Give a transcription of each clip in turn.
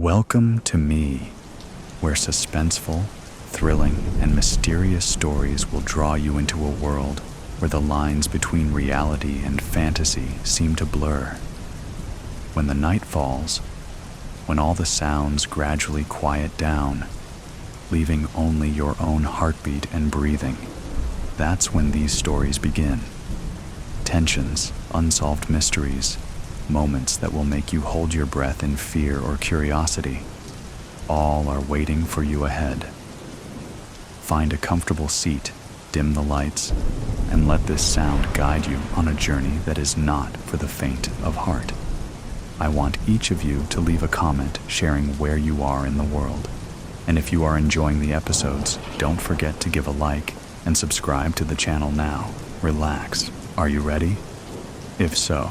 Welcome to me, where suspenseful, thrilling, and mysterious stories will draw you into a world where the lines between reality and fantasy seem to blur. When the night falls, when all the sounds gradually quiet down, leaving only your own heartbeat and breathing, that's when these stories begin. Tensions, unsolved mysteries, moments that will make you hold your breath in fear or curiosity, all are waiting for you ahead. Find a comfortable seat, dim the lights, and let this sound guide you on a journey that is not for the faint of heart. I want each of you to leave a comment sharing where you are in the world. And if you are enjoying the episodes, don't forget to give a like and subscribe to the channel now. Relax. Are you ready? If so,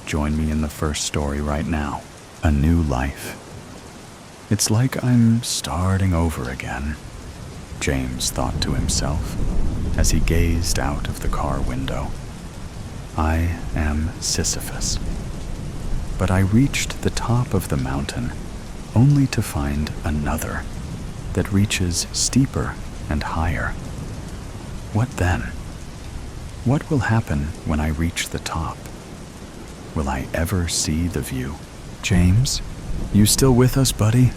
join me in the first story right now. A new life. It's like I'm starting over again, James thought to himself as he gazed out of the car window. I am Sisyphus. But I reached the top of the mountain only to find another that reaches steeper and higher. What then? What will happen when I reach the top? Will I ever see the view? James, you still with us, buddy?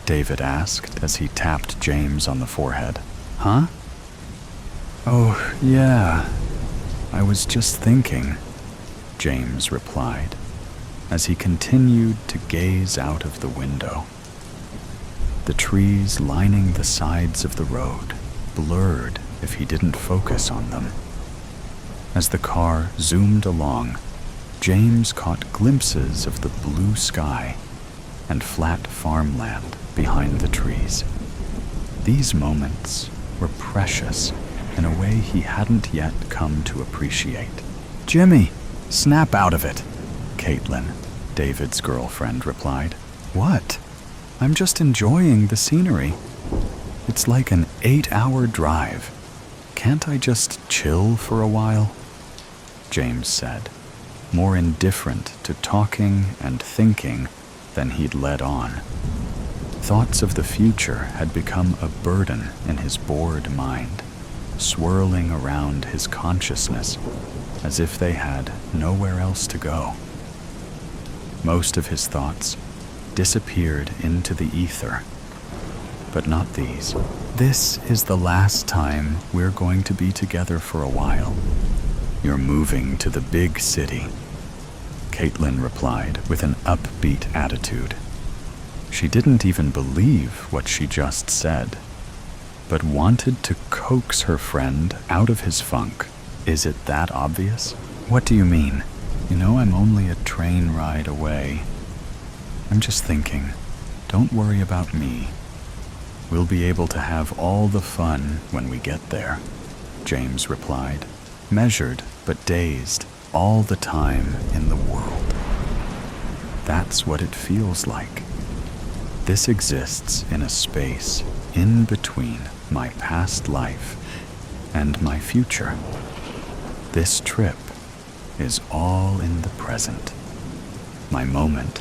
David asked as he tapped James on the forehead. Huh? Oh, yeah. I was just thinking, James replied as he continued to gaze out of the window. The trees lining the sides of the road blurred if he didn't focus on them. As the car zoomed along, James caught glimpses of the blue sky and flat farmland behind the trees. These moments were precious in a way he hadn't yet come to appreciate. Jimmy, snap out of it, Caitlin, David's girlfriend, replied. What? I'm just enjoying the scenery. It's like an 8-hour drive. Can't I just chill for a while? James said, more indifferent to talking and thinking than he'd let on. Thoughts of the future had become a burden in his bored mind, swirling around his consciousness as if they had nowhere else to go. Most of his thoughts disappeared into the ether, but not these. This is the last time we're going to be together for a while. You're moving to the big city, Caitlin replied with an upbeat attitude. She didn't even believe what she just said, but wanted to coax her friend out of his funk. Is it that obvious? What do you mean? You know I'm only a train ride away. I'm just thinking, don't worry about me. We'll be able to have all the fun when we get there, James replied, measured but dazed, all the time in the world. That's what it feels like. This exists in a space in between my past life and my future. This trip is all in the present, my moment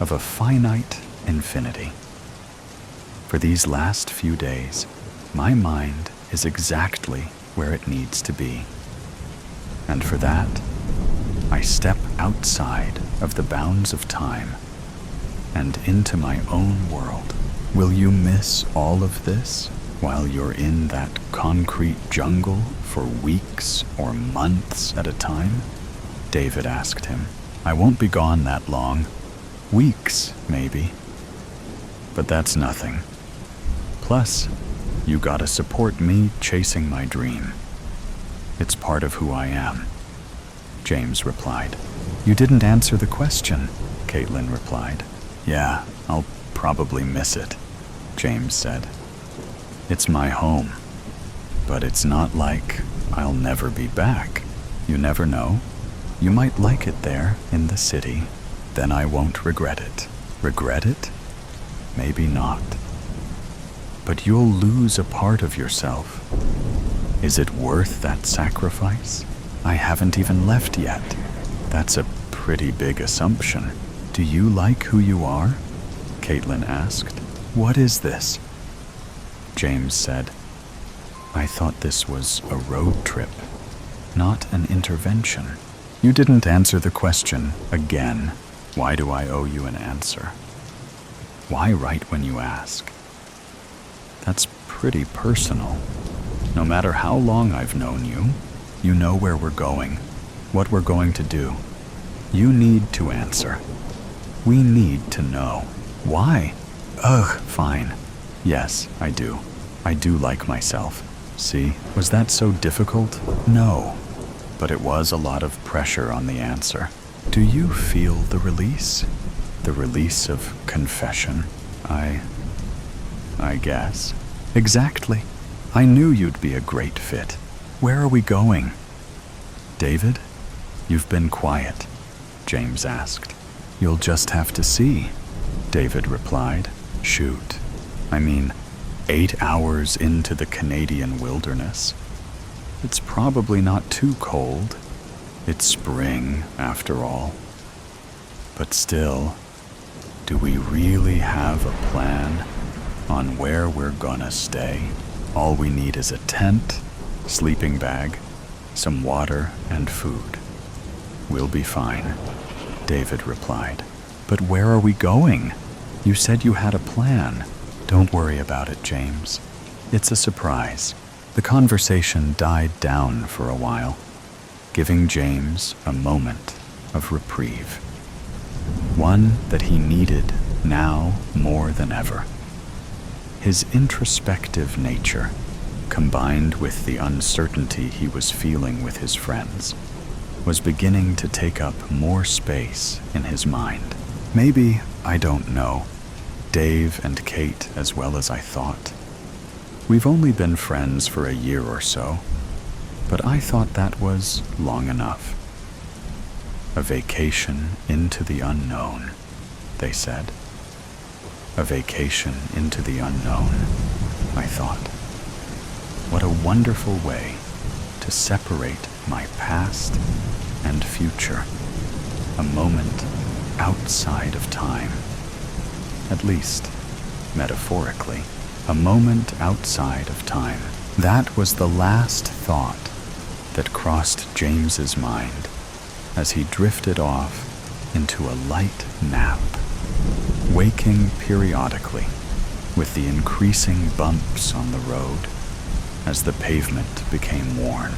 of a finite infinity. For these last few days, my mind is exactly where it needs to be. And for that, I step outside of the bounds of time and into my own world. Will you miss all of this while you're in that concrete jungle for weeks or months at a time? David asked him. I won't be gone that long. Weeks, maybe. But that's nothing. Plus, you gotta support me chasing my dream. It's part of who I am, James replied. You didn't answer the question, Caitlin replied. Yeah, I'll probably miss it, James said. It's my home, but it's not like I'll never be back. You never know. You might like it there in the city. Then I won't regret it. Regret it? Maybe not. But you'll lose a part of yourself. Is it worth that sacrifice? I haven't even left yet. That's a pretty big assumption. Do you like who you are? Caitlin asked. "What is this?" James said, "I thought this was a road trip, not an intervention." "You didn't answer the question again. Why do I owe you an answer? Why right when you ask? That's pretty personal. No matter how long I've known you, you know where we're going, what we're going to do. You need to answer. We need to know. Why? Ugh, fine. Yes, I do. I do like myself. See, was that so difficult? No. But it was a lot of pressure on the answer. Do you feel the release? The release of confession? I guess. Exactly. I knew you'd be a great fit. Where are we going?" "David, you've been quiet," James asked. "You'll just have to see," David replied. "Shoot. I mean, 8 hours into the Canadian wilderness. It's probably not too cold. It's spring, after all. But still, do we really have a plan on where we're gonna stay? All we need is a tent, sleeping bag, some water, and food. We'll be fine," David replied. "But where are we going? You said you had a plan." "Don't worry about it, James. It's a surprise." The conversation died down for a while, giving James a moment of reprieve. One that he needed now more than ever. His introspective nature, combined with the uncertainty he was feeling with his friends, was beginning to take up more space in his mind. Maybe, I don't know, Dave and Kate as well as I thought. We've only been friends for a year or so, but I thought that was long enough. A vacation into the unknown, they said. A vacation into the unknown, I thought. What a wonderful way to separate my past and future. A moment outside of time. At least, metaphorically, a moment outside of time. That was the last thought that crossed James's mind as he drifted off into a light nap, waking periodically with the increasing bumps on the road as the pavement became worn.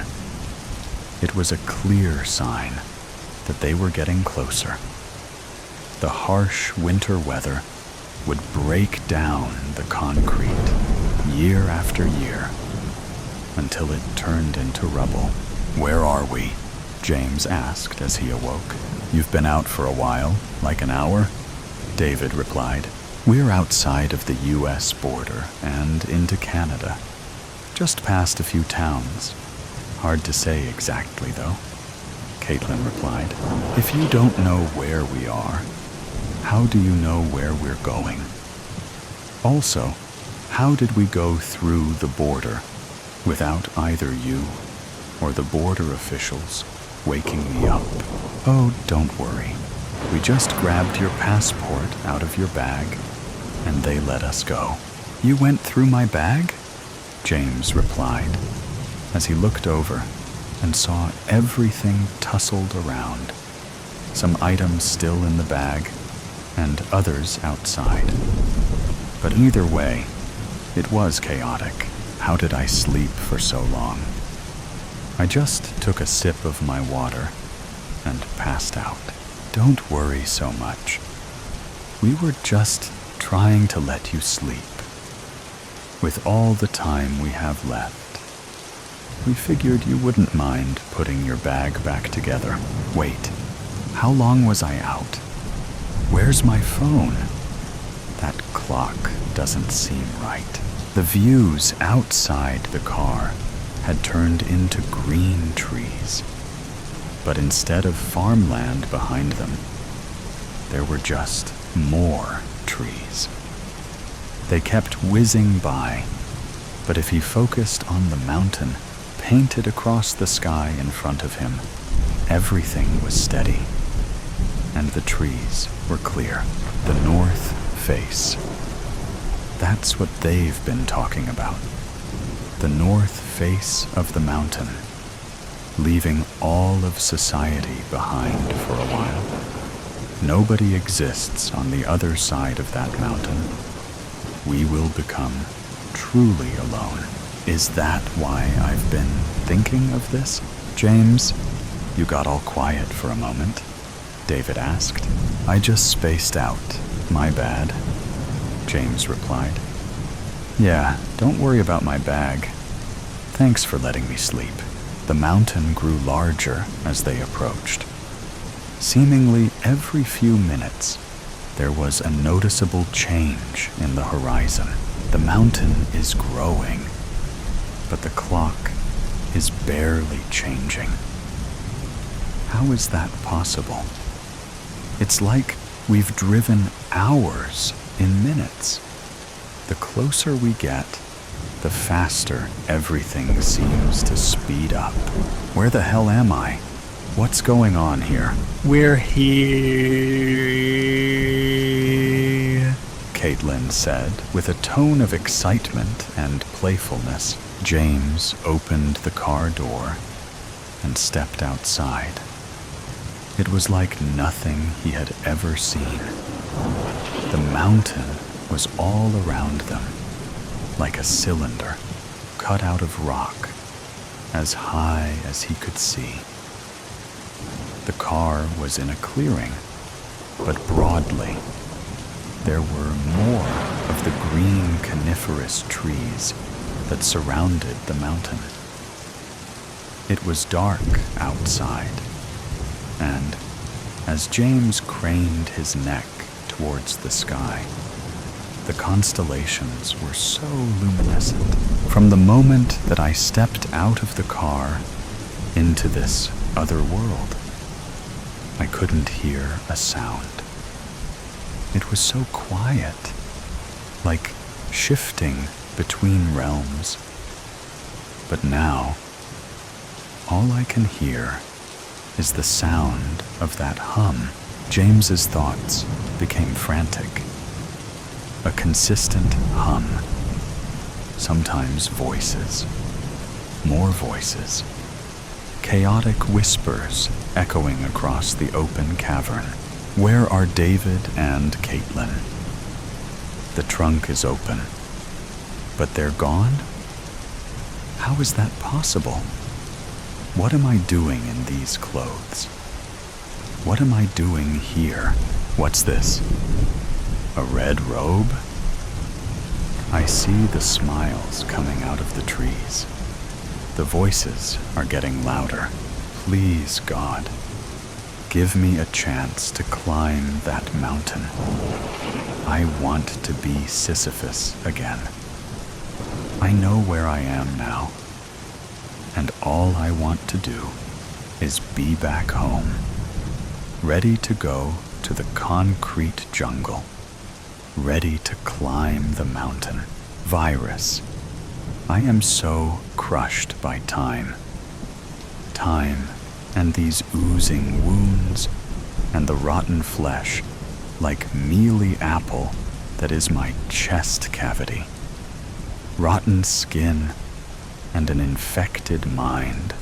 It was a clear sign that they were getting closer. The harsh winter weather would break down the concrete year after year until it turned into rubble. "Where are we?" James asked as he awoke. "You've been out for a while, like an hour?" David replied. "We're outside of the U.S. border and into Canada, just past a few towns. Hard to say exactly, though," Caitlin replied. "If you don't know where we are, how do you know where we're going? Also, how did we go through the border without either you or the border officials waking me up?" "Oh, don't worry. We just grabbed your passport out of your bag, and they let us go." "You went through my bag?" James replied, as he looked over and saw everything tousled around, some items still in the bag and others outside. But either way, it was chaotic. How did I sleep for so long? I just took a sip of my water and passed out. "Don't worry so much. We were just trying to let you sleep. With all the time we have left, we figured you wouldn't mind putting your bag back together." "Wait, how long was I out? Where's my phone? That clock doesn't seem right." The views outside the car had turned into green trees, but instead of farmland behind them, there were just more trees. They kept whizzing by, but if he focused on the mountain painted across the sky in front of him, everything was steady, and the trees were clear. The north face. That's what they've been talking about. The north face of the mountain, leaving all of society behind for a while. Nobody exists on the other side of that mountain. We will become truly alone. Is that why I've been thinking of this? James, you got all quiet for a moment, David asked. I just spaced out. My bad, James replied. Yeah, don't worry about my bag. Thanks for letting me sleep. The mountain grew larger as they approached. Seemingly every few minutes, there was a noticeable change in the horizon. The mountain is growing, but the clock is barely changing. How is that possible? It's like we've driven hours in minutes. The closer we get, the faster everything seems to speed up. Where the hell am I? What's going on here? We're here, Caitlin said with a tone of excitement and playfulness. James opened the car door and stepped outside. It was like nothing he had ever seen. The mountain was all around them, like a cylinder cut out of rock, as high as he could see. The car was in a clearing, but broadly. There were more of the green coniferous trees that surrounded the mountain. It was dark outside, and as James craned his neck towards the sky, the constellations were so luminescent. From the moment that I stepped out of the car into this other world, I couldn't hear a sound. It was so quiet, like shifting between realms. But now, all I can hear is the sound of that hum. James's thoughts became frantic. A consistent hum. Sometimes voices. More voices. Chaotic whispers echoing across the open cavern. Where are David and Caitlin? The trunk is open. But they're gone? How is that possible? What am I doing in these clothes? What am I doing here? What's this? A red robe? I see the smiles coming out of the trees. The voices are getting louder. Please, God, give me a chance to climb that mountain. I want to be Sisyphus again. I know where I am now, and all I want to do is be back home, ready to go to the concrete jungle, ready to climb the mountain. Virus, I am so crushed by time. Time and these oozing wounds and the rotten flesh, like mealy apple that is my chest cavity. Rotten skin and an infected mind.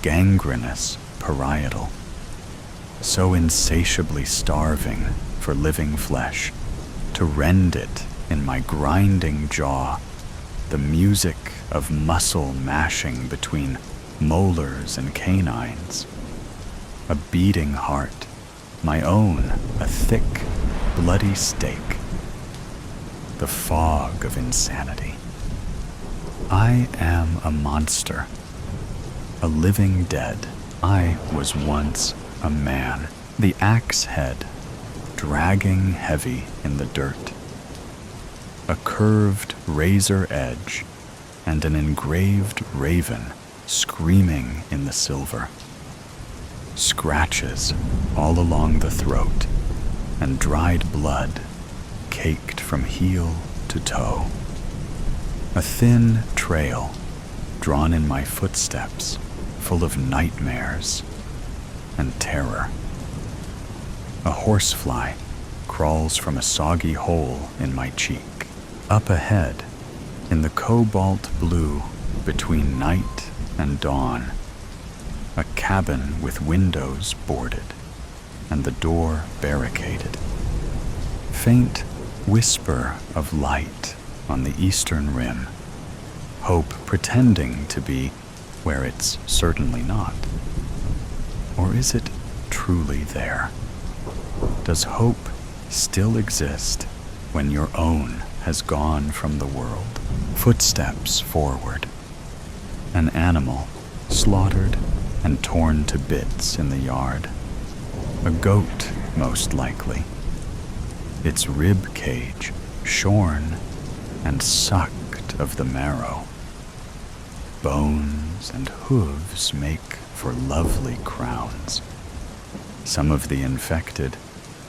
Gangrenous parietal. So insatiably starving for living flesh, to rend it in my grinding jaw, the music of muscle mashing between molars and canines. A beating heart, my own, a thick, bloody steak. The fog of insanity. I am a monster, a living dead. I was once a man, the axe head, dragging heavy in the dirt. A curved razor edge and an engraved raven screaming in the silver. Scratches all along the throat and dried blood caked from heel to toe. A thin trail drawn in my footsteps, full of nightmares and terror. A horsefly crawls from a soggy hole in my cheek. Up ahead, in the cobalt blue between night and dawn, a cabin with windows boarded and the door barricaded. Faint whisper of light on the eastern rim, hope pretending to be where it's certainly not. Or is it truly there? Does hope still exist when your own has gone from the world? Footsteps forward. An animal slaughtered and torn to bits in the yard. A goat, most likely. Its rib cage shorn and sucked of the marrow. Bones and hooves make for lovely crowns. Some of the infected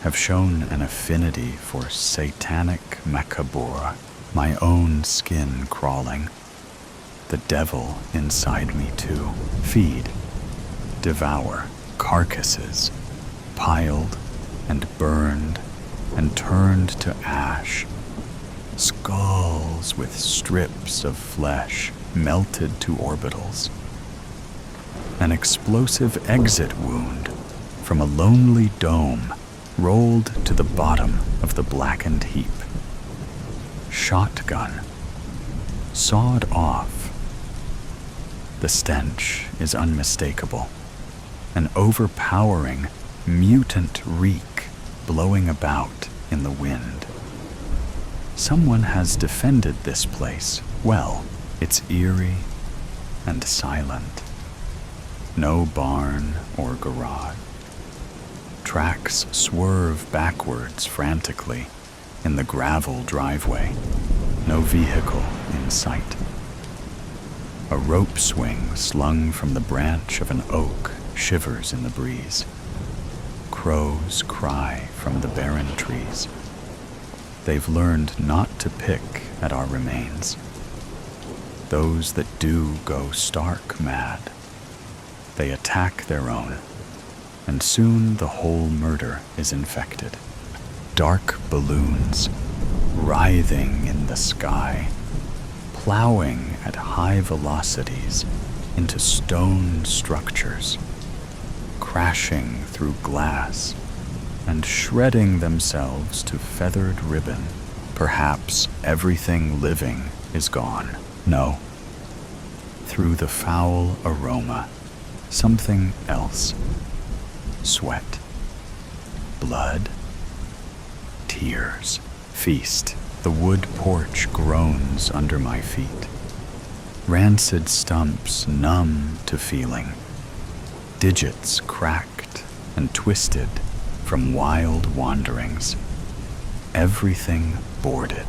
have shown an affinity for satanic macabre, my own skin crawling. The devil inside me too. Feed, devour carcasses, piled and burned and turned to ash. Skulls with strips of flesh melted to orbitals. An explosive exit wound from a lonely dome rolled to the bottom of the blackened heap. Shotgun sawed off. The stench is unmistakable, an overpowering, mutant reek blowing about in the wind. Someone has defended this place well. It's eerie and silent. No barn or garage. Tracks swerve backwards frantically in the gravel driveway. No vehicle in sight. A rope swing slung from the branch of an oak shivers in the breeze. Crows cry from the barren trees. They've learned not to pick at our remains. Those that do go stark mad. They attack their own, and soon the whole murder is infected. Dark balloons, writhing in the sky, plowing at high velocities into stone structures, crashing through glass and shredding themselves to feathered ribbon. Perhaps everything living is gone. No. Through the foul aroma, something else. Sweat, blood, tears. Feast. The wood porch groans under my feet. Rancid stumps numb to feeling. Digits cracked and twisted from wild wanderings. Everything boarded.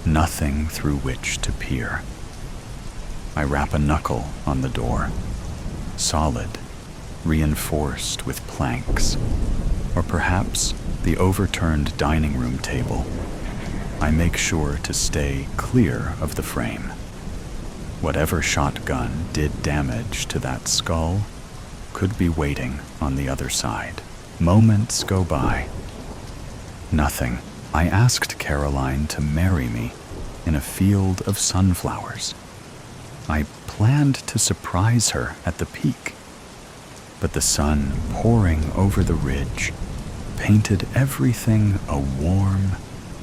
Nothing through which to peer. I rap a knuckle on the door. Solid, reinforced with planks, or perhaps the overturned dining room table. I make sure to stay clear of the frame. Whatever shotgun did damage to that skull could be waiting on the other side. Moments go by. Nothing. I asked Caroline to marry me in a field of sunflowers. I planned to surprise her at the peak, but the sun pouring over the ridge painted everything a warm,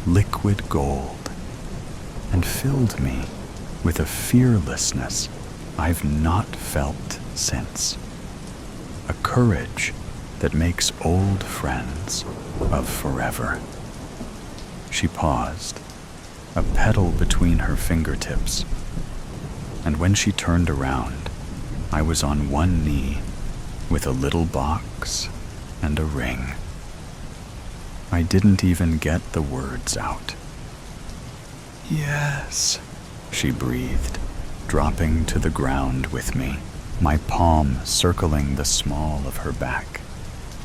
liquid gold and filled me with a fearlessness I've not felt since. A courage that makes old friends of forever. She paused, a petal between her fingertips, and when she turned around, I was on one knee with a little box and a ring. I didn't even get the words out. "Yes," she breathed, dropping to the ground with me, my palm circling the small of her back,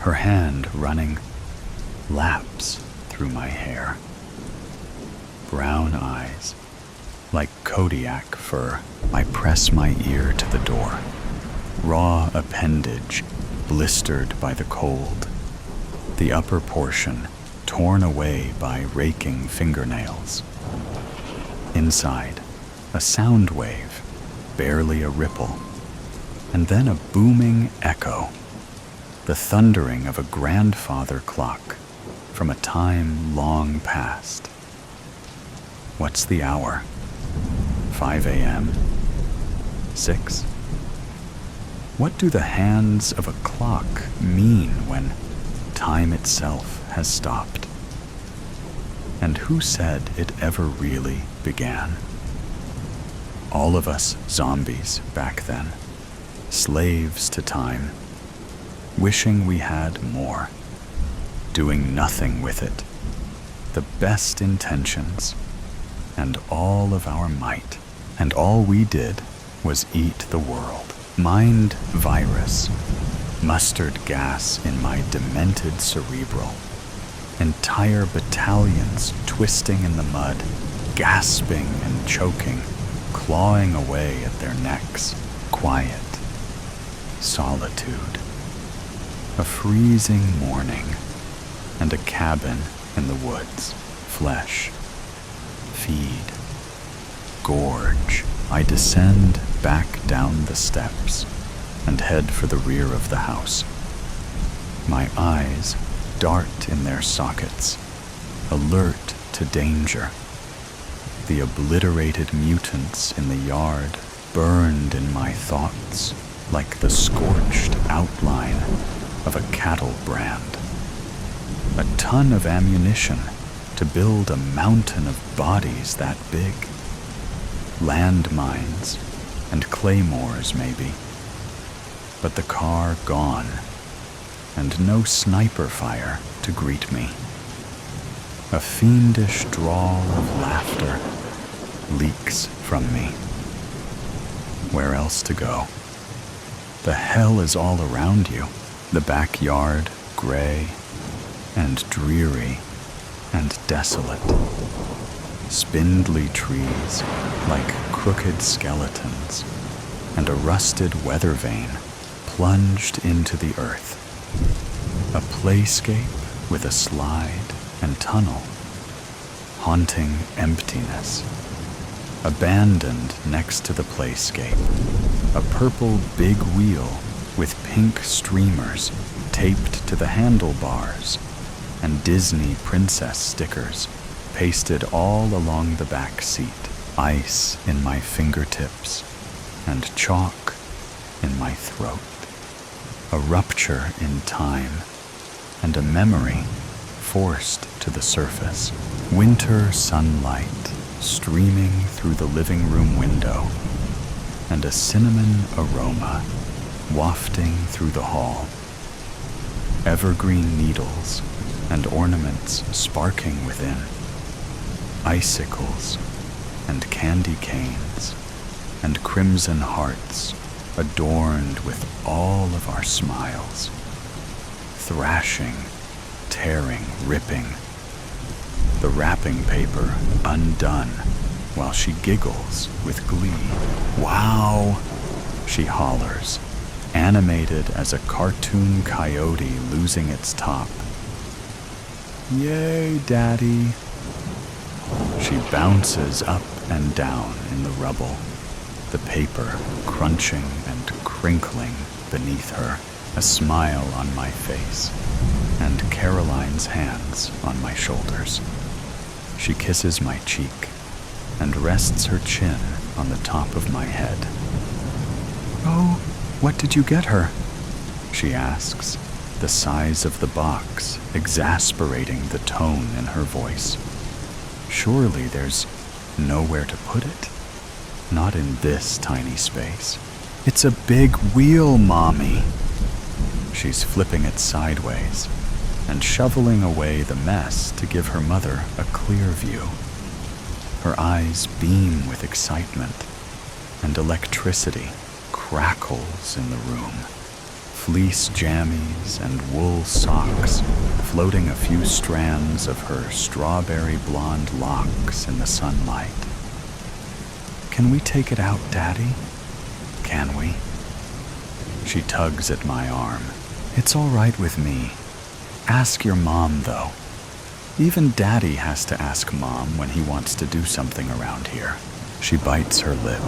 her hand running laps through my hair. Brown eyes, like Kodiak fur. I press my ear to the door, raw appendage blistered by the cold, the upper portion torn away by raking fingernails. Inside, a sound wave, barely a ripple, and then a booming echo, the thundering of a grandfather clock from a time long past. What's the hour? 5 a.m.? 6? What do the hands of a clock mean when time itself has stopped? And who said it ever really began? All of us zombies back then, slaves to time, wishing we had more, doing nothing with it, the best intentions, and all of our might, and all we did was eat the world. Mind virus, mustard gas in my demented cerebral, entire battalions twisting in the mud, gasping and choking, clawing away at their necks. Quiet, solitude, a freezing morning, and a cabin in the woods. Flesh, feed, gorge. I descend back down the steps and head for the rear of the house. My eyes dart in their sockets, alert to danger. The obliterated mutants in the yard burned in my thoughts like the scorched outline of a cattle brand. A ton of ammunition to build a mountain of bodies that big. Landmines and claymores, maybe. But the car gone, and no sniper fire to greet me. A fiendish drawl of laughter leaks from me. Where else to go? The hell is all around you. The backyard, gray and dreary and desolate. Spindly trees like crooked skeletons, and a rusted weather vane plunged into the earth. A playscape with a slide and tunnel. Haunting emptiness. Abandoned next to the playscape. A purple big wheel with pink streamers taped to the handlebars, and Disney princess stickers pasted all along the back seat. Ice in my fingertips and chalk in my throat. A rupture in time and a memory forced to the surface. Winter sunlight streaming through the living room window, and a cinnamon aroma wafting through the hall. Evergreen needles and ornaments sparking within. Icicles and candy canes and crimson hearts adorned with all of our smiles. Thrashing, tearing, ripping. The wrapping paper undone while she giggles with glee. Wow, she hollers, animated as a cartoon coyote losing its top. Yay, Daddy. She bounces up and down in the rubble, the paper crunching and crinkling beneath her, a smile on my face, and Caroline's hands on my shoulders. She kisses my cheek and rests her chin on the top of my head. Oh, what did you get her? She asks, the size of the box exasperating the tone in her voice. Surely there's nowhere to put it. Not in this tiny space. It's a big wheel, Mommy. She's flipping it sideways and shoveling away the mess to give her mother a clear view. Her eyes beam with excitement, and electricity crackles in the room. Fleece jammies and wool socks floating a few strands of her strawberry blonde locks in the sunlight. Can we take it out, Daddy? Can we? She tugs at my arm. It's all right with me. Ask your mom, though. Even Daddy has to ask Mom when he wants to do something around here. She bites her lip.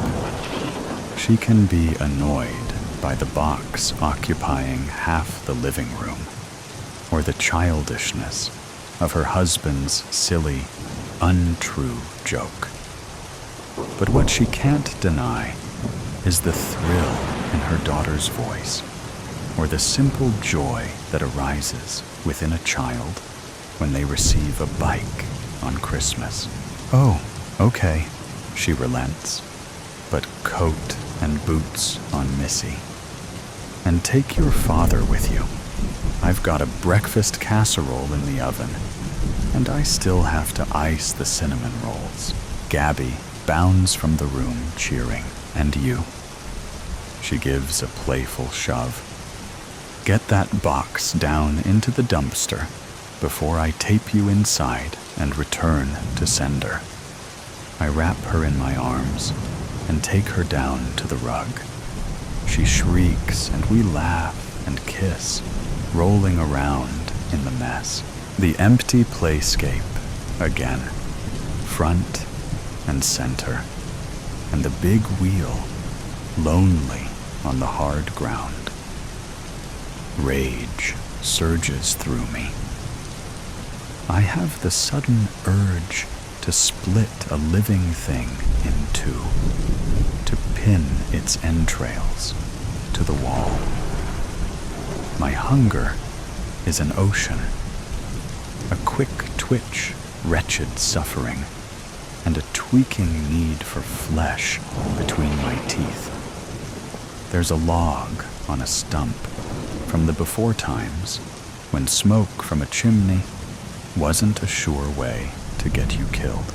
She can be annoyed by the box occupying half the living room, or the childishness of her husband's silly, untrue joke. But what she can't deny is the thrill in her daughter's voice, or the simple joy that arises within a child when they receive a bike on Christmas. "Oh, okay," she relents, "but coat and boots on Missy. And take your father with you. I've got a breakfast casserole in the oven, and I still have to ice the cinnamon rolls." Gabby bounds from the room cheering. "And you?" She gives a playful shove. "Get that box down into the dumpster before I tape you inside and return to sender." I wrap her in my arms and take her down to the rug. She shrieks and we laugh and kiss, rolling around in the mess. The empty playscape again, front and center, and the big wheel lonely on the hard ground. Rage surges through me. I have the sudden urge to split a living thing in two, to pin its entrails to the wall. My hunger is an ocean, a quick twitch, wretched suffering, and a tweaking need for flesh between my teeth. There's a log on a stump from the before times when smoke from a chimney wasn't a sure way to get you killed.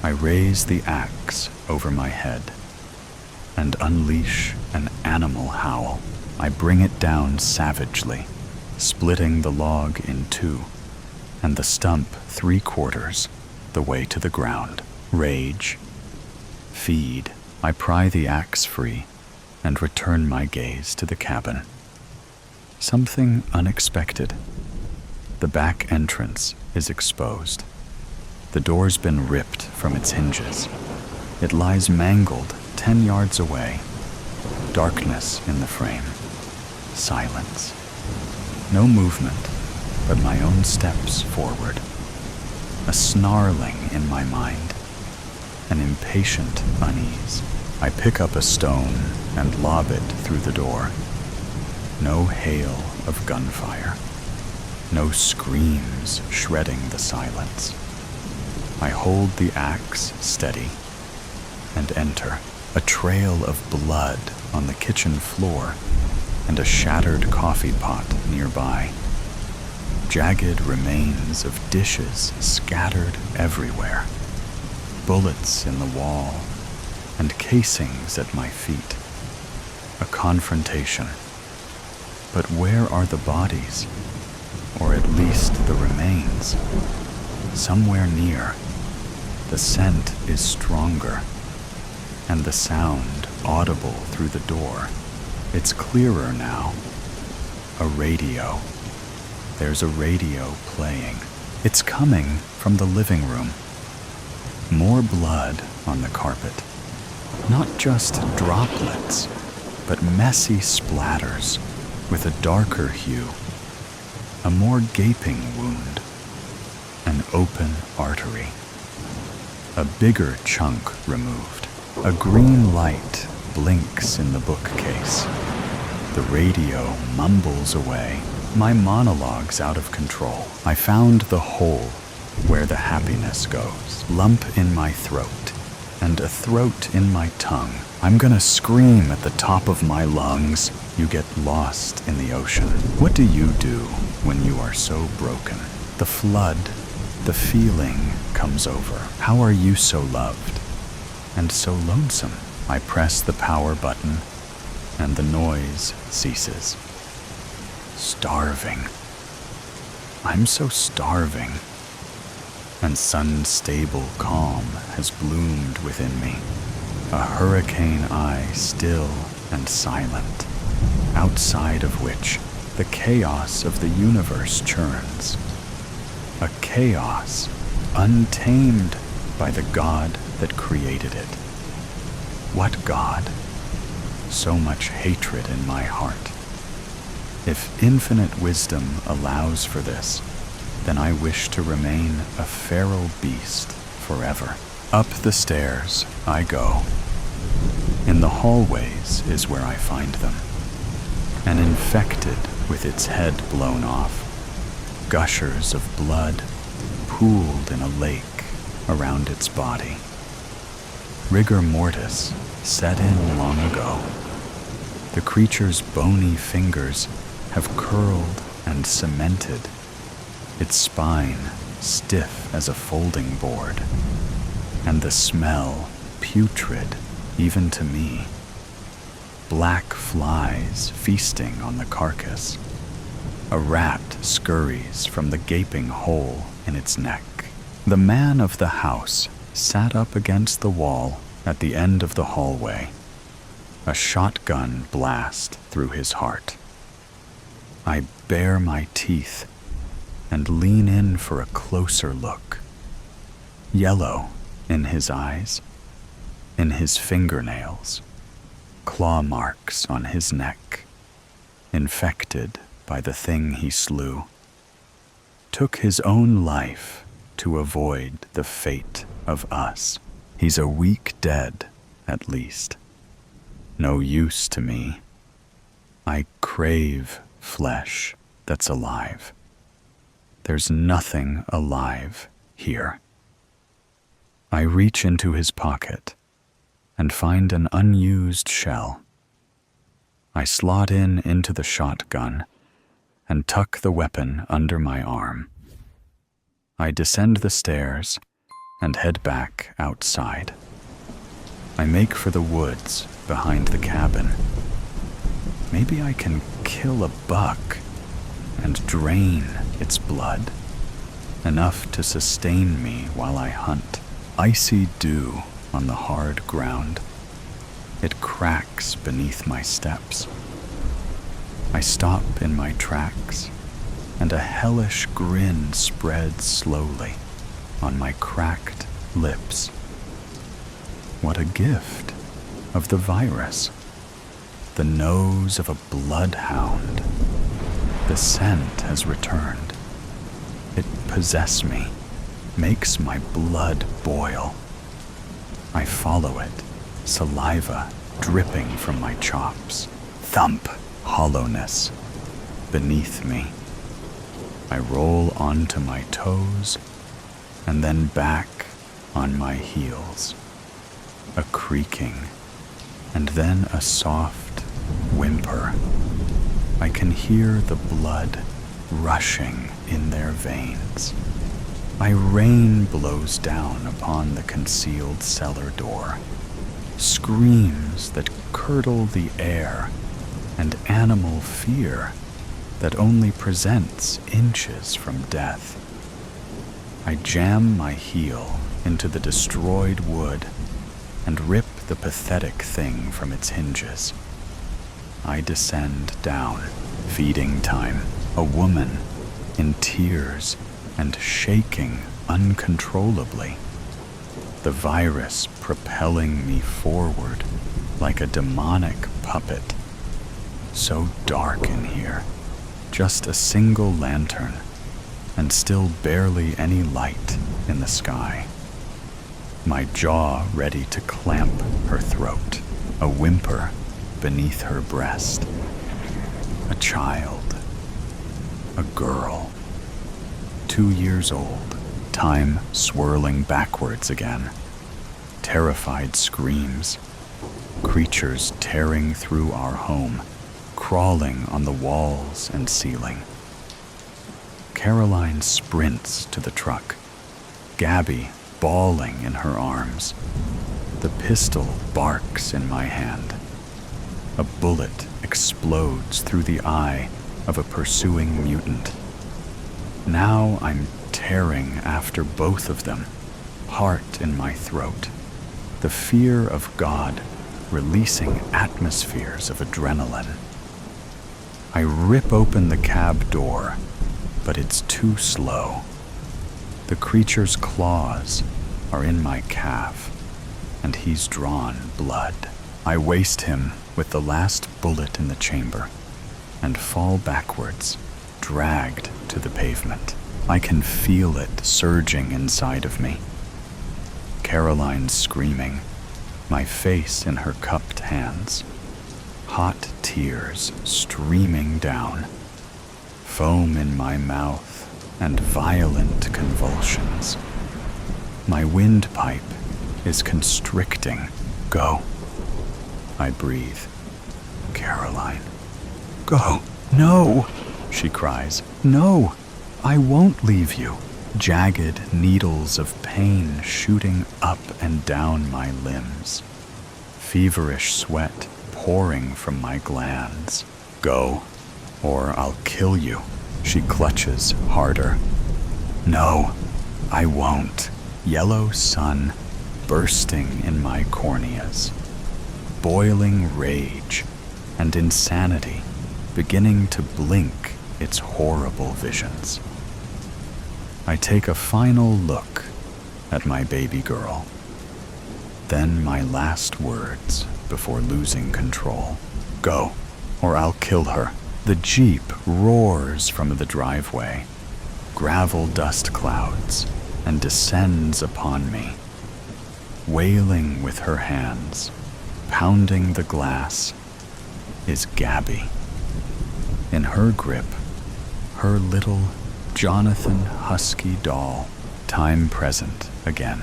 I raise the axe over my head and unleash an animal howl. I bring it down savagely, splitting the log in two and the stump 3/4 the way to the ground. Rage, feed. I pry the axe free and return my gaze to the cabin. Something unexpected. The back entrance is exposed. The door's been ripped from its hinges. It lies mangled 10 yards away. Darkness in the frame. Silence. No movement, but my own steps forward. A snarling in my mind. An impatient unease. I pick up a stone and lob it through the door. No hail of gunfire. No screams shredding the silence. I hold the axe steady and enter. A trail of blood on the kitchen floor and a shattered coffee pot nearby. Jagged remains of dishes scattered everywhere. Bullets in the wall and casings at my feet. A confrontation. But where are the bodies? Or at least the remains? Somewhere near. The scent is stronger, and the sound audible through the door. It's clearer now. A radio. There's a radio playing. It's coming from the living room. More blood on the carpet. Not just droplets, but messy splatters with a darker hue. A more gaping wound. An open artery. A bigger chunk removed. A green light blinks in the bookcase. The radio mumbles away. My monologue's out of control. I found the hole where the happiness goes. Lump in my throat, and a throat in my tongue. I'm gonna scream at the top of my lungs. You get lost in the ocean. What do you do when you are so broken? The flood, the feeling comes over. How are you so loved and so lonesome? I press the power button, and the noise ceases. Starving. I'm so starving. And sun-stable calm has bloomed within me. A hurricane eye still and silent, outside of which the chaos of the universe churns. a chaos untamed by the God that created it. What God? So much hatred in my heart. If infinite wisdom allows for this, then I wish to remain a feral beast forever. Up the stairs I go. In the hallways is where I find them, and infected with its head blown off, gushers of blood pooled in a lake around its body. Rigor mortis set in long ago. The creature's bony fingers have curled and cemented, its spine stiff as a folding board, and the smell putrid even to me. Black flies feasting on the carcass. A rat scurries from the gaping hole in its neck. The man of the house sat up against the wall at the end of the hallway, a shotgun blast through his heart. I bare my teeth and lean in for a closer look. Yellow in his eyes, in his fingernails, claw marks on his neck, infected by the thing he slew. Took his own life to avoid the fate of us. He's a weak dead, at least. No use to me. I crave flesh that's alive. There's nothing alive here. I reach into his pocket and find an unused shell. I slot into the shotgun and tuck the weapon under my arm. I descend the stairs and head back outside. I make for the woods behind the cabin. Maybe I can kill a buck and drain its blood, enough to sustain me while I hunt. Icy dew on the hard ground. It cracks beneath my steps. I stop in my tracks, and a hellish grin spreads slowly on my cracked lips. What a gift of the virus. The nose of a bloodhound. The scent has returned. It possesses me, makes my blood boil. I follow it, saliva dripping from my chops. Thump, hollowness beneath me. I roll onto my toes and then back on my heels. A creaking and then a soft whimper. I can hear the blood rushing in their veins. My rain blows down upon the concealed cellar door. Screams that curdle the air and animal fear that only presents inches from death. I jam my heel into the destroyed wood and rip the pathetic thing from its hinges. I descend down, feeding time, a woman in tears and shaking uncontrollably. The virus propelling me forward like a demonic puppet. So dark in here, just a single lantern, and still barely any light in the sky. My jaw ready to clamp her throat, a whimper beneath her breast. A child, a girl, 2 years old, time swirling backwards again. Terrified screams, creatures tearing through our home, crawling on the walls and ceiling. Caroline sprints to the truck, Gabby bawling in her arms. The pistol barks in my hand. A bullet explodes through the eye of a pursuing mutant. Now I'm tearing after both of them, heart in my throat. The fear of God releasing atmospheres of adrenaline. I rip open the cab door, but it's too slow. The creature's claws are in my calf, and he's drawn blood. I waste him with the last bullet in the chamber and fall backwards, dragged to the pavement. I can feel it surging inside of me. Caroline screaming, my face in her cupped hands, hot tears streaming down, foam in my mouth and violent convulsions. My windpipe is constricting. Go. I breathe. Caroline. Go. No, she cries. No, I won't leave you. Jagged needles of pain shooting up and down my limbs. Feverish sweat pouring from my glands. Go, or I'll kill you. She clutches harder. No, I won't. Yellow sun bursting in my corneas. Boiling rage and insanity beginning to blink its horrible visions. I take a final look at my baby girl. Then my last words before losing control. Go, or I'll kill her. The Jeep roars from the driveway, gravel dust clouds, and descends upon me. Wailing with her hands, pounding the glass, is Gabby. In her grip, her little Jonathan husky doll, time present again.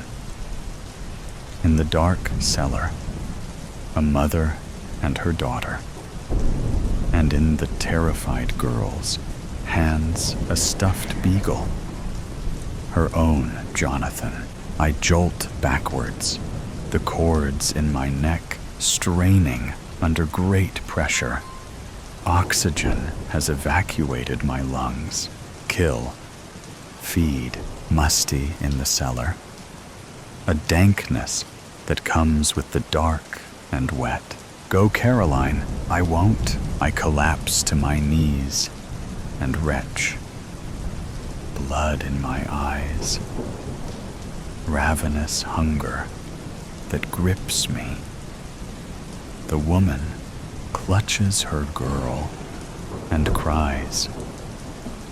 In the dark cellar, a mother and her daughter, and in the terrified girl's hands a stuffed beagle. Her own Jonathan. I jolt backwards, the cords in my neck straining under great pressure. Oxygen has evacuated my lungs. Kill, feed, musty in the cellar. A dankness that comes with the dark and wet. Go, Caroline. I won't. I collapse to my knees and retch. Blood in my eyes. Ravenous hunger that grips me. The woman clutches her girl and cries.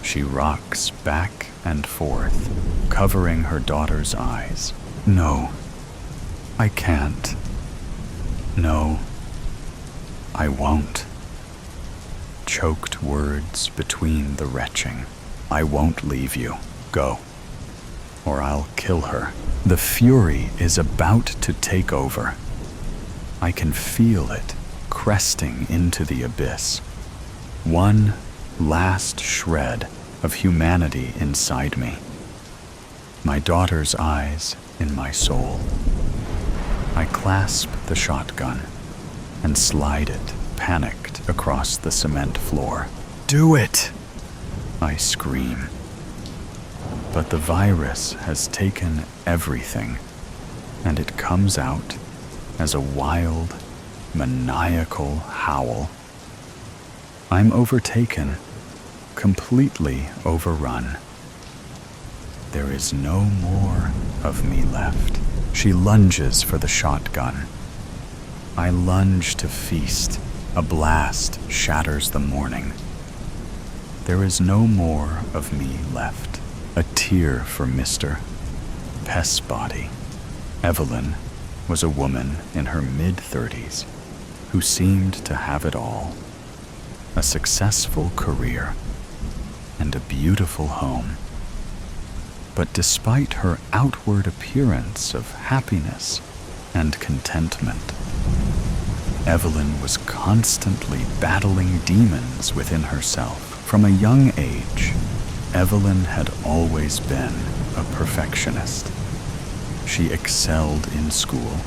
She rocks back and forth, covering her daughter's eyes. No, I can't. No, I won't. Choked words between the retching. I won't leave you. Go, or I'll kill her. The fury is about to take over. I can feel it cresting into the abyss. One last shred of humanity inside me. My daughter's eyes in my soul. I clasp the shotgun and slide it, panicked, across the cement floor. Do it! I scream. But the virus has taken everything, and it comes out as a wild, maniacal howl. I'm overtaken, completely overrun. There is no more of me left. She lunges for the shotgun. I lunge to feast. A blast shatters the morning. There is no more of me left. A tear for Mr. Pestbody. Evelyn was a woman in her mid-30s who seemed to have it all. A successful career and a beautiful home. But despite her outward appearance of happiness and contentment, Evelyn was constantly battling demons within herself. From a young age, Evelyn had always been a perfectionist. She excelled in school,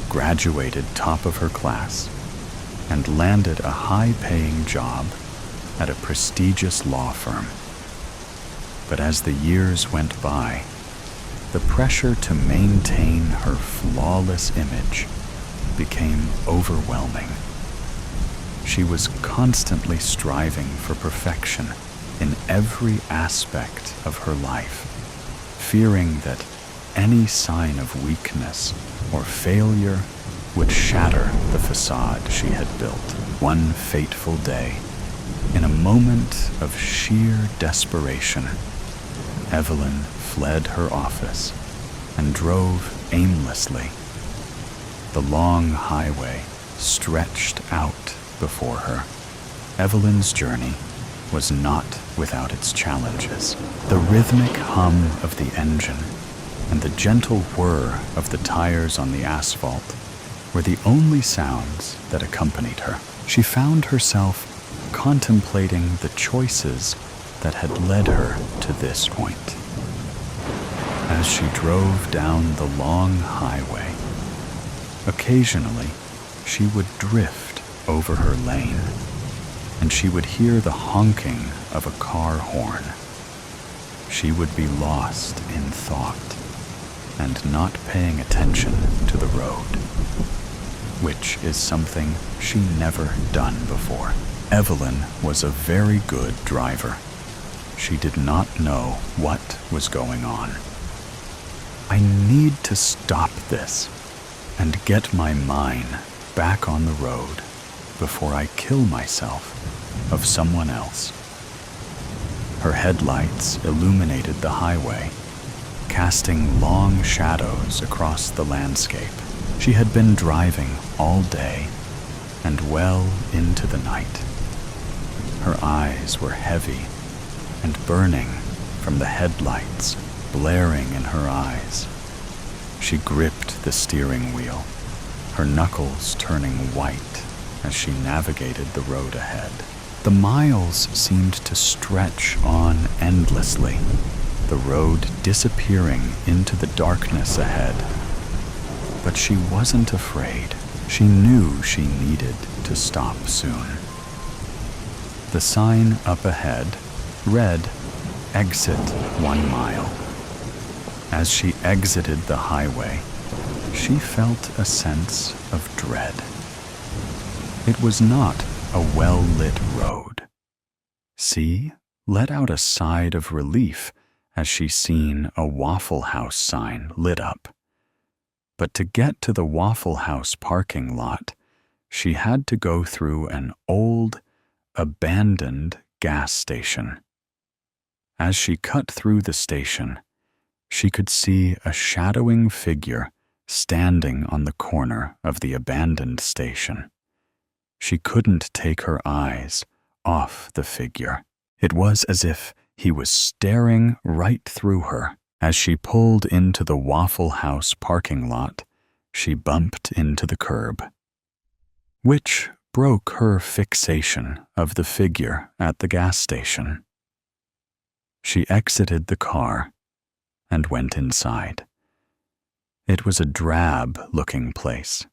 graduated top of her class, and landed a high-paying job at a prestigious law firm. But as the years went by, the pressure to maintain her flawless image became overwhelming. She was constantly striving for perfection in every aspect of her life, fearing that any sign of weakness or failure would shatter the facade she had built. One fateful day, in a moment of sheer desperation, Evelyn fled her office and drove aimlessly. The long highway stretched out before her. Evelyn's journey was not without its challenges. The rhythmic hum of the engine and the gentle whir of the tires on the asphalt were the only sounds that accompanied her. She found herself contemplating the choices that had led her to this point. As she drove down the long highway, occasionally she would drift over her lane, and she would hear the honking of a car horn. She would be lost in thought and not paying attention to the road, which is something she never done before. Evelyn was a very good driver. She did not know what was going on. I need to stop this and get my mine back on the road before I kill myself of someone else. Her headlights illuminated the highway, casting long shadows across the landscape. She had been driving all day and well into the night. Her eyes were heavy and burning from the headlights blaring in her eyes. She gripped the steering wheel, her knuckles turning white as she navigated the road ahead. The miles seemed to stretch on endlessly, the road disappearing into the darkness ahead. But she wasn't afraid. She knew she needed to stop soon. The sign up ahead read, "Exit 1 mile." As she exited the highway, she felt a sense of dread. It was not a well-lit road. C let out a sigh of relief as she seen a Waffle House sign lit up. But to get to the Waffle House parking lot, she had to go through an old, abandoned gas station. As she cut through the station, she could see a shadowing figure standing on the corner of the abandoned station. She couldn't take her eyes off the figure. It was as if he was staring right through her. As she pulled into the Waffle House parking lot, she bumped into the curb, which broke her fixation of the figure at the gas station. She exited the car and went inside. It was a drab-looking place.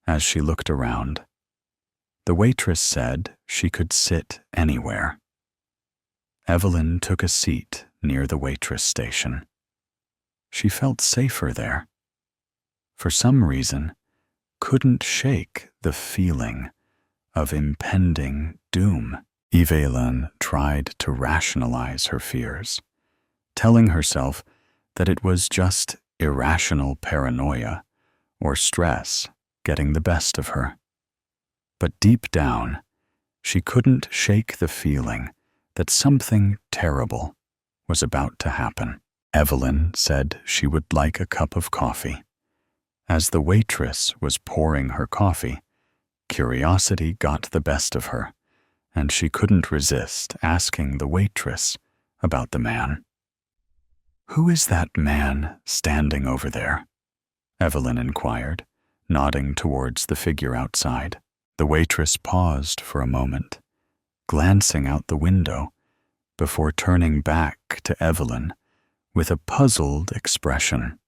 As she looked around, the waitress said she could sit anywhere. Evelyn took a seat near the waitress station. She felt safer there. For some reason, couldn't shake the feeling of impending doom. Evelyn tried to rationalize her fears, telling herself that it was just irrational paranoia or stress getting the best of her. But deep down, she couldn't shake the feeling that something terrible was about to happen. Evelyn said she would like a cup of coffee. As the waitress was pouring her coffee, curiosity got the best of her, and she couldn't resist asking the waitress about the man. "Who is that man standing over there?" Evelyn inquired, nodding towards the figure outside. The waitress paused for a moment, glancing out the window before turning back to Evelyn with a puzzled expression.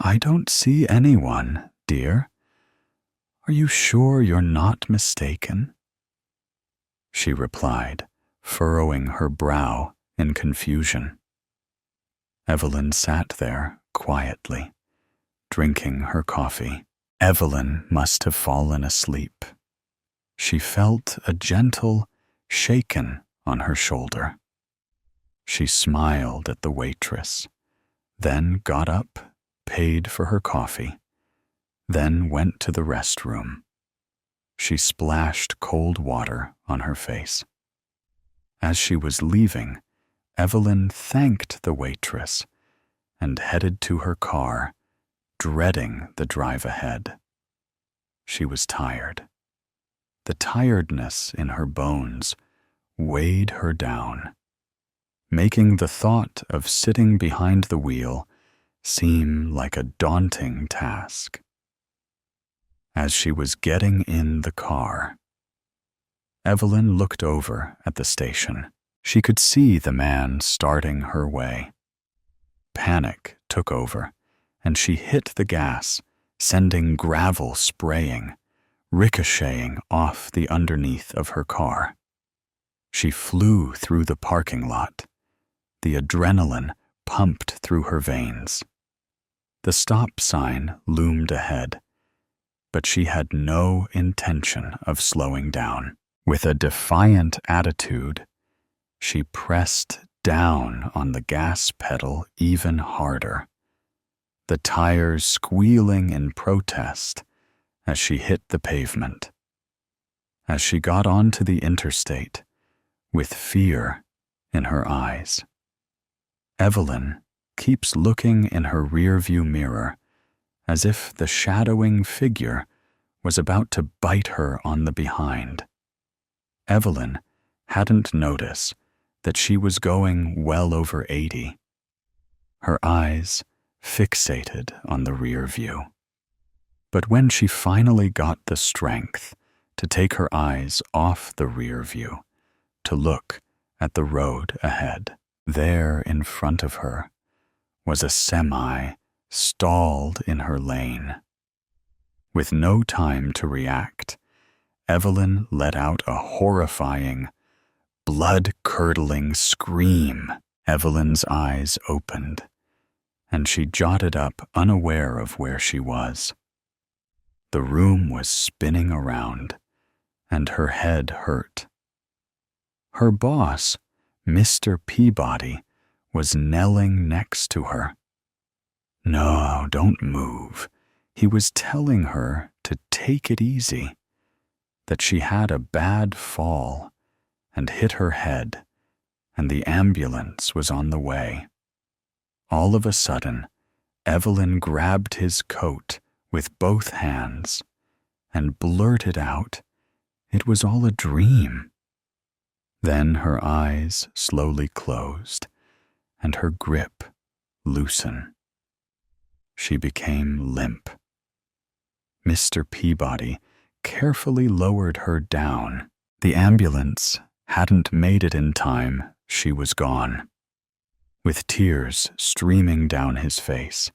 "I don't see anyone, dear. Are you sure you're not mistaken?" she replied, furrowing her brow in confusion. Evelyn sat there quietly, drinking her coffee. Evelyn must have fallen asleep. She felt a gentle shaken on her shoulder. She smiled at the waitress, then got up, paid for her coffee, then went to the restroom. She splashed cold water on her face. As she was leaving, Evelyn thanked the waitress and headed to her car, dreading the drive ahead. She was tired. The tiredness in her bones weighed her down, making the thought of sitting behind the wheel seem like a daunting task. As she was getting in the car, Evelyn looked over at the station. She could see the man starting her way. Panic took over, and she hit the gas, sending gravel spraying, ricocheting off the underneath of her car. She flew through the parking lot. The adrenaline pumped through her veins. The stop sign loomed ahead, but she had no intention of slowing down. With a defiant attitude, she pressed down on the gas pedal even harder, the tires squealing in protest as she hit the pavement. As she got onto the interstate, with fear in her eyes, Evelyn keeps looking in her rearview mirror as if the shadowing figure was about to bite her on the behind. Evelyn hadn't noticed that she was going well over 80, her eyes fixated on the rear view. But when she finally got the strength to take her eyes off the rear view, to look at the road ahead, there in front of her was a semi stalled in her lane. With no time to react, Evelyn let out a horrifying, blood-curdling scream. Evelyn's eyes opened, and she jotted up, unaware of where she was. The room was spinning around, and her head hurt. Her boss, Mr. Peabody, was knelling next to her. No, don't move. He was telling her to take it easy, that she had a bad fall and hit her head, and the ambulance was on the way. All of a sudden, Evelyn grabbed his coat with both hands and blurted out, it was all a dream. Then her eyes slowly closed and her grip loosened. She became limp. Mr. Peabody carefully lowered her down. The ambulance hadn't made it in time. She was gone. With tears streaming down his face,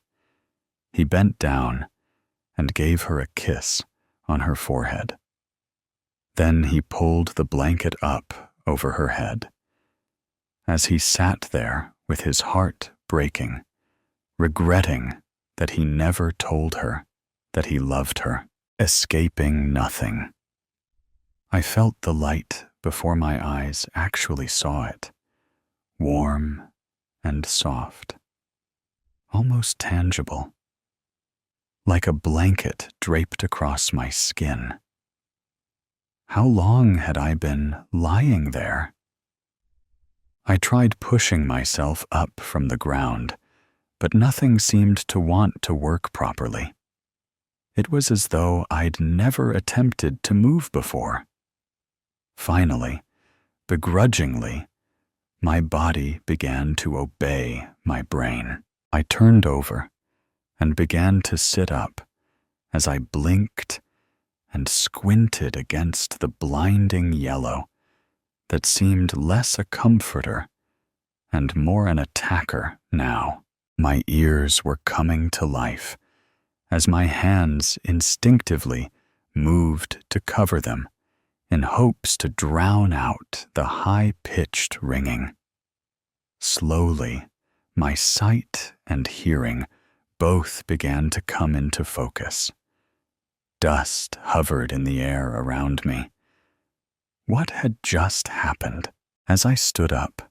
he bent down and gave her a kiss on her forehead. Then he pulled the blanket up over her head. As he sat there with his heart breaking, regretting that he never told her that he loved her, escaping nothing. I felt the light before my eyes actually saw it, warm and soft, almost tangible, like a blanket draped across my skin. How long had I been lying there? I tried pushing myself up from the ground, but nothing seemed to want to work properly. It was as though I'd never attempted to move before. Finally, begrudgingly, my body began to obey my brain. I turned over and began to sit up as I blinked and squinted against the blinding yellow that seemed less a comforter and more an attacker now. My ears were coming to life as my hands instinctively moved to cover them in hopes to drown out the high-pitched ringing. Slowly, my sight and hearing both began to come into focus. Dust hovered in the air around me. What had just happened? As I stood up,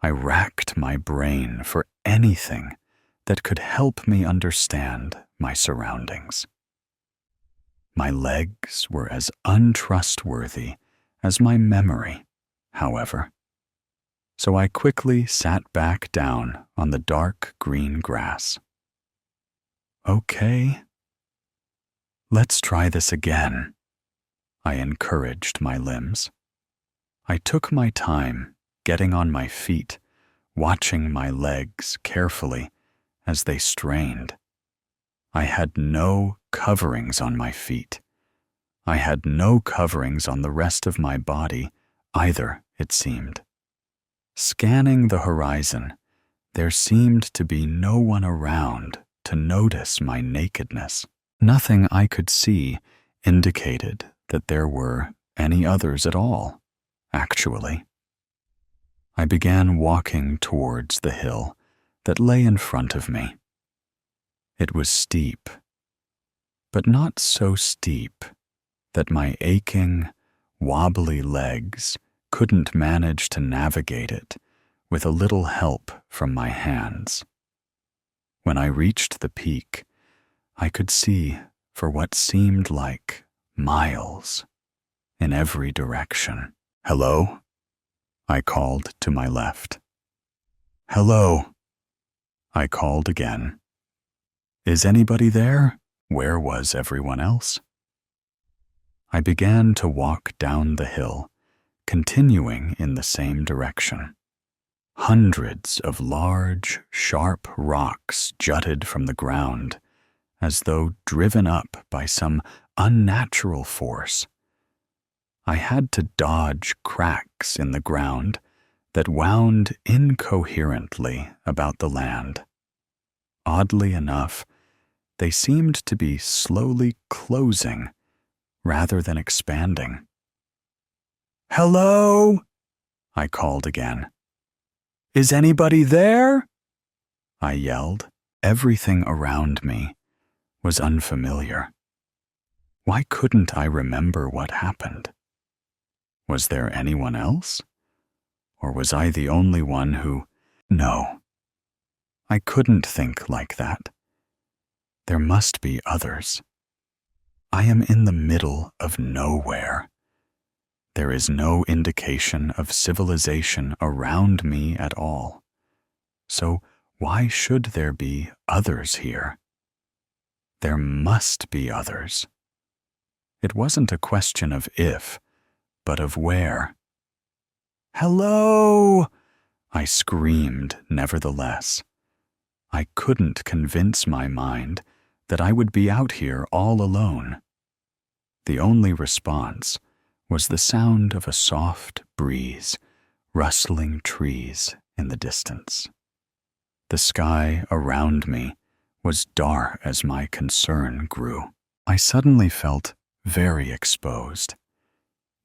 I racked my brain for anything that could help me understand my surroundings. My legs were as untrustworthy as my memory, however, so I quickly sat back down on the dark green grass. Okay, let's try this again, I encouraged my limbs. I took my time getting on my feet, watching my legs carefully as they strained. I had no coverings on my feet. I had no coverings on the rest of my body either, it seemed. Scanning the horizon, there seemed to be no one around to notice my nakedness. Nothing I could see indicated that there were any others at all, actually. I began walking towards the hill that lay in front of me. It was steep, but not so steep that my aching, wobbly legs couldn't manage to navigate it with a little help from my hands. When I reached the peak, I could see for what seemed like miles in every direction. "Hello?" I called to my left. "Hello?" I called again. "Is anybody there?" Where was everyone else? I began to walk down the hill, continuing in the same direction. Hundreds of large, sharp rocks jutted from the ground, as though driven up by some unnatural force. I had to dodge cracks in the ground that wound incoherently about the land. Oddly enough, they seemed to be slowly closing rather than expanding. "Hello?" I called again. "Is anybody there?" I yelled. Everything around me was unfamiliar. Why couldn't I remember what happened? Was there anyone else? Or was I the only one who... No, I couldn't think like that. There must be others. I am in the middle of nowhere. There is no indication of civilization around me at all. So why should there be others here? There must be others. It wasn't a question of if, but of where. "Hello!" I screamed nevertheless. I couldn't convince my mind that I would be out here all alone. The only response was the sound of a soft breeze rustling trees in the distance. The sky around me was dark as my concern grew. I suddenly felt very exposed.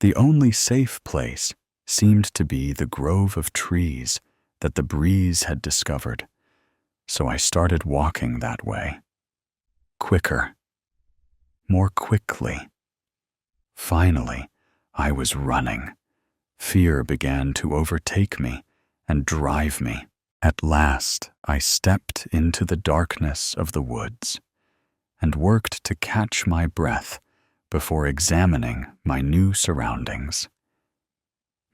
The only safe place seemed to be the grove of trees that the breeze had discovered, so I started walking that way. Quicker, more quickly. Finally, I was running. Fear began to overtake me and drive me. At last, I stepped into the darkness of the woods and worked to catch my breath before examining my new surroundings.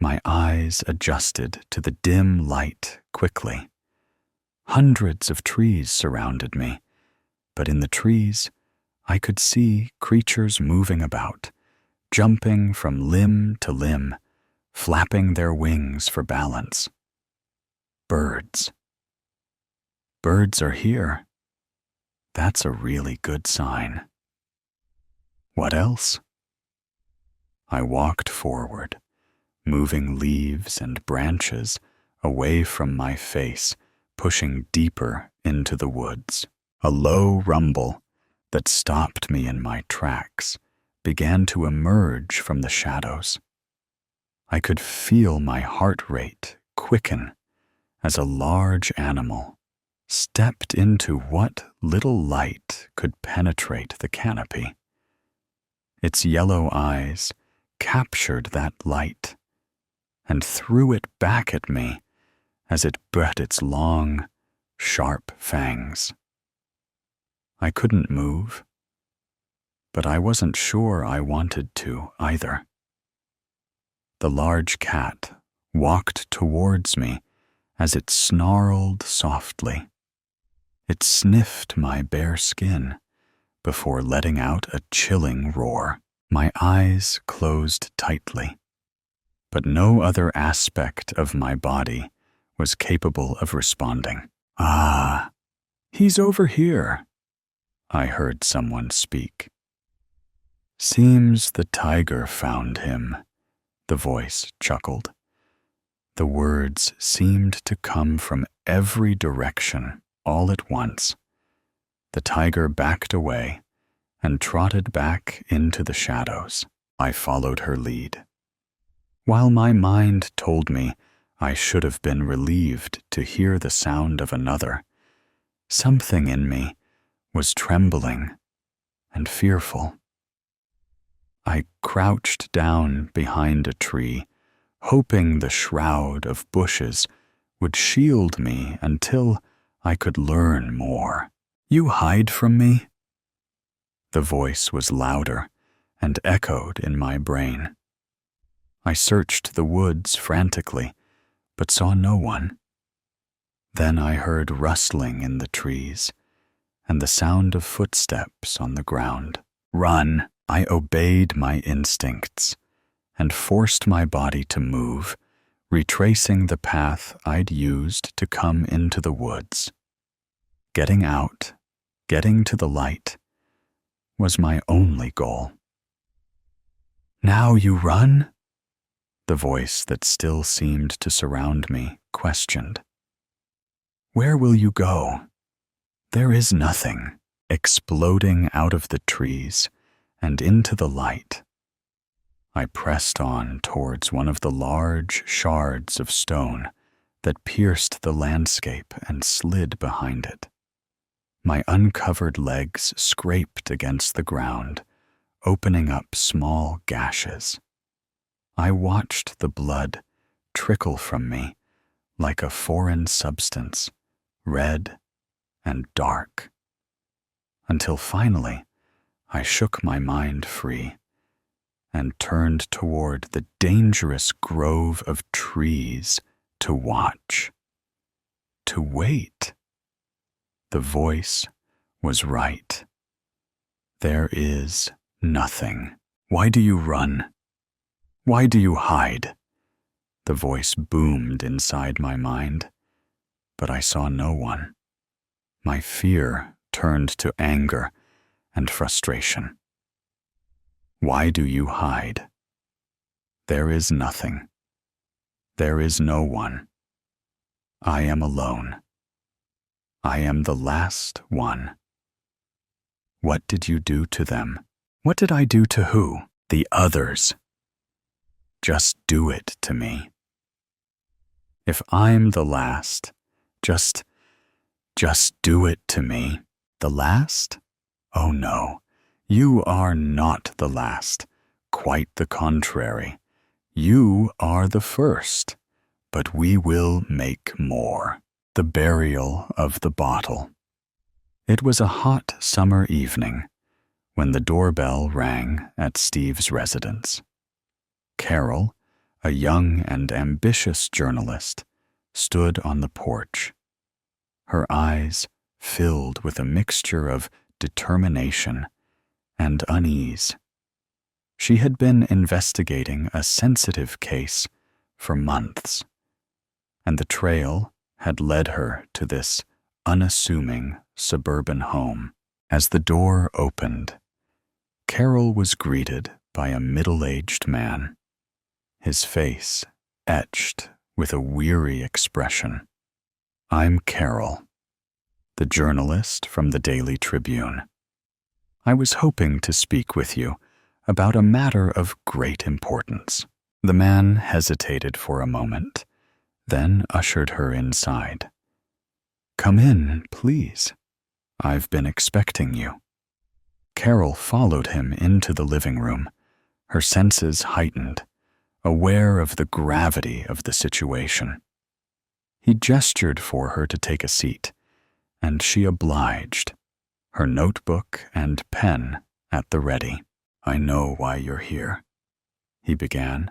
My eyes adjusted to the dim light quickly. Hundreds of trees surrounded me, but in the trees, I could see creatures moving about, jumping from limb to limb, flapping their wings for balance. Birds. Birds are here. That's a really good sign. What else? I walked forward, moving leaves and branches away from my face, pushing deeper into the woods. A low rumble that stopped me in my tracks began to emerge from the shadows. I could feel my heart rate quicken as a large animal stepped into what little light could penetrate the canopy. Its yellow eyes captured that light and threw it back at me as it bent its long, sharp fangs. I couldn't move, but I wasn't sure I wanted to either. The large cat walked towards me as it snarled softly. It sniffed my bare skin before letting out a chilling roar. My eyes closed tightly, but no other aspect of my body was capable of responding. "Ah, he's over here," I heard someone speak. "Seems the tiger found him," the voice chuckled. The words seemed to come from every direction all at once. The tiger backed away and trotted back into the shadows. I followed her lead. While my mind told me I should have been relieved to hear the sound of another, something in me was trembling and fearful. I crouched down behind a tree, hoping the shroud of bushes would shield me until I could learn more. "You hide from me?" The voice was louder and echoed in my brain. I searched the woods frantically, but saw no one. Then I heard rustling in the trees and the sound of footsteps on the ground. "Run!" I obeyed my instincts and forced my body to move, retracing the path I'd used to come into the woods. Getting out, getting to the light, was my only goal. "Now you run?" The voice that still seemed to surround me questioned. "Where will you go?" "There is nothing," exploding out of the trees and into the light. I pressed on towards one of the large shards of stone that pierced the landscape and slid behind it. My uncovered legs scraped against the ground, opening up small gashes. I watched the blood trickle from me like a foreign substance, red and dark, until finally I shook my mind free and turned toward the dangerous grove of trees to watch, to wait. The voice was right. There is nothing. Why do you run? Why do you hide? The voice boomed inside my mind, but I saw no one. My fear turned to anger and frustration. Why do you hide? There is nothing. There is no one. I am alone. I am the last one. What did you do to them? What did I do to who? The others. Just do it to me. If I'm the last, just do it to me. The last? Oh no, you are not the last. Quite the contrary. You are the first, but we will make more. The burial of the bottle. It was a hot summer evening when the doorbell rang at Steve's residence. Carol, a young and ambitious journalist, stood on the porch, her eyes filled with a mixture of determination and unease. She had been investigating a sensitive case for months, and the trail had led her to this unassuming suburban home. As the door opened, Carol was greeted by a middle-aged man, his face etched with a weary expression. "I'm Carol, the journalist from the Daily Tribune. I was hoping to speak with you about a matter of great importance." The man hesitated for a moment, then ushered her inside. "Come in, please. I've been expecting you." Carol followed him into the living room, her senses heightened, aware of the gravity of the situation. He gestured for her to take a seat, and she obliged, her notebook and pen at the ready. "I know why you're here," he began,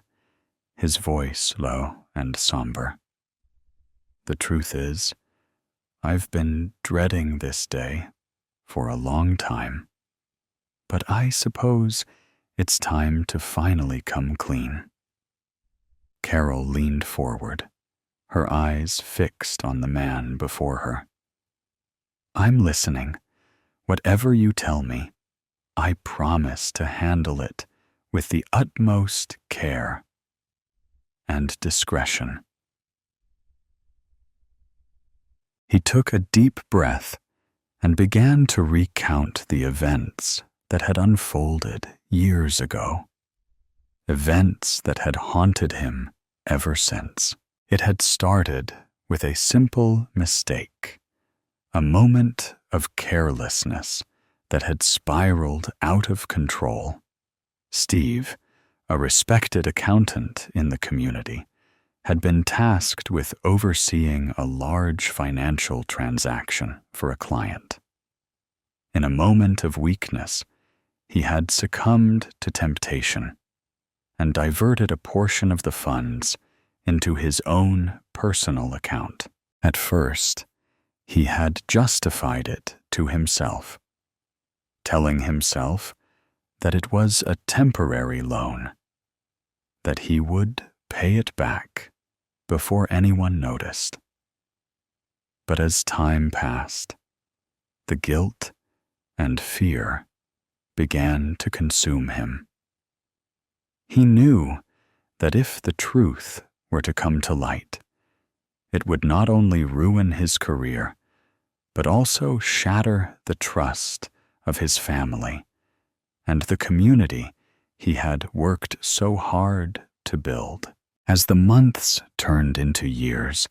his voice low and somber. "The truth is, I've been dreading this day for a long time, but I suppose it's time to finally come clean." Carol leaned forward, her eyes fixed on the man before her. "I'm listening. Whatever you tell me, I promise to handle it with the utmost care and discretion." He took a deep breath and began to recount the events that had unfolded years ago, events that had haunted him ever since. It had started with a simple mistake, a moment of carelessness that had spiraled out of control. Steve, a respected accountant in the community, had been tasked with overseeing a large financial transaction for a client. In a moment of weakness, he had succumbed to temptation and diverted a portion of the funds into his own personal account. At first, he had justified it to himself, telling himself that it was a temporary loan, that he would pay it back before anyone noticed. But as time passed, the guilt and fear began to consume him. He knew that if the truth were to come to light, it would not only ruin his career, but also shatter the trust of his family and the community he had worked so hard to build. As the months turned into years,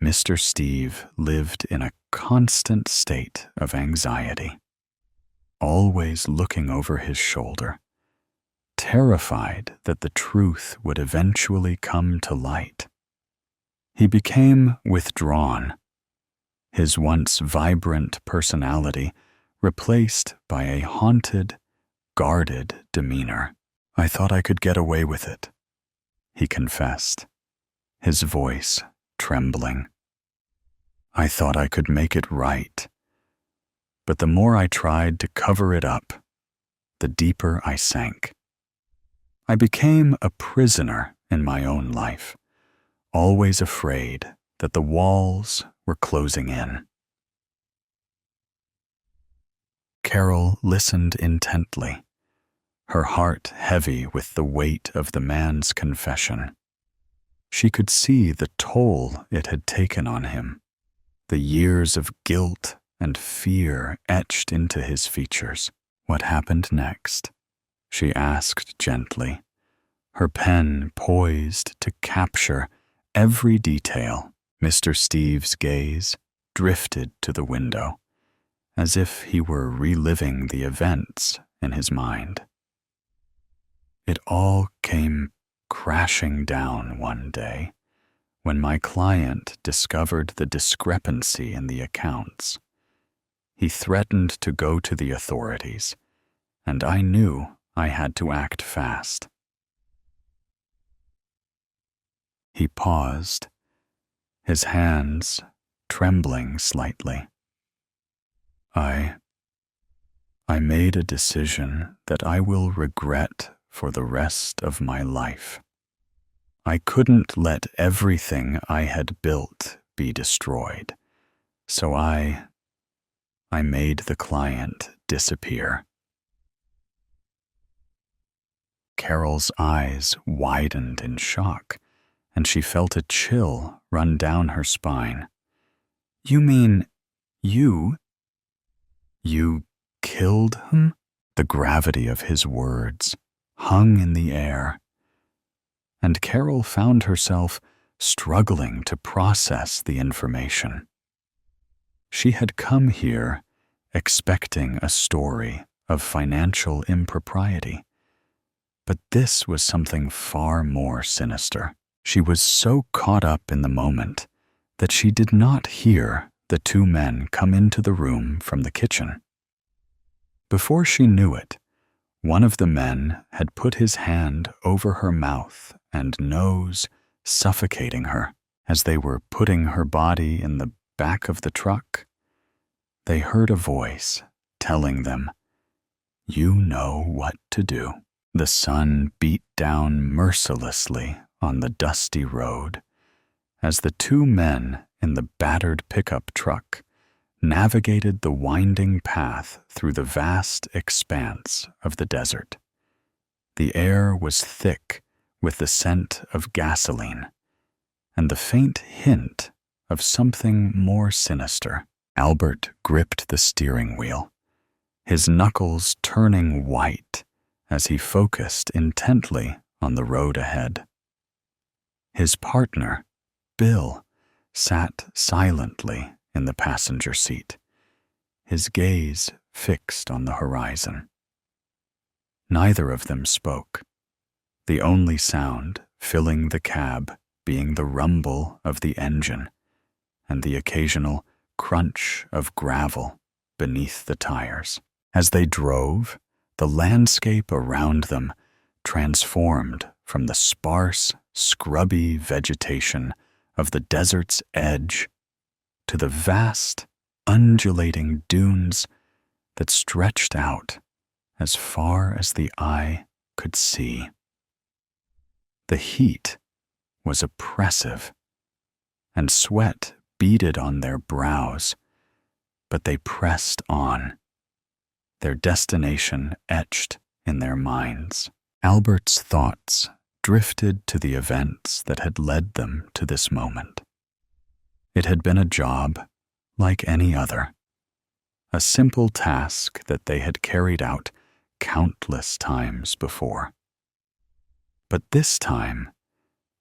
Mr. Steve lived in a constant state of anxiety, always looking over his shoulder, terrified that the truth would eventually come to light. He became withdrawn, his once vibrant personality replaced by a haunted, guarded demeanor. "I thought I could get away with it," he confessed, his voice trembling. "I thought I could make it right. But the more I tried to cover it up, the deeper I sank. I became a prisoner in my own life, always afraid that the walls were closing in." Carol listened intently, her heart heavy with the weight of the man's confession. She could see the toll it had taken on him, the years of guilt and fear etched into his features. "What happened next?" she asked gently, her pen poised to capture every detail. Mr. Steve's gaze drifted to the window, as if he were reliving the events in his mind. "It all came crashing down one day when my client discovered the discrepancy in the accounts. He threatened to go to the authorities, and I knew I had to act fast." He paused, his hands trembling slightly. I made a decision that I will regret for the rest of my life. I couldn't let everything I had built be destroyed, so I made the client disappear." Carol's eyes widened in shock, and she felt a chill run down her spine. "You mean you killed him?" The gravity of his words hung in the air, and Carol found herself struggling to process the information. She had come here expecting a story of financial impropriety, but this was something far more sinister. She was so caught up in the moment that she did not hear the two men come into the room from the kitchen. Before she knew it, one of the men had put his hand over her mouth and nose, suffocating her. As they were putting her body in the back of the truck, they heard a voice telling them, "You know what to do." The sun beat down mercilessly on the dusty road as the two men in the battered pickup truck navigated the winding path through the vast expanse of the desert. The air was thick with the scent of gasoline and the faint hint of something more sinister. Albert gripped the steering wheel, his knuckles turning white as he focused intently on the road ahead. His partner, Bill, sat silently in the passenger seat, his gaze fixed on the horizon. Neither of them spoke, the only sound filling the cab being the rumble of the engine and the occasional crunch of gravel beneath the tires. As they drove, the landscape around them transformed from the sparse, scrubby vegetation of the desert's edge to the vast, undulating dunes that stretched out as far as the eye could see. The heat was oppressive, and sweat beaded on their brows, but they pressed on, their destination etched in their minds. Albert's thoughts drifted to the events that had led them to this moment. It had been a job like any other, a simple task that they had carried out countless times before. But this time,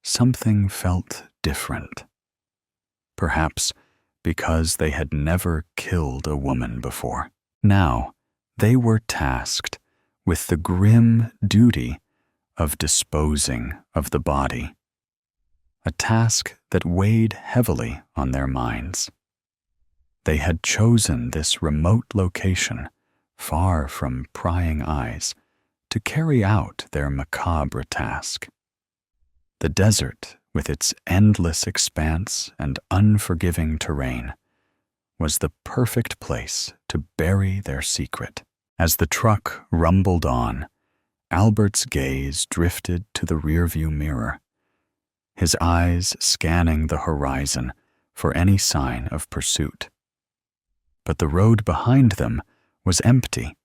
something felt different. Perhaps because they had never killed a woman before. Now, they were tasked with the grim duty of disposing of the body, a task that weighed heavily on their minds. They had chosen this remote location, far from prying eyes, to carry out their macabre task. The desert, with its endless expanse and unforgiving terrain, was the perfect place to bury their secret. As the truck rumbled on, Albert's gaze drifted to the rearview mirror, his eyes scanning the horizon for any sign of pursuit. But the road behind them was empty,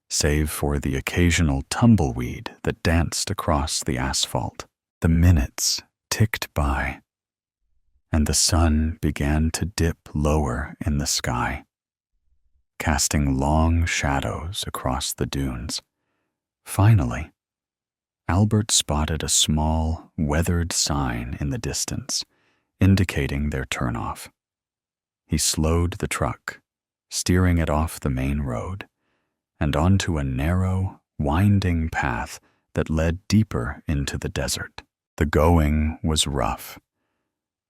save for the occasional tumbleweed that danced across the asphalt. The minutes ticked by, and the sun began to dip lower in the sky, casting long shadows across the dunes. Finally, Albert spotted a small, weathered sign in the distance, indicating their turnoff. He slowed the truck, steering it off the main road and onto a narrow, winding path that led deeper into the desert. The going was rough,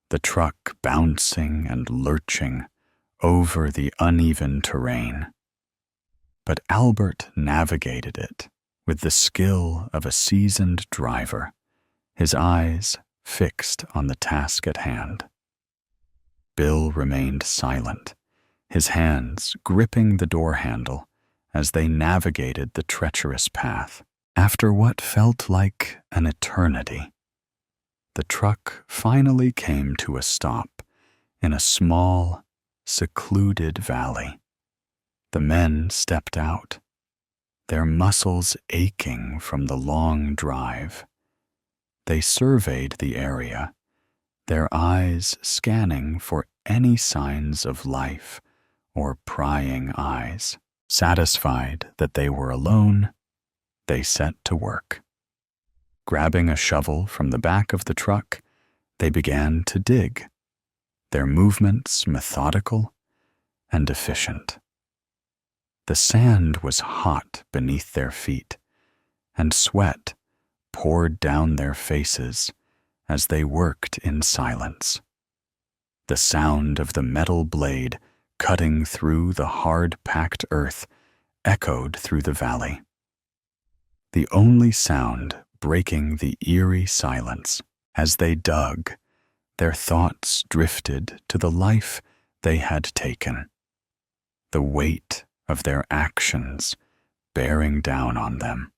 the truck bouncing and lurching over the uneven terrain. But Albert navigated it with the skill of a seasoned driver, his eyes fixed on the task at hand. Bill remained silent, his hands gripping the door handle as they navigated the treacherous path. After what felt like an eternity, the truck finally came to a stop in a small, secluded valley. The men stepped out, their muscles aching from the long drive. They surveyed the area, their eyes scanning for any signs of life or prying eyes. Satisfied that they were alone, they set to work. Grabbing a shovel from the back of the truck, they began to dig, their movements methodical and efficient. The sand was hot beneath their feet, and sweat poured down their faces as they worked in silence. The sound of the metal blade cutting through the hard-packed earth echoed through the valley. The only sound breaking the eerie silence. As they dug, their thoughts drifted to the life they had taken, the weight of their actions bearing down on them.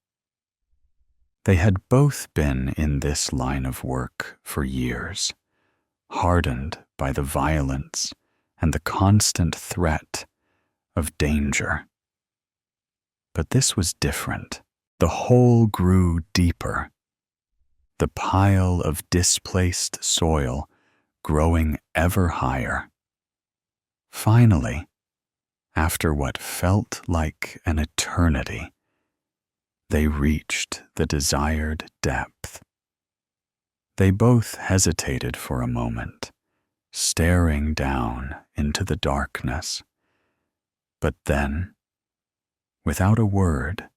They had both been in this line of work for years, hardened by the violence and the constant threat of danger. But this was different. The hole grew deeper, the pile of displaced soil growing ever higher. Finally, after what felt like an eternity, they reached the desired depth. They both hesitated for a moment, staring down into the darkness. But then, without a word,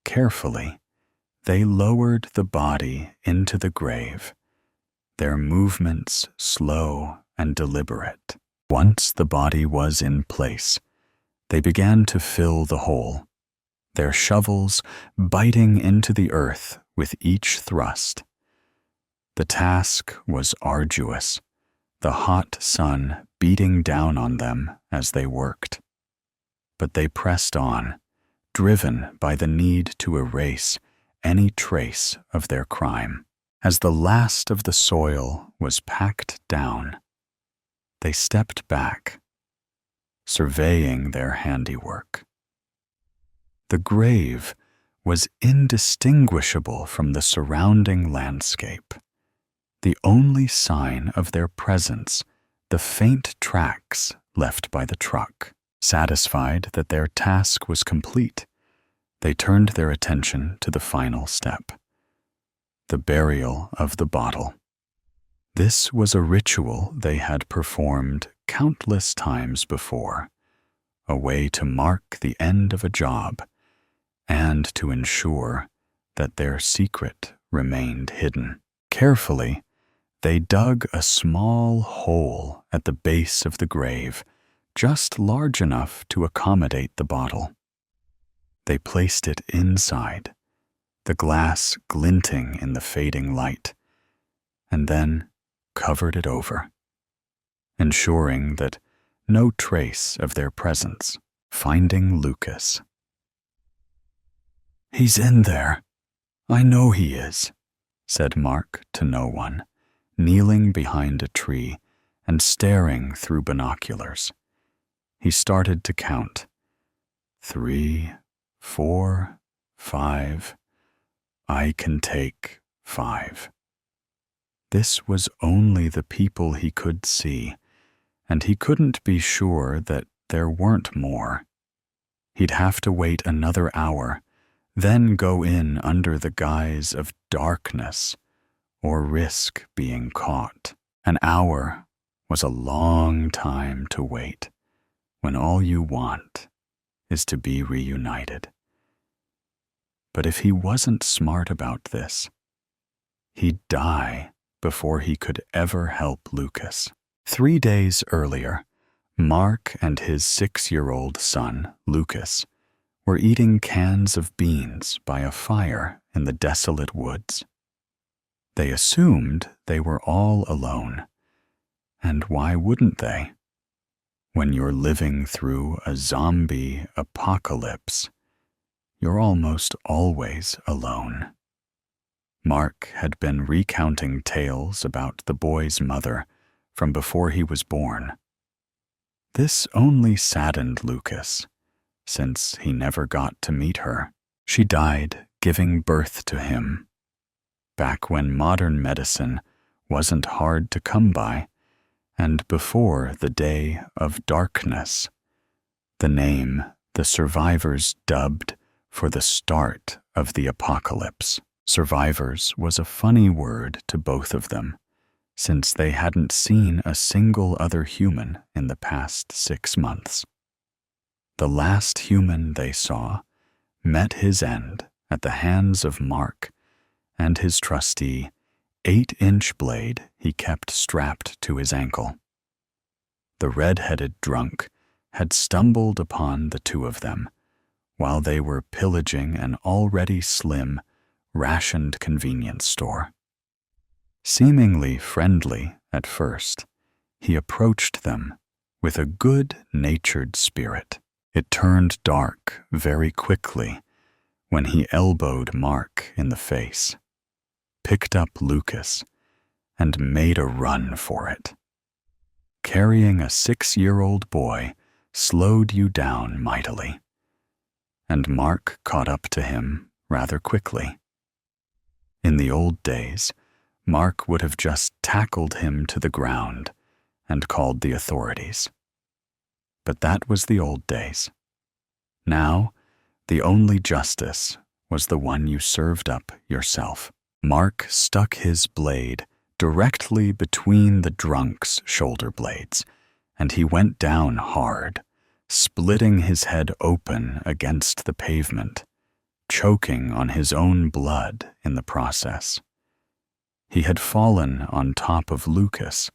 carefully, they lowered the body into the grave, their movements slow and deliberate. Once the body was in place, they began to fill the hole, their shovels biting into the earth with each thrust. The task was arduous, the hot sun beating down on them as they worked. But they pressed on, driven by the need to erase any trace of their crime. As the last of the soil was packed down, they stepped back, surveying their handiwork. The grave was indistinguishable from the surrounding landscape. The only sign of their presence, the faint tracks left by the truck. Satisfied that their task was complete, they turned their attention to the final step, the burial of the bottle. This was a ritual they had performed countless times before, a way to mark the end of a job and to ensure that their secret remained hidden. Carefully, they dug a small hole at the base of the grave, just large enough to accommodate the bottle. They placed it inside, the glass glinting in the fading light, and then covered it over, ensuring that no trace of their presence. Finding Lucas. "He's in there. I know he is," said Mark to no one, kneeling behind a tree and staring through binoculars. He started to count. 3, 4, 5. I can take 5. This was only the people he could see, and he couldn't be sure that there weren't more. He'd have to wait another hour, then go in under the guise of darkness, or risk being caught. An hour was a long time to wait, when all you want is to be reunited. But if he wasn't smart about this, he'd die before he could ever help Lucas. 3 days earlier, Mark and his 6-year-old son, Lucas, were eating cans of beans by a fire in the desolate woods. They assumed they were all alone. And why wouldn't they? When you're living through a zombie apocalypse, you're almost always alone. Mark had been recounting tales about the boy's mother from before he was born. This only saddened Lucas, since he never got to meet her. She died giving birth to him, back when modern medicine wasn't hard to come by, and before the day of darkness, the name the survivors dubbed for the start of the apocalypse. Survivors was a funny word to both of them, since they hadn't seen a single other human in the past 6 months. The last human they saw met his end at the hands of Mark and his trustee, 8-inch blade he kept strapped to his ankle. The red-headed drunk had stumbled upon the two of them while they were pillaging an already slim, rationed convenience store. Seemingly friendly at first, he approached them with a good-natured spirit. It turned dark very quickly when he elbowed Mark in the face, picked up Lucas, and made a run for it. Carrying a 6-year-old boy slowed you down mightily, and Mark caught up to him rather quickly. In the old days, Mark would have just tackled him to the ground and called the authorities. But that was the old days. Now, the only justice was the one you served up yourself. Mark stuck his blade directly between the drunk's shoulder blades, and he went down hard, splitting his head open against the pavement, choking on his own blood in the process. He had fallen on top of Lucas,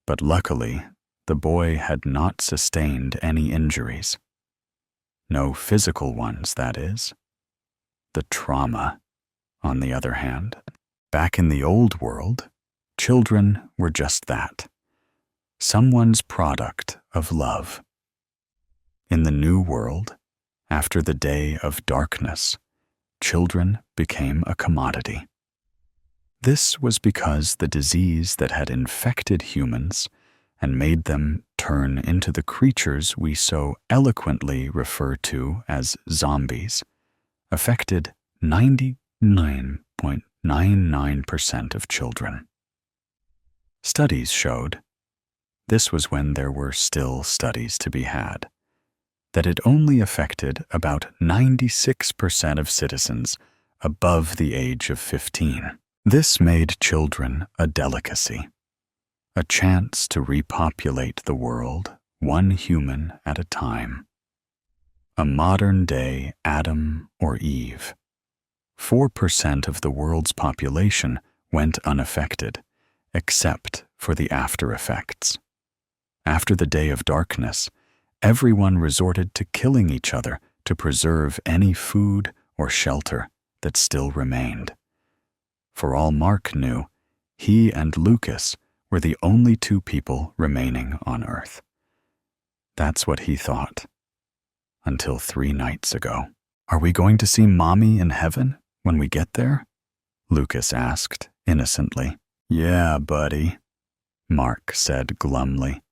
but luckily the boy had not sustained any injuries. No physical ones, that is. The trauma, on the other hand. Back in the old world, children were just that, someone's product of love. In the new world, after the day of darkness, children became a commodity. This was because the disease that had infected humans and made them turn into the creatures we so eloquently refer to as zombies affected 99.99% of children. Studies showed, this was when there were still studies to be had, that it only affected about 96% of citizens above the age of 15. This made children a delicacy, a chance to repopulate the world one human at a time. A modern-day Adam or Eve. 4% of the world's population went unaffected, except for the after effects. After the day of darkness, everyone resorted to killing each other to preserve any food or shelter that still remained. For all Mark knew, he and Lucas were the only two people remaining on Earth. That's what he thought. Until 3 nights ago. "Are we going to see Mommy in heaven when we get there?" Lucas asked innocently. "Yeah, buddy," Mark said glumly.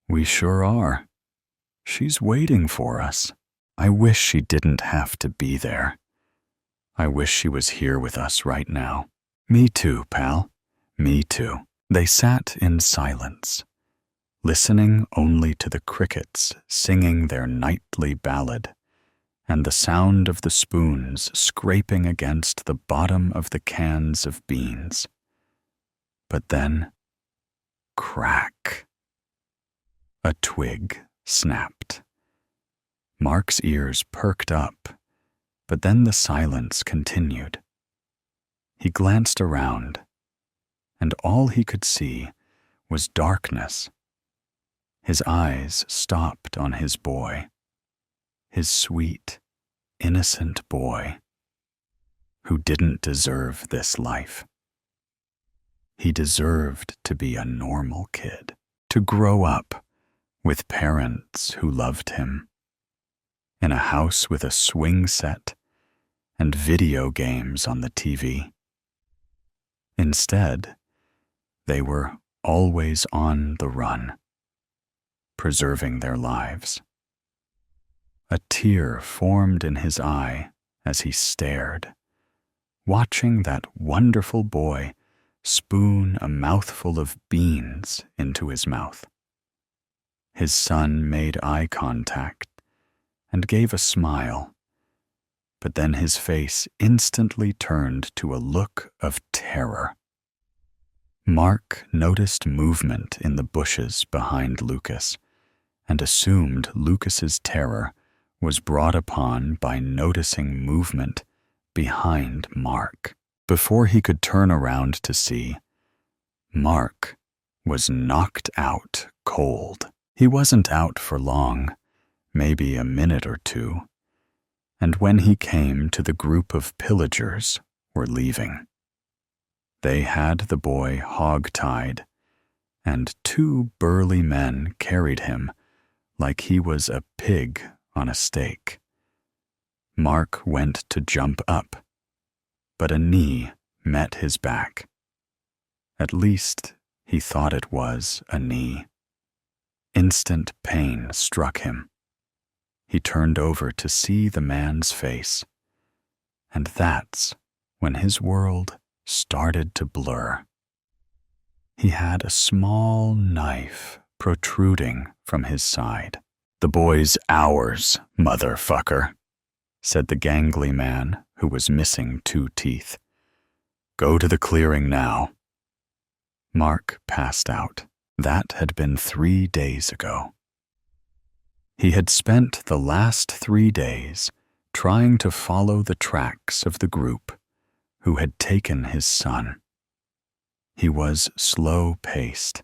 "We sure are. She's waiting for us. I wish she didn't have to be there. I wish she was here with us right now." "Me too, pal. Me too." They sat in silence, listening only to the crickets singing their nightly ballad and the sound of the spoons scraping against the bottom of the cans of beans. But then, crack! A twig snapped. Mark's ears perked up, but then the silence continued. He glanced around, and all he could see was darkness. His eyes stopped on his boy, his sweet, innocent boy, who didn't deserve this life. He deserved to be a normal kid, to grow up with parents who loved him, in a house with a swing set and video games on the TV. Instead, they were always on the run, preserving their lives. A tear formed in his eye as he stared, watching that wonderful boy spoon a mouthful of beans into his mouth. His son made eye contact and gave a smile, but then his face instantly turned to a look of terror. Mark noticed movement in the bushes behind Lucas and assumed Lucas's terror was brought upon by noticing movement behind Mark. before he could turn around to see, Mark was knocked out cold. He wasn't out for long, maybe a minute or two, and when he came to the group of pillagers were leaving. They had the boy hog-tied, and two burly men carried him like he was a pig on a stake. Mark went to jump up, but a knee met his back. At least he thought it was a knee. Instant pain struck him. He turned over to see the man's face, and that's when his world started to blur. He had a small knife protruding from his side. "The boy's ours, motherfucker," said the gangly man who was missing 2 teeth. "Go to the clearing now." Mark passed out. That had been 3 days ago. He had spent the last 3 days trying to follow the tracks of the group who had taken his son. He was slow-paced,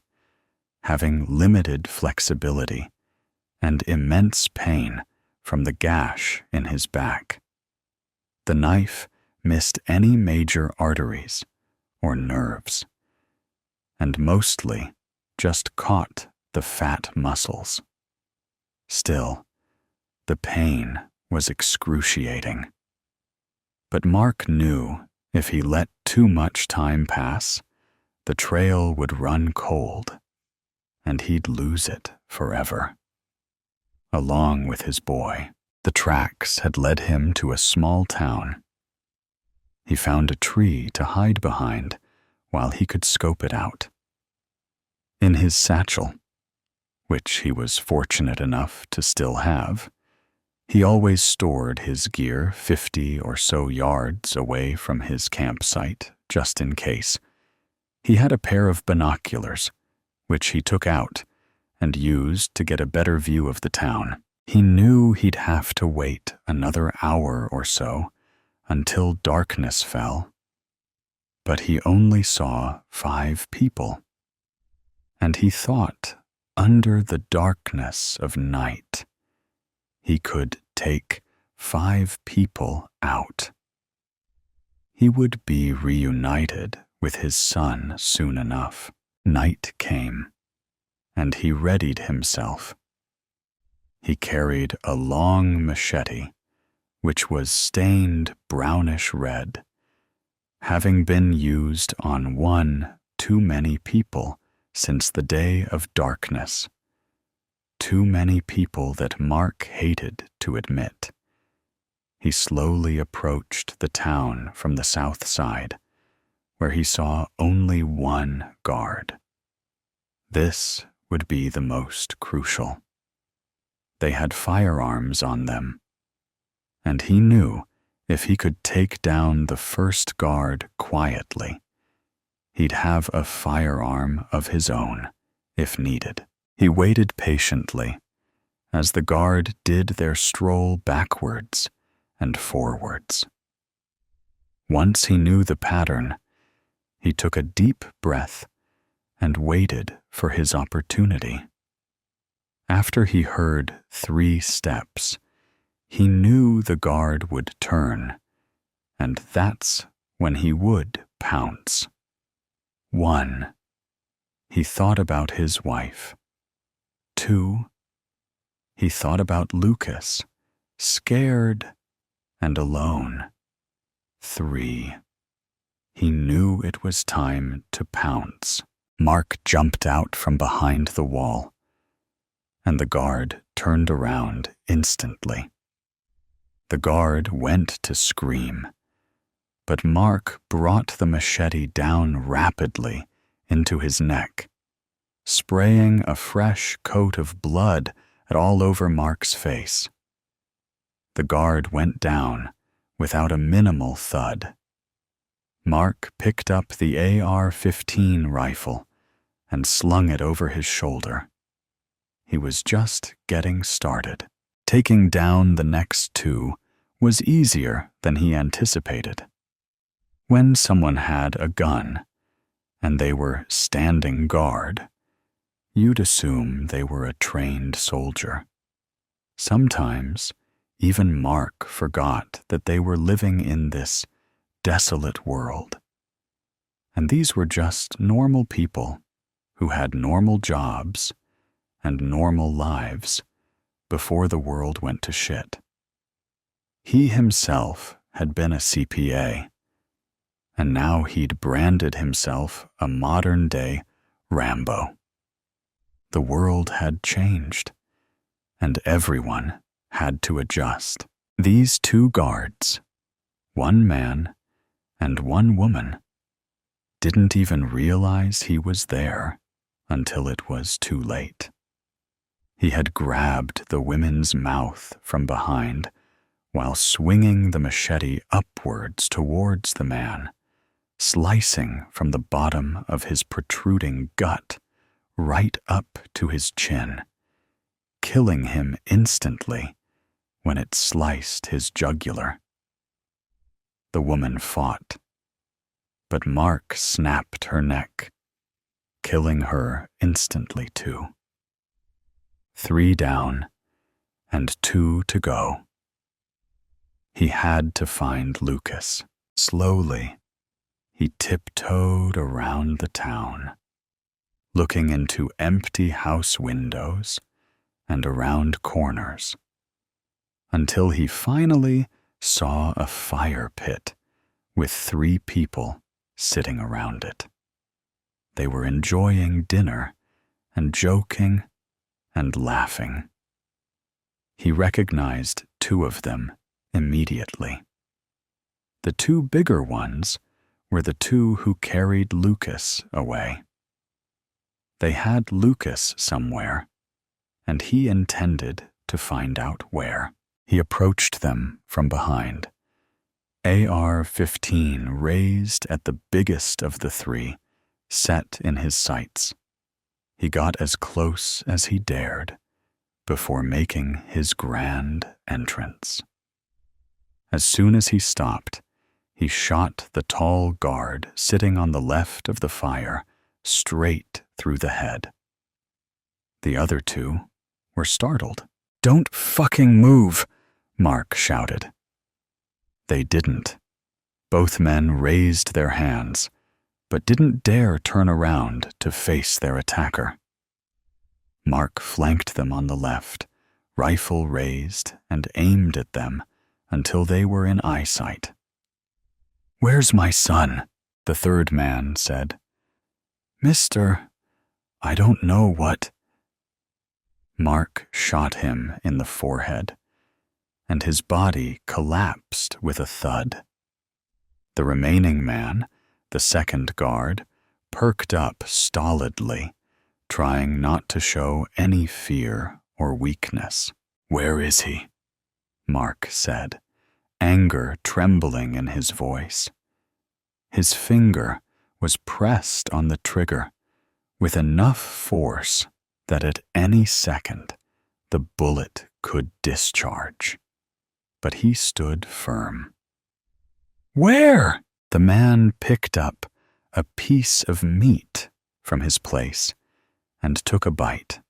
having limited flexibility and immense pain from the gash in his back. The knife missed any major arteries or nerves, and mostly just caught the fat muscles. Still, the pain was excruciating. But Mark knew if he let too much time pass, the trail would run cold, and he'd lose it forever. Along with his boy, the tracks had led him to a small town. He found a tree to hide behind while he could scope it out. In his satchel, which he was fortunate enough to still have, he always stored his gear 50 or so yards away from his campsite, just in case. He had a pair of binoculars, which he took out and used to get a better view of the town. He knew he'd have to wait another hour or so until darkness fell. But he only saw 5 people, and he thought under the darkness of night he could take 5 people out. He would be reunited with his son soon enough. Night came, and he readied himself. He carried a long machete, which was stained brownish red, having been used on one too many people since the day of darkness. Too many people that Mark hated to admit. He slowly approached the town from the south side, where he saw only one guard. This would be the most crucial. They had firearms on them, and he knew if he could take down the first guard quietly, he'd have a firearm of his own if needed. He waited patiently as the guard did their stroll backwards and forwards. Once he knew the pattern, he took a deep breath and waited for his opportunity. After he heard 3 steps, he knew the guard would turn, and that's when he would pounce. 1. He thought about his wife. 2. He thought about Lucas, scared and alone. 3. He knew it was time to pounce. Mark jumped out from behind the wall, and the guard turned around instantly. The guard went to scream, but Mark brought the machete down rapidly into his neck, spraying a fresh coat of blood all over Mark's face. The guard went down without a minimal thud. Mark picked up the AR-15 rifle and slung it over his shoulder. He was just getting started. Taking down the next 2 was easier than he anticipated. When someone had a gun and they were standing guard, you'd assume they were a trained soldier. Sometimes, even Mark forgot that they were living in this desolate world. And these were just normal people who had normal jobs and normal lives before the world went to shit. He himself had been a CPA, and now he'd branded himself a modern-day Rambo. The world had changed, and everyone had to adjust. These two guards, one man and one woman, didn't even realize he was there until it was too late. He had grabbed the women's mouth from behind while swinging the machete upwards towards the man, slicing from the bottom of his protruding gut right up to his chin, killing him instantly when it sliced his jugular. The woman fought, but Mark snapped her neck, killing her instantly too. 3 down and 2 to go. He had to find Lucas. Slowly, he tiptoed around the town, looking into empty house windows and around corners, until he finally saw a fire pit with 3 people sitting around it. They were enjoying dinner and joking and laughing. He recognized 2 of them immediately. The 2 bigger ones were the 2 who carried Lucas away. They had Lucas somewhere, and he intended to find out where. He approached them from behind, AR-15 raised at the biggest of the 3, set in his sights. He got as close as he dared before making his grand entrance. As soon as he stopped, he shot the tall guard sitting on the left of the fire straight through the head. The other 2 were startled. "Don't fucking move!" Mark shouted. They didn't. Both men raised their hands, but didn't dare turn around to face their attacker. Mark flanked them on the left, rifle raised, and aimed at them until they were in eyesight. "Where's my son?" the third man said. "Mister, I don't know what." Mark shot him in the forehead, and his body collapsed with a thud. The remaining man, the second guard, perked up stolidly, trying not to show any fear or weakness. "Where is he?" Mark said, anger trembling in his voice. His finger was pressed on the trigger with enough force that at any second the bullet could discharge. But he stood firm. "Where?" The man picked up a piece of meat from his place and took a bite.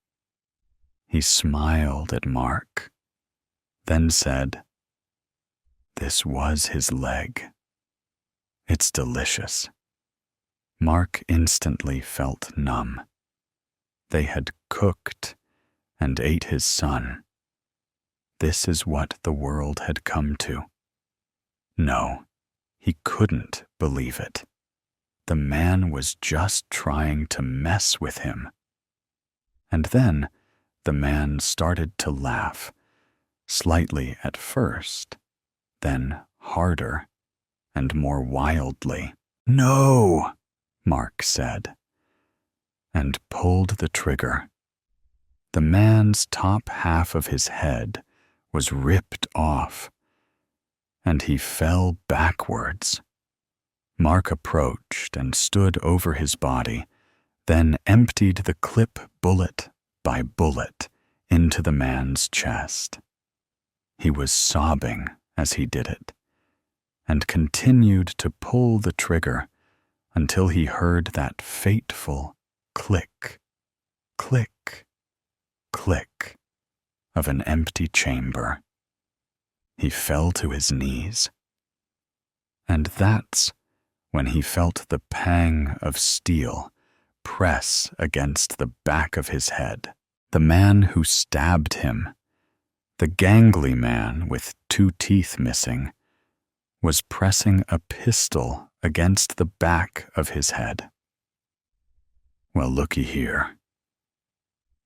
He smiled at Mark, then said, "This was his leg. It's delicious." Mark instantly felt numb. They had cooked and ate his son. This is what the world had come to. No, he couldn't believe it. The man was just trying to mess with him. And then the man started to laugh, slightly at first, then harder and more wildly. "No," Mark said, and pulled the trigger. The man's top half of his head was ripped off, and he fell backwards. Mark approached and stood over his body, then emptied the clip bullet by bullet into the man's chest. He was sobbing as he did it, and continued to pull the trigger until he heard that fateful click, click, click of an empty chamber. He fell to his knees. And that's when he felt the pang of steel press against the back of his head. The man who stabbed him, the gangly man with 2 teeth missing, was pressing a pistol against the back of his head. Well, looky here.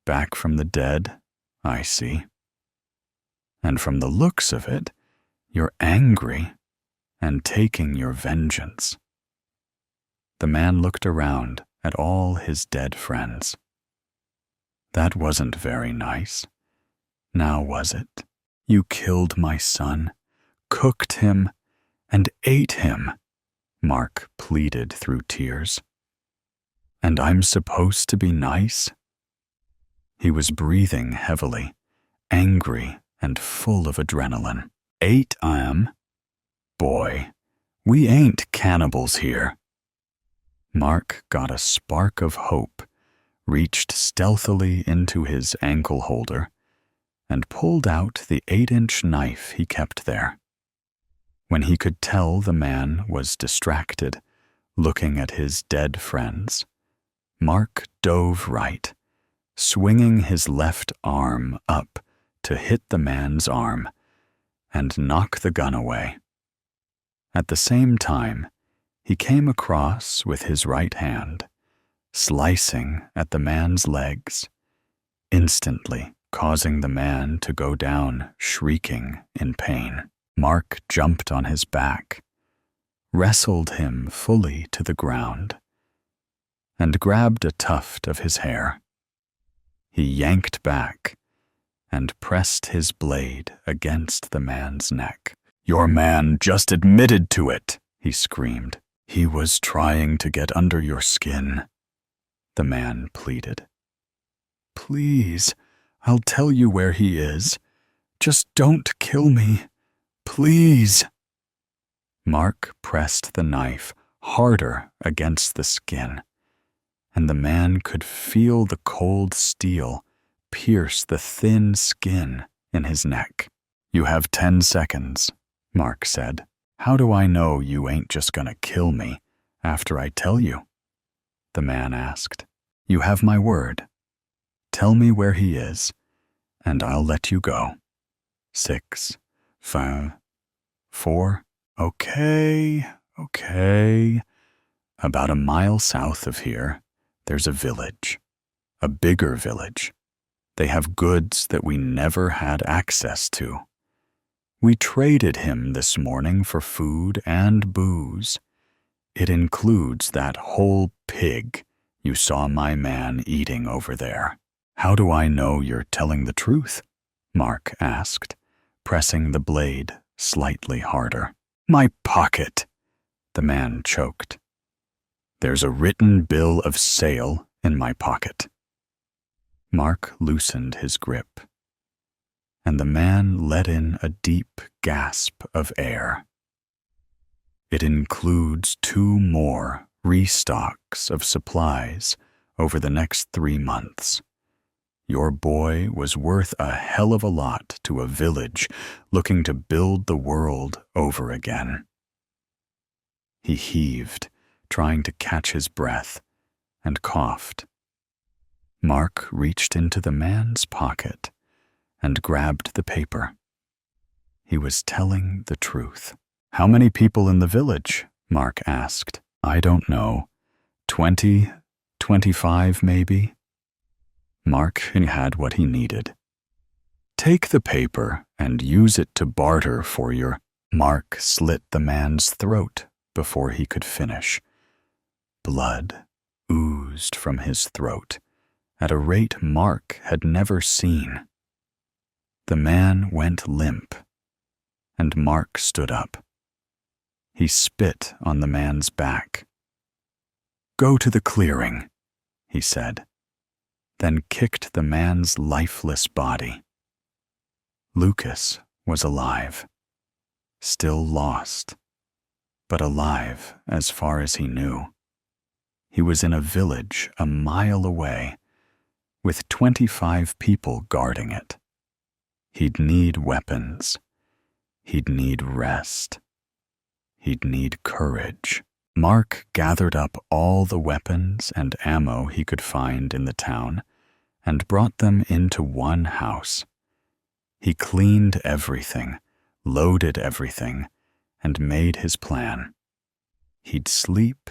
Back from the dead, I see. And from the looks of it, you're angry and taking your vengeance. The man looked around at all his dead friends. That wasn't very nice. Now was it? You killed my son, cooked him, and ate him, Mark pleaded through tears. And I'm supposed to be nice? He was breathing heavily, angry and full of adrenaline. 8 I am. Boy, we ain't cannibals here. Mark got a spark of hope, reached stealthily into his ankle holder, and pulled out the 8-inch knife he kept there. When he could tell the man was distracted, looking at his dead friends, Mark dove right, swinging his left arm up to hit the man's arm and knock the gun away. At the same time, he came across with his right hand, slicing at the man's legs, instantly causing the man to go down shrieking in pain. Mark jumped on his back, wrestled him fully to the ground, and grabbed a tuft of his hair. He yanked back and pressed his blade against the man's neck. "Your man just admitted to it," he screamed. "He was trying to get under your skin," the man pleaded. "Please, I'll tell you where he is. Just don't kill me. Please." Mark pressed the knife harder against the skin, and the man could feel the cold steel pierce the thin skin in his neck. "You have 10 seconds, Mark said. "How do I know you ain't just gonna kill me after I tell you?" the man asked. "You have my word. Tell me where he is, and I'll let you go. 6, 5, 4. Okay. About a mile south of here, there's a village, a bigger village. They have goods that we never had access to. We traded him this morning for food and booze. It includes that whole pig you saw my man eating over there." "How do I know you're telling the truth?" Mark asked, pressing the blade slightly harder. "My pocket," the man choked. "There's a written bill of sale in my pocket." Mark loosened his grip, and the man let in a deep gasp of air. "It includes 2 more restocks of supplies over the next 3 months. Your boy was worth a hell of a lot to a village looking to build the world over again." He heaved, trying to catch his breath, and coughed. Mark reached into the man's pocket and grabbed the paper. He was telling the truth. "How many people in the village?" Mark asked. "I don't know. 20, 25 maybe." Mark had what he needed. "Take the paper and use it to barter for your—" Mark slit the man's throat before he could finish. Blood oozed from his throat at a rate Mark had never seen. The man went limp, and Mark stood up. He spit on the man's back. "Go to the clearing," he said, then kicked the man's lifeless body. Lucas was alive, still lost but alive as far as he knew. He was in a village a mile away, with 25 people guarding it. He'd need weapons. He'd need rest. He'd need courage. Mark gathered up all the weapons and ammo he could find in the town and brought them into one house. He cleaned everything, loaded everything, and made his plan. He'd sleep,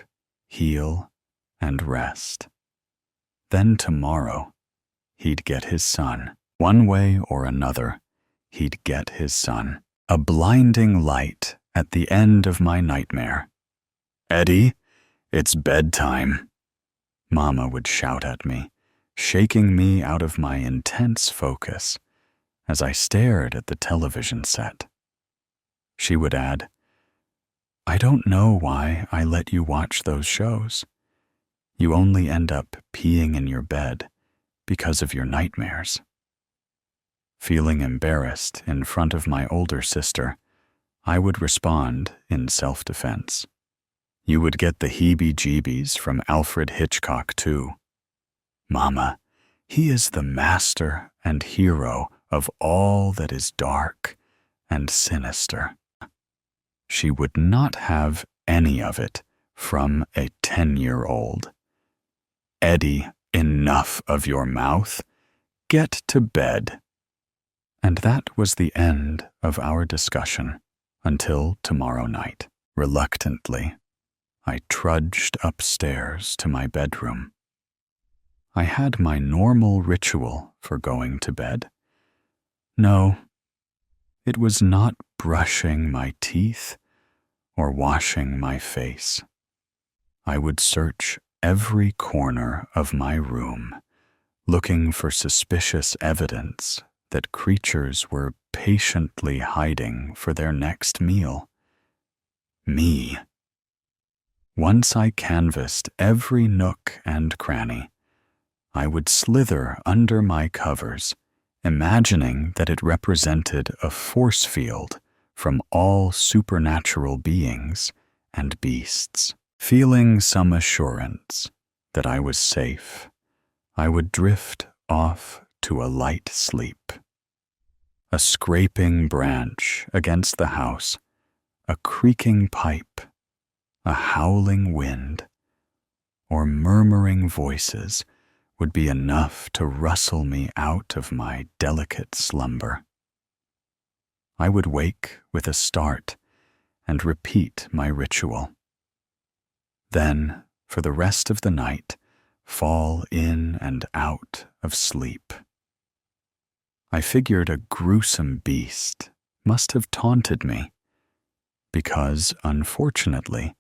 heal, and rest. Then tomorrow, he'd get his son. One way or another, he'd get his son. A blinding light at the end of my nightmare. "Eddie, it's bedtime," Mama would shout at me, shaking me out of my intense focus as I stared at the television set. She would add, "I don't know why I let you watch those shows. You only end up peeing in your bed because of your nightmares." Feeling embarrassed in front of my older sister, I would respond in self-defense. "You would get the heebie-jeebies from Alfred Hitchcock, too. Mama, he is the master and hero of all that is dark and sinister." She would not have any of it from a 10-year-old. "Eddie, enough of your mouth. Get to bed." And that was the end of our discussion until tomorrow night. Reluctantly, I trudged upstairs to my bedroom. I had my normal ritual for going to bed. No, it was not brushing my teeth or washing my face. I would search every corner of my room, looking for suspicious evidence that creatures were patiently hiding for their next meal. Me. Once I canvassed every nook and cranny, I would slither under my covers, imagining that it represented a force field from all supernatural beings and beasts. Feeling some assurance that I was safe, I would drift off to a light sleep. A scraping branch against the house, a creaking pipe, a howling wind, or murmuring voices would be enough to rustle me out of my delicate slumber. I would wake with a start and repeat my ritual. Then, for the rest of the night, fall in and out of sleep. I figured a gruesome beast must have taunted me, because, unfortunately,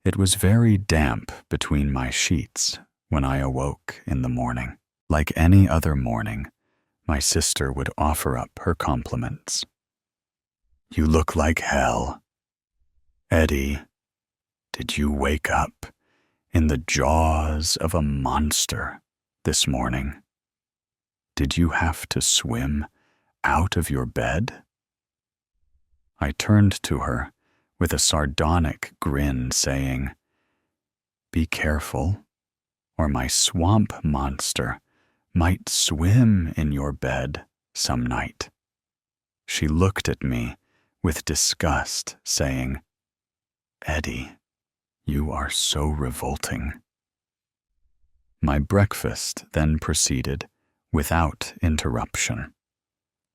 it was very damp between my sheets when I awoke in the morning. Like any other morning, my sister would offer up her compliments. "You look like hell. Eddie, did you wake up in the jaws of a monster this morning? Did you have to swim out of your bed?" I turned to her with a sardonic grin, saying, "Be careful, or my swamp monster might swim in your bed some night." She looked at me with disgust, saying, "Eddie, you are so revolting." My breakfast then proceeded without interruption.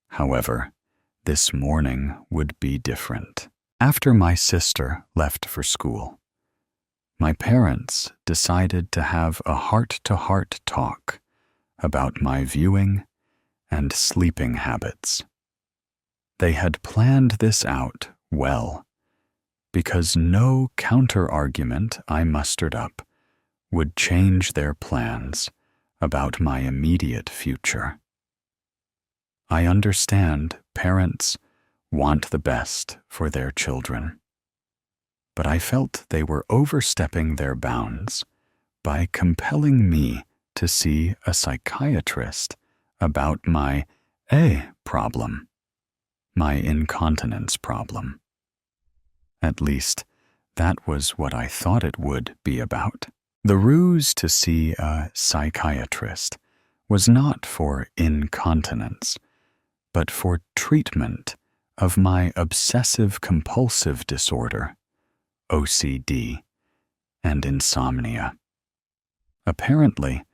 However, this morning would be different. After my sister left for school, my parents decided to have a heart-to-heart talk about my viewing and sleeping habits. They had planned this out well, because no counter-argument I mustered up would change their plans about my immediate future. I understand parents want the best for their children, but I felt they were overstepping their bounds by compelling me to see a psychiatrist about my problem, my incontinence problem. At least, That was what I thought it would be about. The ruse to see a psychiatrist was not for incontinence, but for treatment of my obsessive-compulsive disorder, OCD, and insomnia. Apparently,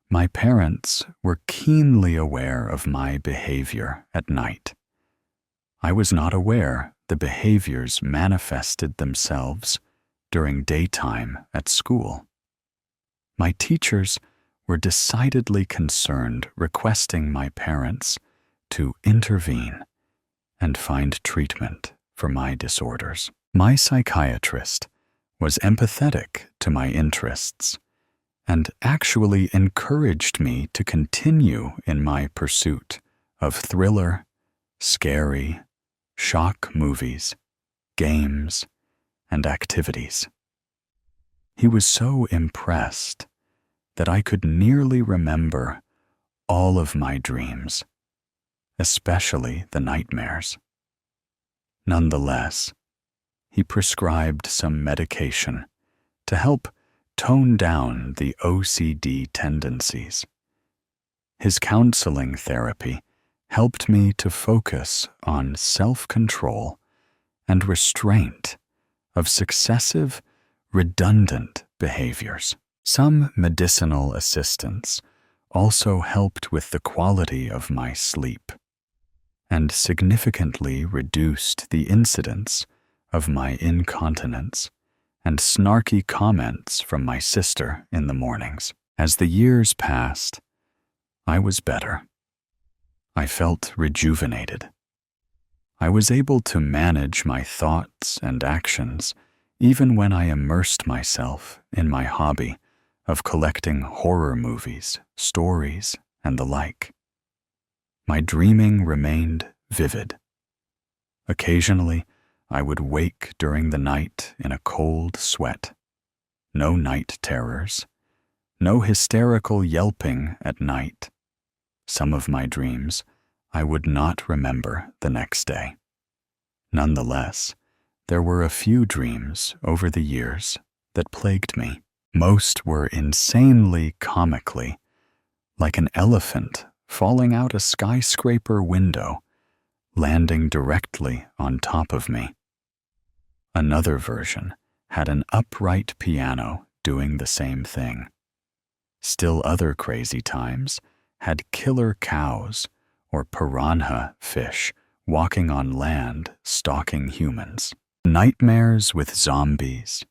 my parents were keenly aware of my behavior at night. I was not aware the behaviors manifested themselves during daytime at school. My teachers were decidedly concerned, requesting my parents to intervene and find treatment for my disorders. My psychiatrist was empathetic to my interests and actually encouraged me to continue in my pursuit of thriller, scary, shock movies, games, and activities. He was so impressed that I could nearly remember all of my dreams, especially the nightmares. Nonetheless, he prescribed some medication to help tone down the OCD tendencies. His counseling therapy helped me to focus on self-control and restraint of successive, redundant behaviors. Some medicinal assistance also helped with the quality of my sleep and significantly reduced the incidence of my incontinence and snarky comments from my sister in the mornings. As the years passed, I was better. I felt rejuvenated. I was able to manage my thoughts and actions even when I immersed myself in my hobby of collecting horror movies, stories, and the like. My dreaming remained vivid. Occasionally, I would wake during the night in a cold sweat. No night terrors. No hysterical yelping at night. Some of my dreams I would not remember the next day. Nonetheless, there were a few dreams over the years that plagued me. Most were insanely comically, like an elephant falling out a skyscraper window, landing directly on top of me. Another version had an upright piano doing the same thing. Still other crazy times had killer cows or piranha fish walking on land stalking humans. Nightmares with zombies,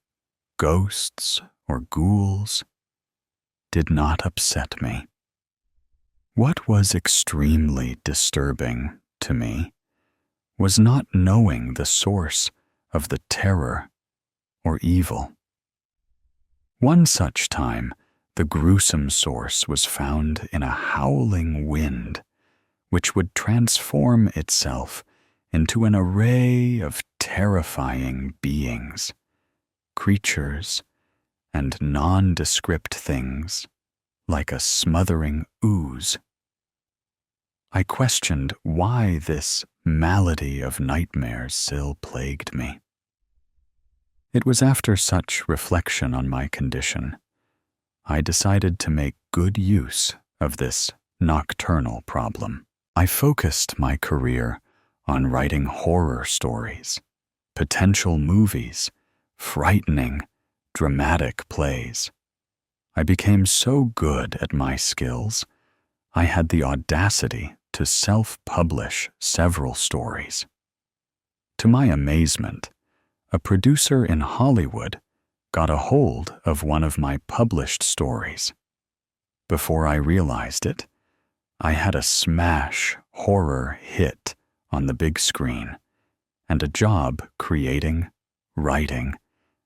ghosts, or ghouls did not upset me. What was extremely disturbing to me was not knowing the source of the terror or evil. One such time, the gruesome source was found in a howling wind, which would transform itself into an array of terrifying beings, creatures, and nondescript things like a smothering ooze. I questioned why this malady of nightmares still plagued me. It was after such reflection on my condition, I decided to make good use of this nocturnal problem. I focused my career on writing horror stories, potential movies, frightening, dramatic plays. I became so good at my skills, I had the audacity to self-publish several stories. To my amazement, a producer in Hollywood got a hold of one of my published stories. Before I realized it, I had a smash horror hit on the big screen and a job creating, writing,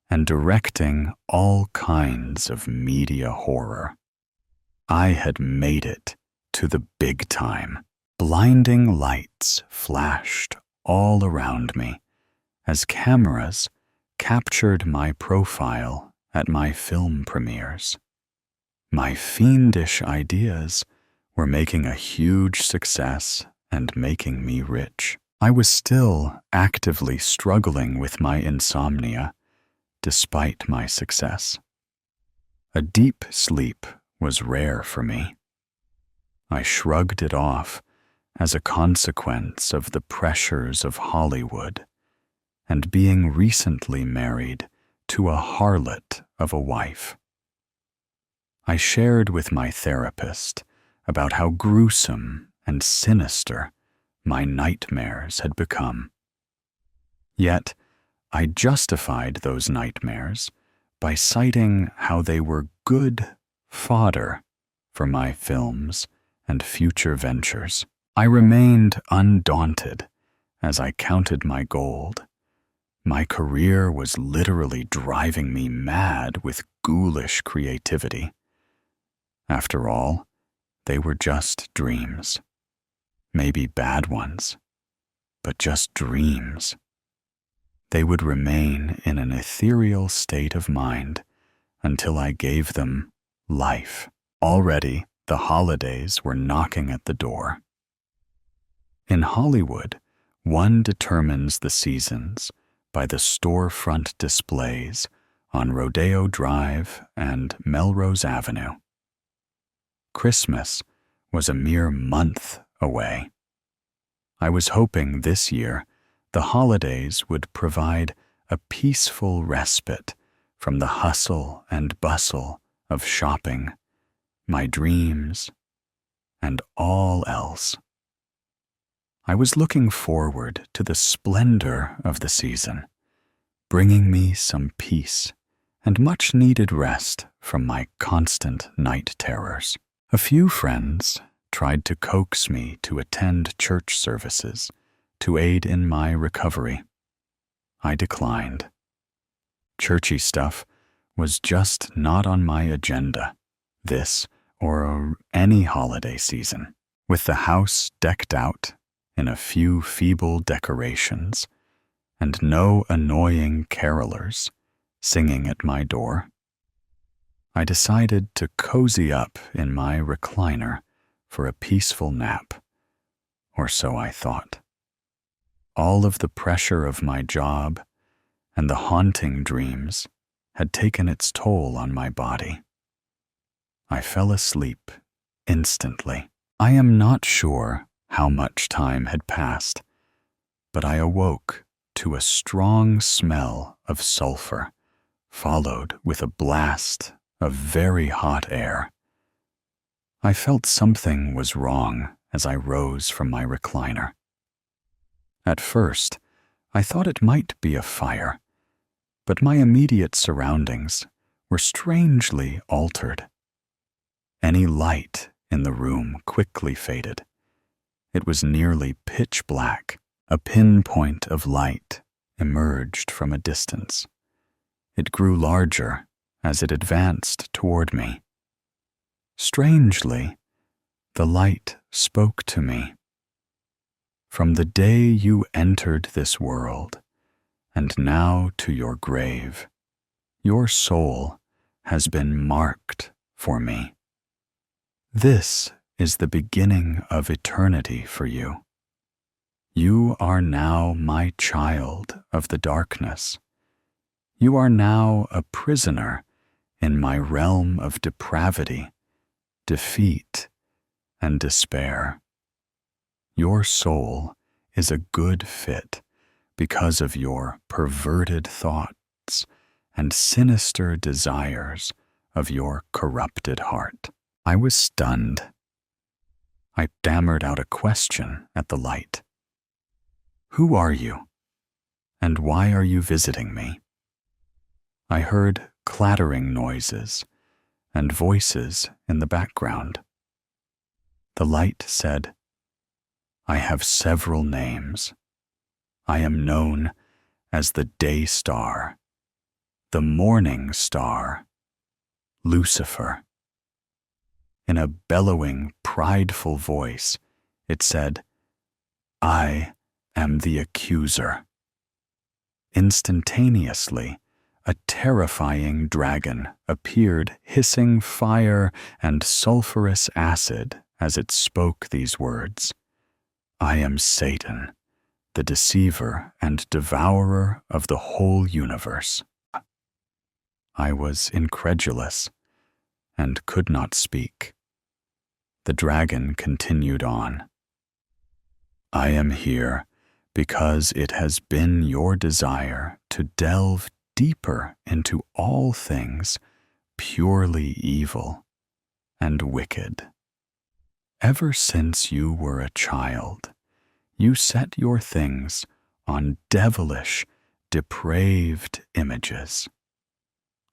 and directing all kinds of media horror. I had made it to the big time. Blinding lights flashed all around me as cameras captured my profile at my film premieres. My fiendish ideas were making a huge success and making me rich. I was still actively struggling with my insomnia despite my success. A deep sleep was rare for me. I shrugged it off as a consequence of the pressures of Hollywood and being recently married to a harlot of a wife. I shared with my therapist about how gruesome and sinister my nightmares had become. Yet, I justified those nightmares by citing how they were good fodder for my films and future ventures. I remained undaunted as I counted my gold. My career was literally driving me mad with ghoulish creativity. After all, they were just dreams. Maybe bad ones, but just dreams. They would remain in an ethereal state of mind until I gave them life. Already, the holidays were knocking at the door. In Hollywood, one determines the seasons by the storefront displays on Rodeo Drive and Melrose Avenue. Christmas was a mere month away. I was hoping this year the holidays would provide a peaceful respite from the hustle and bustle of shopping, my dreams, and all else. I was looking forward to the splendor of the season, bringing me some peace and much-needed rest from my constant night terrors. A few friends tried to coax me to attend church services to aid in my recovery. I declined. Churchy stuff was just not on my agenda this or any holiday season. With the house decked out in a few feeble decorations and no annoying carolers singing at my door, I decided to cozy up in my recliner for a peaceful nap, or so I thought. All of the pressure of my job and the haunting dreams had taken its toll on my body. I fell asleep instantly. I am not sure how much time had passed, but I awoke to a strong smell of sulfur, followed with a blast of very hot air. I felt something was wrong as I rose from my recliner. At first, I thought it might be a fire, but my immediate surroundings were strangely altered. Any light in the room quickly faded. It was nearly pitch black. A pinpoint of light emerged from a distance. It grew larger as it advanced toward me. Strangely, the light spoke to me. From the day you entered this world, and now to your grave, your soul has been marked for me. This is the beginning of eternity for you. You are now my child of the darkness. You are now a prisoner in my realm of depravity, defeat, and despair. Your soul is a good fit because of your perverted thoughts and sinister desires of your corrupted heart. I was stunned. I stammered out a question at the light. Who are you? And why are you visiting me? I heard clattering noises and voices in the background. The light said, I have several names. I am known as the Day Star, the Morning Star, Lucifer. In a bellowing, prideful voice, it said, I am the accuser. Instantaneously, a terrifying dragon appeared, hissing fire and sulfurous acid as it spoke these words. I am Satan, the deceiver and devourer of the whole universe. I was incredulous and could not speak. The dragon continued on. I am here because it has been your desire to delve deeper into all things purely evil and wicked. Ever since you were a child, you set your things on devilish, depraved images.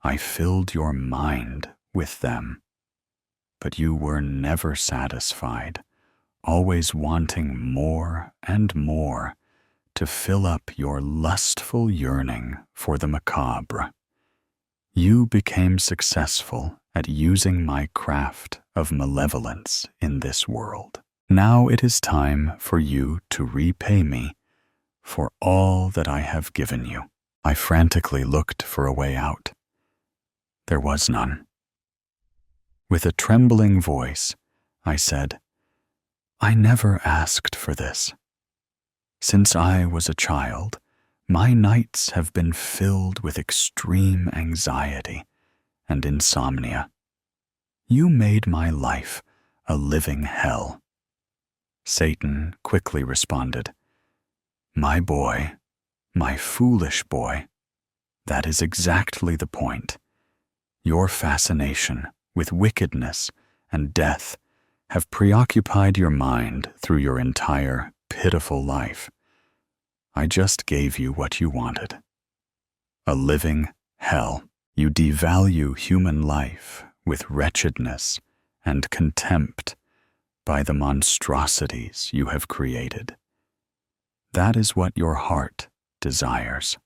I filled your mind with them, but you were never satisfied, always wanting more and more to fill up your lustful yearning for the macabre. You became successful at using my craft of malevolence in this world. Now it is time for you to repay me for all that I have given you. I frantically looked for a way out. There was none. With a trembling voice, I said, I never asked for this. Since I was a child, my nights have been filled with extreme anxiety and insomnia. You made my life a living hell. Satan quickly responded, My boy, my foolish boy, that is exactly the point. Your fascination with wickedness and death have preoccupied your mind through your entire pitiful life. I just gave you what you wanted. A living hell. You devalue human life with wretchedness and contempt by the monstrosities you have created. That is what your heart desires.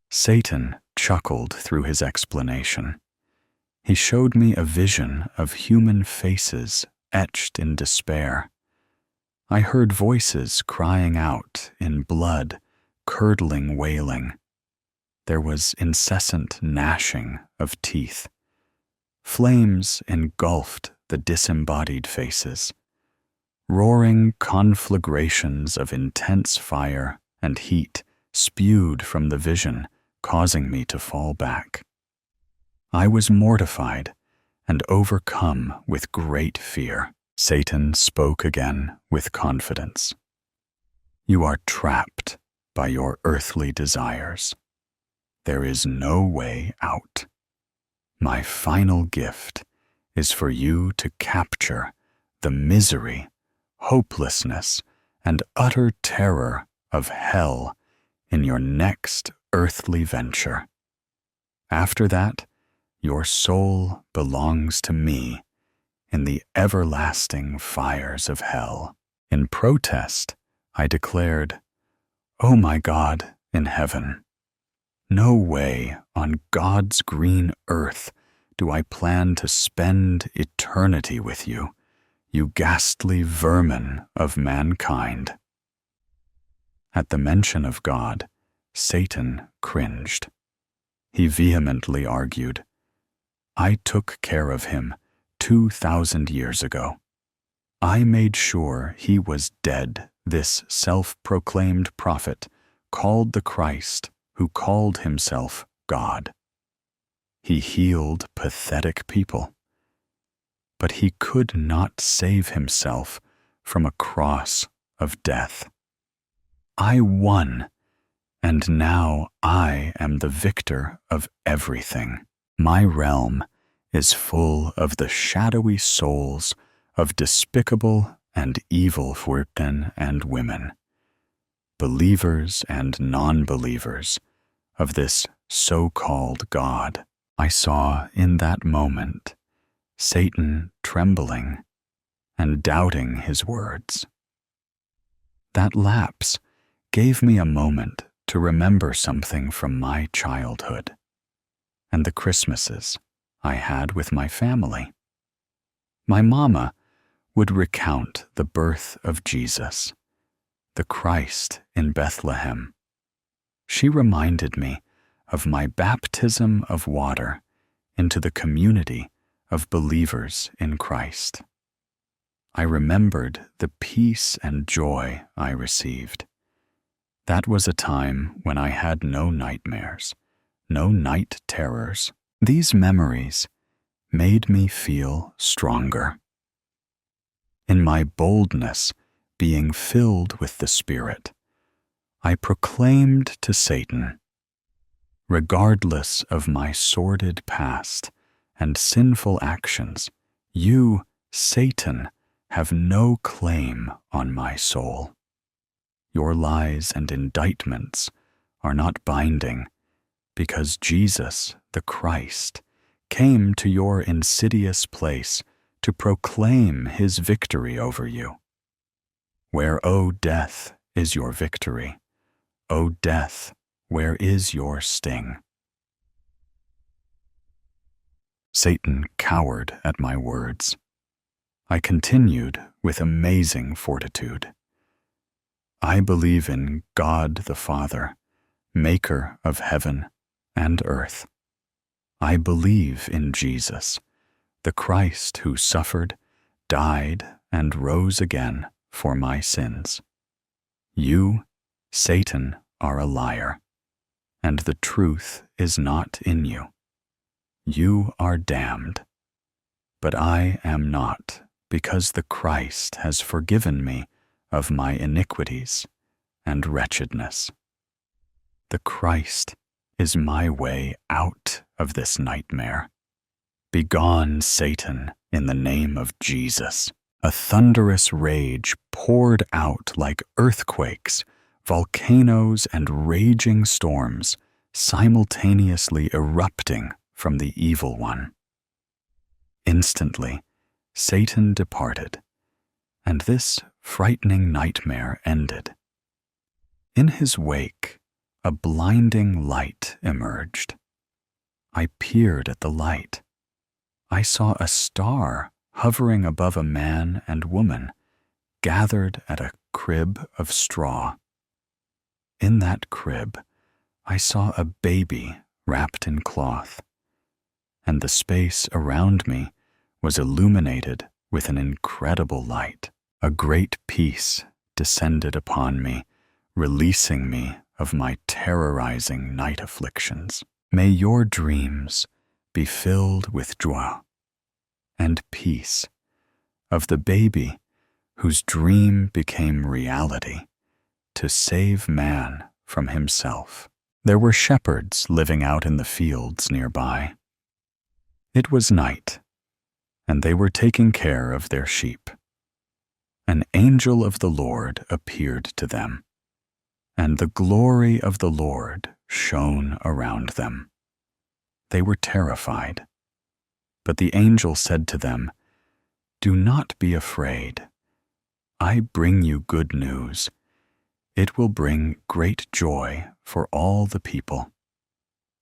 Satan chuckled through his explanation. He showed me a vision of human faces etched in despair. I heard voices crying out in blood-curdling wailing. There was incessant gnashing of teeth. Flames engulfed the disembodied faces. Roaring conflagrations of intense fire and heat spewed from the vision, causing me to fall back. I was mortified and overcome with great fear. Satan spoke again with confidence. You are trapped by your earthly desires. There is no way out. My final gift is for you to capture the misery, hopelessness, and utter terror of hell in your next earthly venture. After that, your soul belongs to me in the everlasting fires of hell. In protest, I declared, O my God in heaven, no way on God's green earth do I plan to spend eternity with you, you ghastly vermin of mankind. At the mention of God, Satan cringed. He vehemently argued, I took care of him 2,000 years ago. I made sure he was dead, this self-proclaimed prophet, called the Christ, who called himself God. He healed pathetic people, but he could not save himself from a cross of death. I won, and now I am the victor of everything. My realm is full of the shadowy souls of despicable and evil men and women, believers and non-believers of this so-called God. I saw in that moment Satan trembling and doubting his words. That lapse gave me a moment to remember something from my childhood and the Christmases I had with my family. My mama would recount the birth of Jesus, the Christ in Bethlehem. She reminded me of my baptism of water into the community of believers in Christ. I remembered the peace and joy I received. That was a time when I had no nightmares, no night terrors. These memories made me feel stronger. In my boldness, being filled with the Spirit, I proclaimed to Satan, regardless of my sordid past and sinful actions, you, Satan, have no claim on my soul. Your lies and indictments are not binding, because Jesus, the Christ, came to your insidious place to proclaim his victory over you. Where, O death, is your victory? O death, where is your sting? Satan cowered at my words. I continued with amazing fortitude. I believe in God the Father, maker of heaven and earth. I believe in Jesus, the Christ who suffered, died, and rose again for my sins. You, Satan, are a liar, and the truth is not in you. You are damned, but I am not, because the Christ has forgiven me of my iniquities and wretchedness. The Christ is my way out of this nightmare. Begone, Satan, in the name of Jesus. A thunderous rage poured out like earthquakes, volcanoes, and raging storms, simultaneously erupting from the evil one. Instantly, Satan departed, and this frightening nightmare ended. In his wake, a blinding light emerged. I peered at the light. I saw a star hovering above a man and woman gathered at a crib of straw. In that crib, I saw a baby wrapped in cloth, and the space around me was illuminated with an incredible light. A great peace descended upon me, releasing me of my terrorizing night afflictions. May your dreams be filled with joy and peace of the baby whose dream became reality to save man from himself. There were shepherds living out in the fields nearby. It was night, and they were taking care of their sheep. An angel of the Lord appeared to them, and the glory of the Lord shone around them. They were terrified, but the angel said to them, "Do not be afraid. I bring you good news. It will bring great joy for all the people.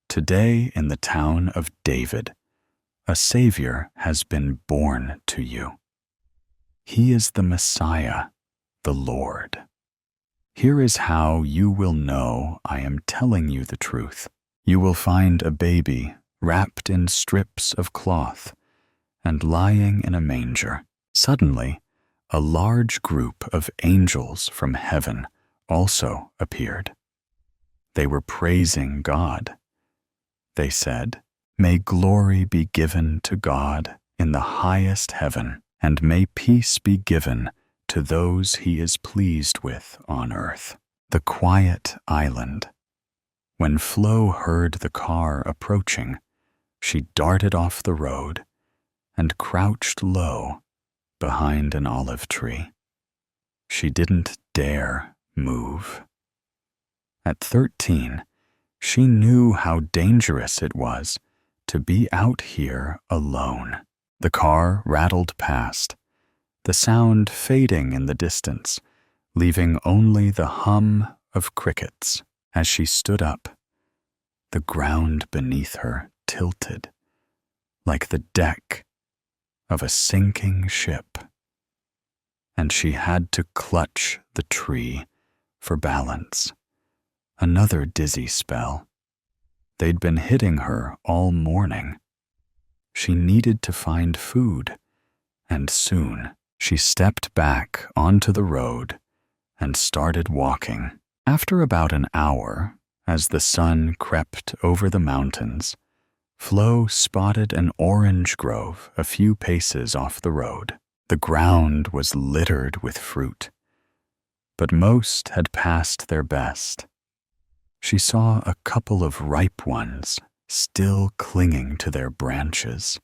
Today in the town of David, a Savior has been born to you. He is the Messiah, the Lord. Here is how you will know I am telling you the truth. You will find a baby wrapped in strips of cloth and lying in a manger." Suddenly, a large group of angels from heaven also appeared. They were praising God. They said, "May glory be given to God in the highest heaven, and may peace be given to those he is pleased with on earth." The quiet island. When Flo heard the car approaching, she darted off the road and crouched low behind an olive tree. She didn't dare move. At 13, she knew how dangerous it was to be out here alone. The car rattled past, the sound fading in the distance, leaving only the hum of crickets. As she stood up, the ground beneath her tilted, like the deck of a sinking ship, and she had to clutch the tree for balance. Another dizzy spell. They'd been hitting her all morning. She needed to find food, and soon. She stepped back onto the road and started walking. After about an hour, As the sun crept over the mountains, Flo spotted an orange grove a few paces off the road. The ground was littered with fruit, but most had passed their best. She saw a couple of ripe ones still clinging to their branches,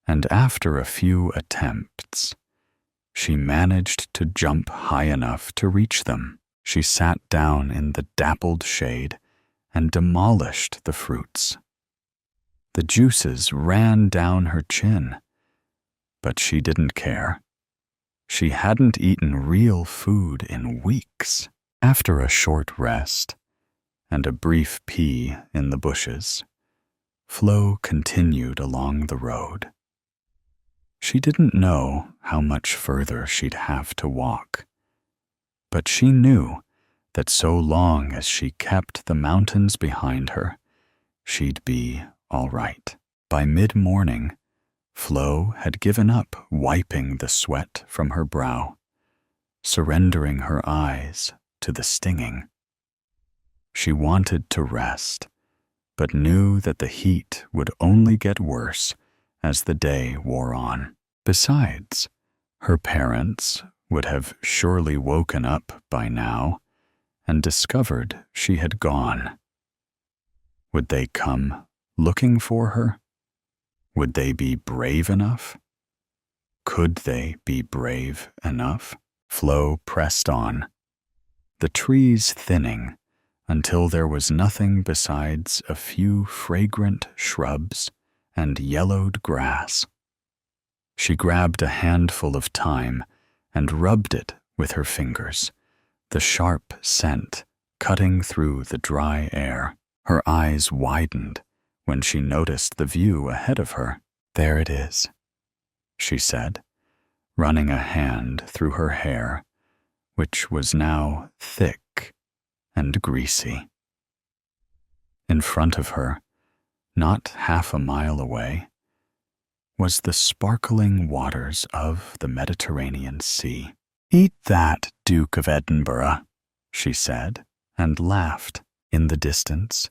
and after a few attempts, she managed to jump high enough to reach them. She sat down in the dappled shade and demolished the fruits. The juices ran down her chin, but she didn't care. She hadn't eaten real food in weeks. After a short rest and a brief pee in the bushes, Flo continued along the road. She didn't know how much further she'd have to walk, but she knew that so long as she kept the mountains behind her, she'd be all right. By mid-morning, Flo had given up wiping the sweat from her brow, surrendering her eyes to the stinging. She wanted to rest, but knew that the heat would only get worse as the day wore on. Besides, her parents would have surely woken up by now and discovered she had gone. Would they come looking for her? Would they be brave enough? Could they be brave enough? Flo pressed on, the trees thinning until there was nothing besides a few fragrant shrubs and yellowed grass. She grabbed a handful of thyme and rubbed it with her fingers, the sharp scent cutting through the dry air. Her eyes widened when she noticed the view ahead of her. "There it is," she said, running a hand through her hair, which was now thick and greasy. In front of her, not half a mile away, was the sparkling waters of the Mediterranean Sea. "Eat that, Duke of Edinburgh," she said, and laughed. In the distance,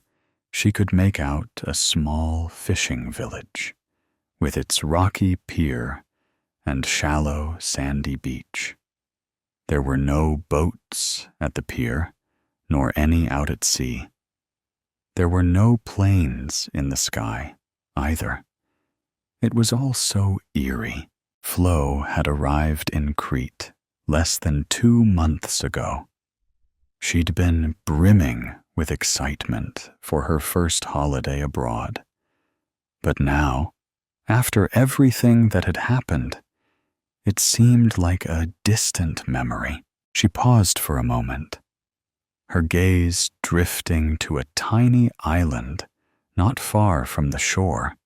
she could make out a small fishing village, with its rocky pier and shallow sandy beach. There were no boats at the pier, nor any out at sea. There were no planes in the sky, either. It was all so eerie. Flo had arrived in Crete less than 2 months ago. She'd been brimming with excitement for her first holiday abroad. But now, after everything that had happened, it seemed like a distant memory. She paused for a moment, her gaze drifting to a tiny island not far from the shore.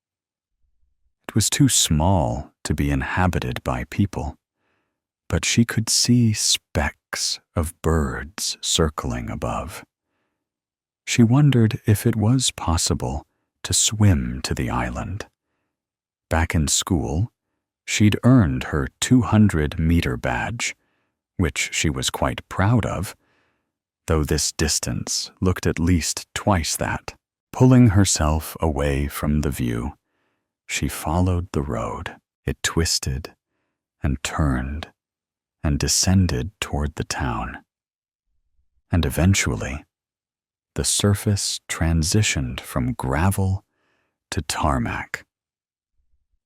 It was too small to be inhabited by people, but she could see specks of birds circling above. She wondered if it was possible to swim to the island. Back in school, she'd earned her 200-meter badge, which she was quite proud of, though this distance looked at least twice that. Pulling herself away from the view, she followed the road. It twisted and turned and descended toward the town. And eventually, the surface transitioned from gravel to tarmac.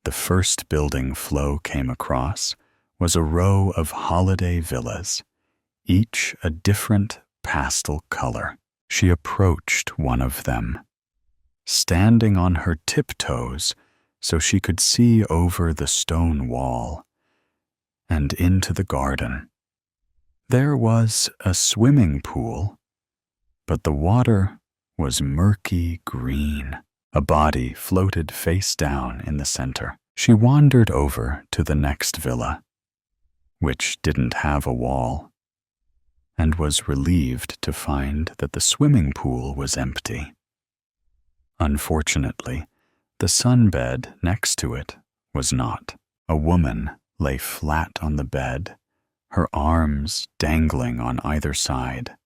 The first building Flo came across was a row of holiday villas, each a different pastel color. She approached one of them, standing on her tiptoes so she could see over the stone wall and into the garden. There was a swimming pool, but the water was murky green. A body floated face down in the center. She wandered over to the next villa, which didn't have a wall, and was relieved to find that the swimming pool was empty. Unfortunately, the sunbed next to it was not. A woman lay flat on the bed, her arms dangling on either side.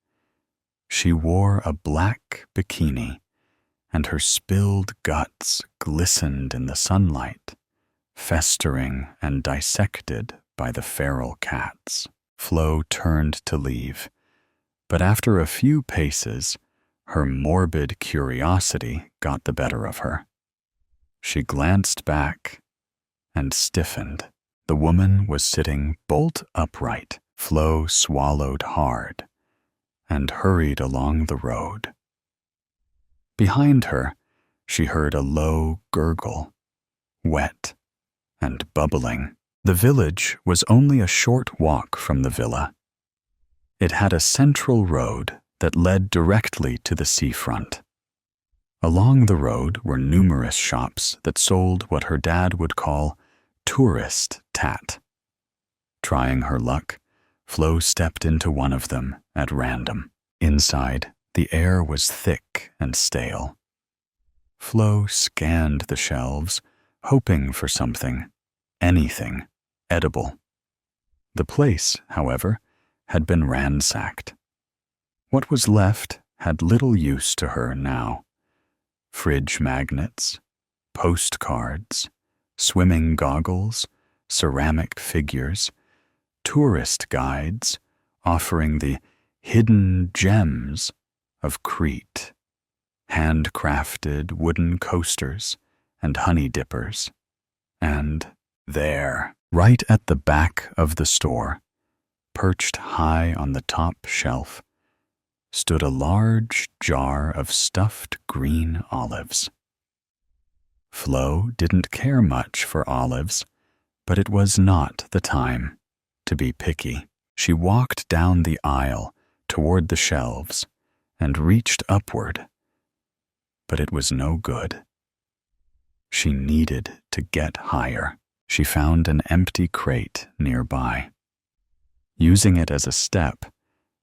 She wore a black bikini, and her spilled guts glistened in the sunlight, festering and dissected by the feral cats. Flo turned to leave, but after a few paces, her morbid curiosity got the better of her. She glanced back and stiffened. The woman was sitting bolt upright. Flo swallowed hard and hurried along the road. Behind her, she heard a low gurgle, wet and bubbling. The village was only a short walk from the villa. It had a central road that led directly to the seafront. Along the road were numerous shops that sold what her dad would call tourist tat. Trying her luck, Flo stepped into one of them at random. Inside, the air was thick and stale. Flo scanned the shelves, hoping for something, anything, edible. The place, however, had been ransacked. What was left had little use to her now. Fridge magnets, postcards, swimming goggles, ceramic figures, tourist guides offering the hidden gems of Crete, handcrafted wooden coasters and honey dippers. And there, right at the back of the store, perched high on the top shelf, stood a large jar of stuffed green olives. Flo didn't care much for olives, but it was not the time to be picky. She walked down the aisle toward the shelves and reached upward, but it was no good. She needed to get higher. She found an empty crate nearby. Using it as a step,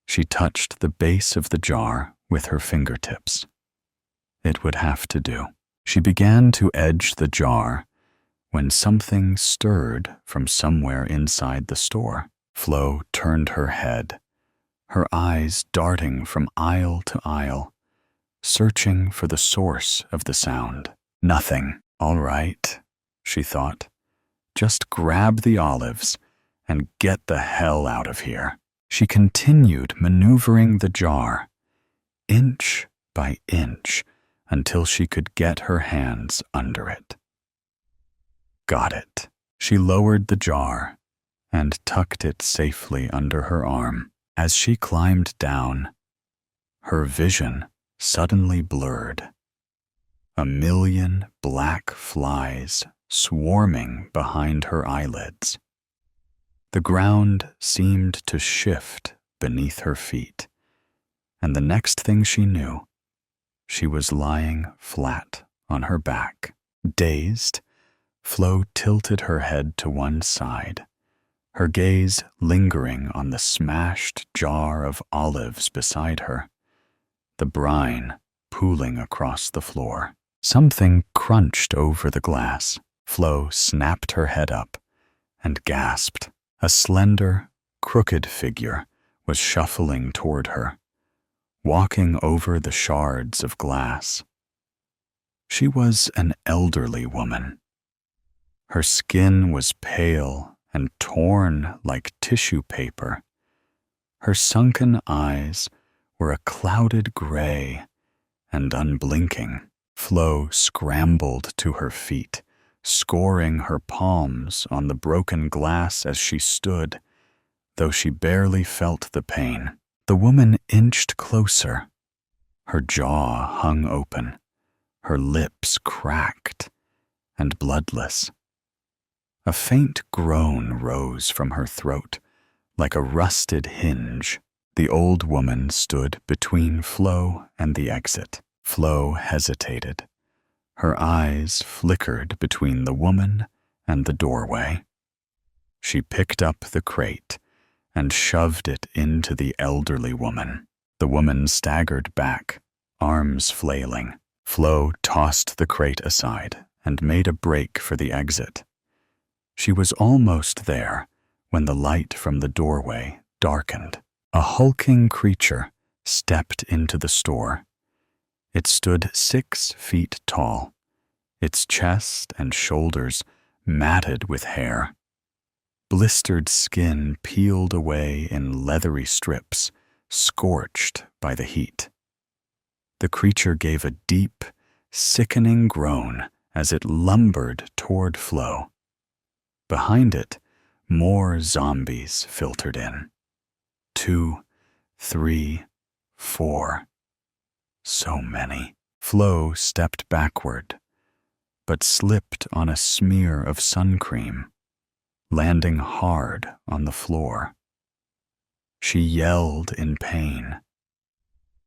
she touched the base of the jar with her fingertips. It would have to do. She began to edge the jar when something stirred from somewhere inside the store. Flo turned her head, her eyes darting from aisle to aisle, searching for the source of the sound. Nothing. All right, she thought. Just grab the olives and get the hell out of here. She continued maneuvering the jar, inch by inch, until she could get her hands under it. Got it. She lowered the jar and tucked it safely under her arm. As she climbed down, her vision suddenly blurred. A million black flies swarming behind her eyelids. The ground seemed to shift beneath her feet, and the next thing she knew, she was lying flat on her back. Dazed, Flo tilted her head to one side, her gaze lingering on the smashed jar of olives beside her, the brine pooling across the floor. Something crunched over the glass. Flo snapped her head up and gasped. A slender, crooked figure was shuffling toward her, walking over the shards of glass. She was an elderly woman. Her skin was pale and torn like tissue paper. Her sunken eyes were a clouded gray and unblinking. Flo scrambled to her feet, scoring her palms on the broken glass as she stood, though she barely felt the pain. The woman inched closer. Her jaw hung open, her lips cracked and bloodless. A faint groan rose from her throat, like a rusted hinge. The old woman stood between Flo and the exit. Flo hesitated. Her eyes flickered between the woman and the doorway. She picked up the crate and shoved it into the elderly woman. The woman staggered back, arms flailing. Flo tossed the crate aside and made a break for the exit. She was almost there when the light from the doorway darkened. A hulking creature stepped into the store. It stood 6 feet tall, its chest and shoulders matted with hair. Blistered skin peeled away in leathery strips, scorched by the heat. The creature gave a deep, sickening groan as it lumbered toward Flo. Behind it, more zombies filtered in. 2, 3, 4. So many. Flo stepped backward, but slipped on a smear of sun cream, landing hard on the floor. She yelled in pain.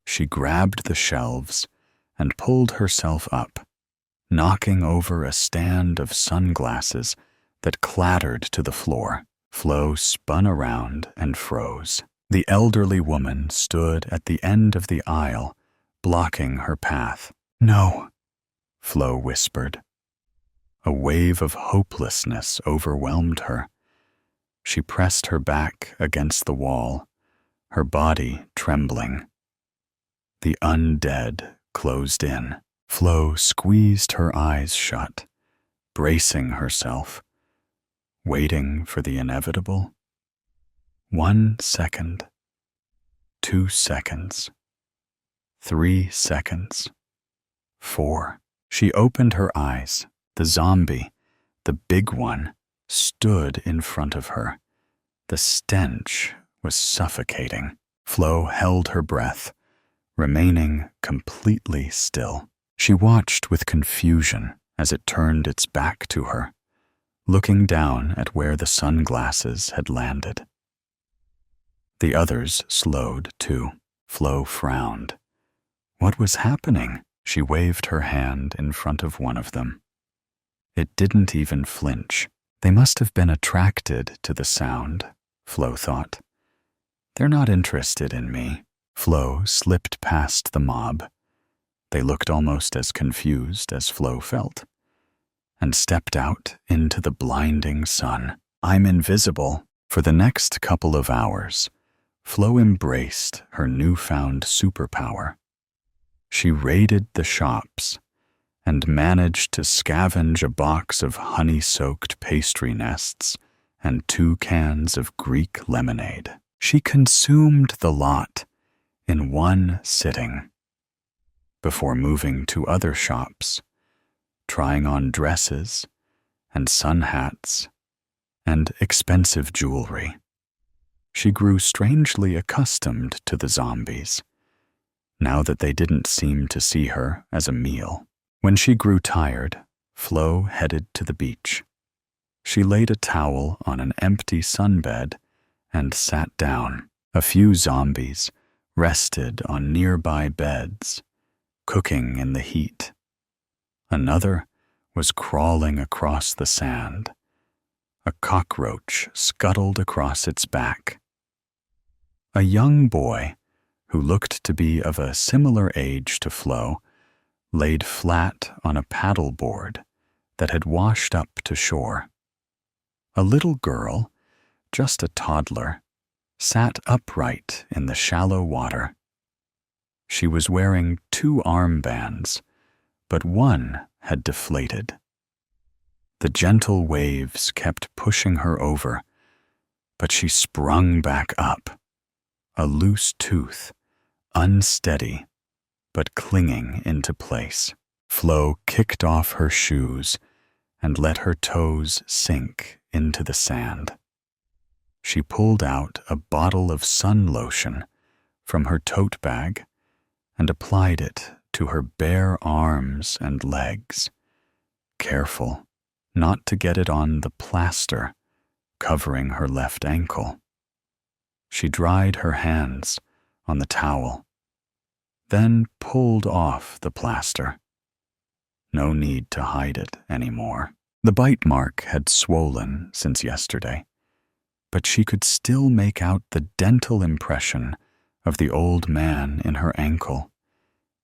She grabbed the shelves and pulled herself up, knocking over a stand of sunglasses that clattered to the floor. Flo spun around and froze. The elderly woman stood at the end of the aisle, blocking her path. "No," Flo whispered. A wave of hopelessness overwhelmed her. She pressed her back against the wall, her body trembling. The undead closed in. Flo squeezed her eyes shut, bracing herself, waiting for the inevitable. 1 second, 2 seconds, 3 seconds, 4. She opened her eyes. The zombie, the big one, stood in front of her. The stench was suffocating. Flo held her breath, remaining completely still. She watched with confusion as it turned its back to her, looking down at where the sunglasses had landed. The others slowed too. Flo frowned. What was happening? She waved her hand in front of one of them. It didn't even flinch. They must have been attracted to the sound, Flo thought. They're not interested in me. Flo slipped past the mob. They looked almost as confused as Flo felt, and stepped out into the blinding sun. I'm invisible. For the next couple of hours, Flo embraced her newfound superpower. She raided the shops and managed to scavenge a box of honey-soaked pastry nests and 2 cans of Greek lemonade. She consumed the lot in one sitting, before moving to other shops, trying on dresses and sun hats and expensive jewelry. She grew strangely accustomed to the zombies, now that they didn't seem to see her as a meal. When she grew tired, Flo headed to the beach. She laid a towel on an empty sunbed and sat down. A few zombies rested on nearby beds, cooking in the heat. Another was crawling across the sand. A cockroach scuttled across its back. A young boy, who looked to be of a similar age to Flo, laid flat on a paddle board that had washed up to shore. A little girl, just a toddler, sat upright in the shallow water. She was wearing 2 armbands, but one had deflated. The gentle waves kept pushing her over, but she sprung back up, a loose tooth, unsteady, but clinging into place. Flo kicked off her shoes and let her toes sink into the sand. She pulled out a bottle of sun lotion from her tote bag and applied it to her bare arms and legs, careful not to get it on the plaster covering her left ankle. She dried her hands on the towel, then pulled off the plaster. No need to hide it anymore. The bite mark had swollen since yesterday, but she could still make out the dental impression of the old man in her ankle.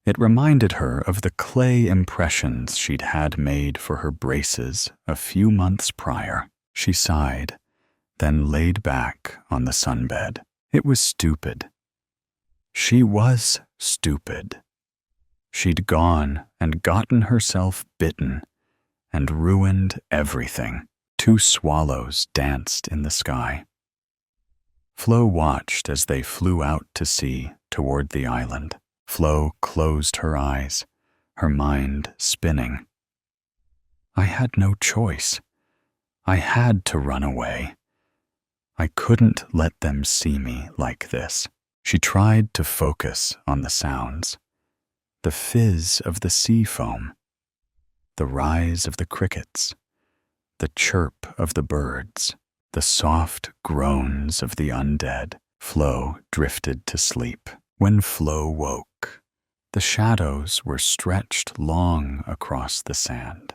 It reminded her of the clay impressions she'd had made for her braces a few months prior. She sighed, then laid back on the sunbed. It was stupid. She was stupid. She'd gone and gotten herself bitten and ruined everything. 2 swallows danced in the sky. Flo watched as they flew out to sea toward the island. Flo closed her eyes, her mind spinning. I had no choice. I had to run away. I couldn't let them see me like this. She tried to focus on the sounds. The fizz of the sea foam, the rise of the crickets, the chirp of the birds, the soft groans of the undead. Flo drifted to sleep. When Flo woke, the shadows were stretched long across the sand,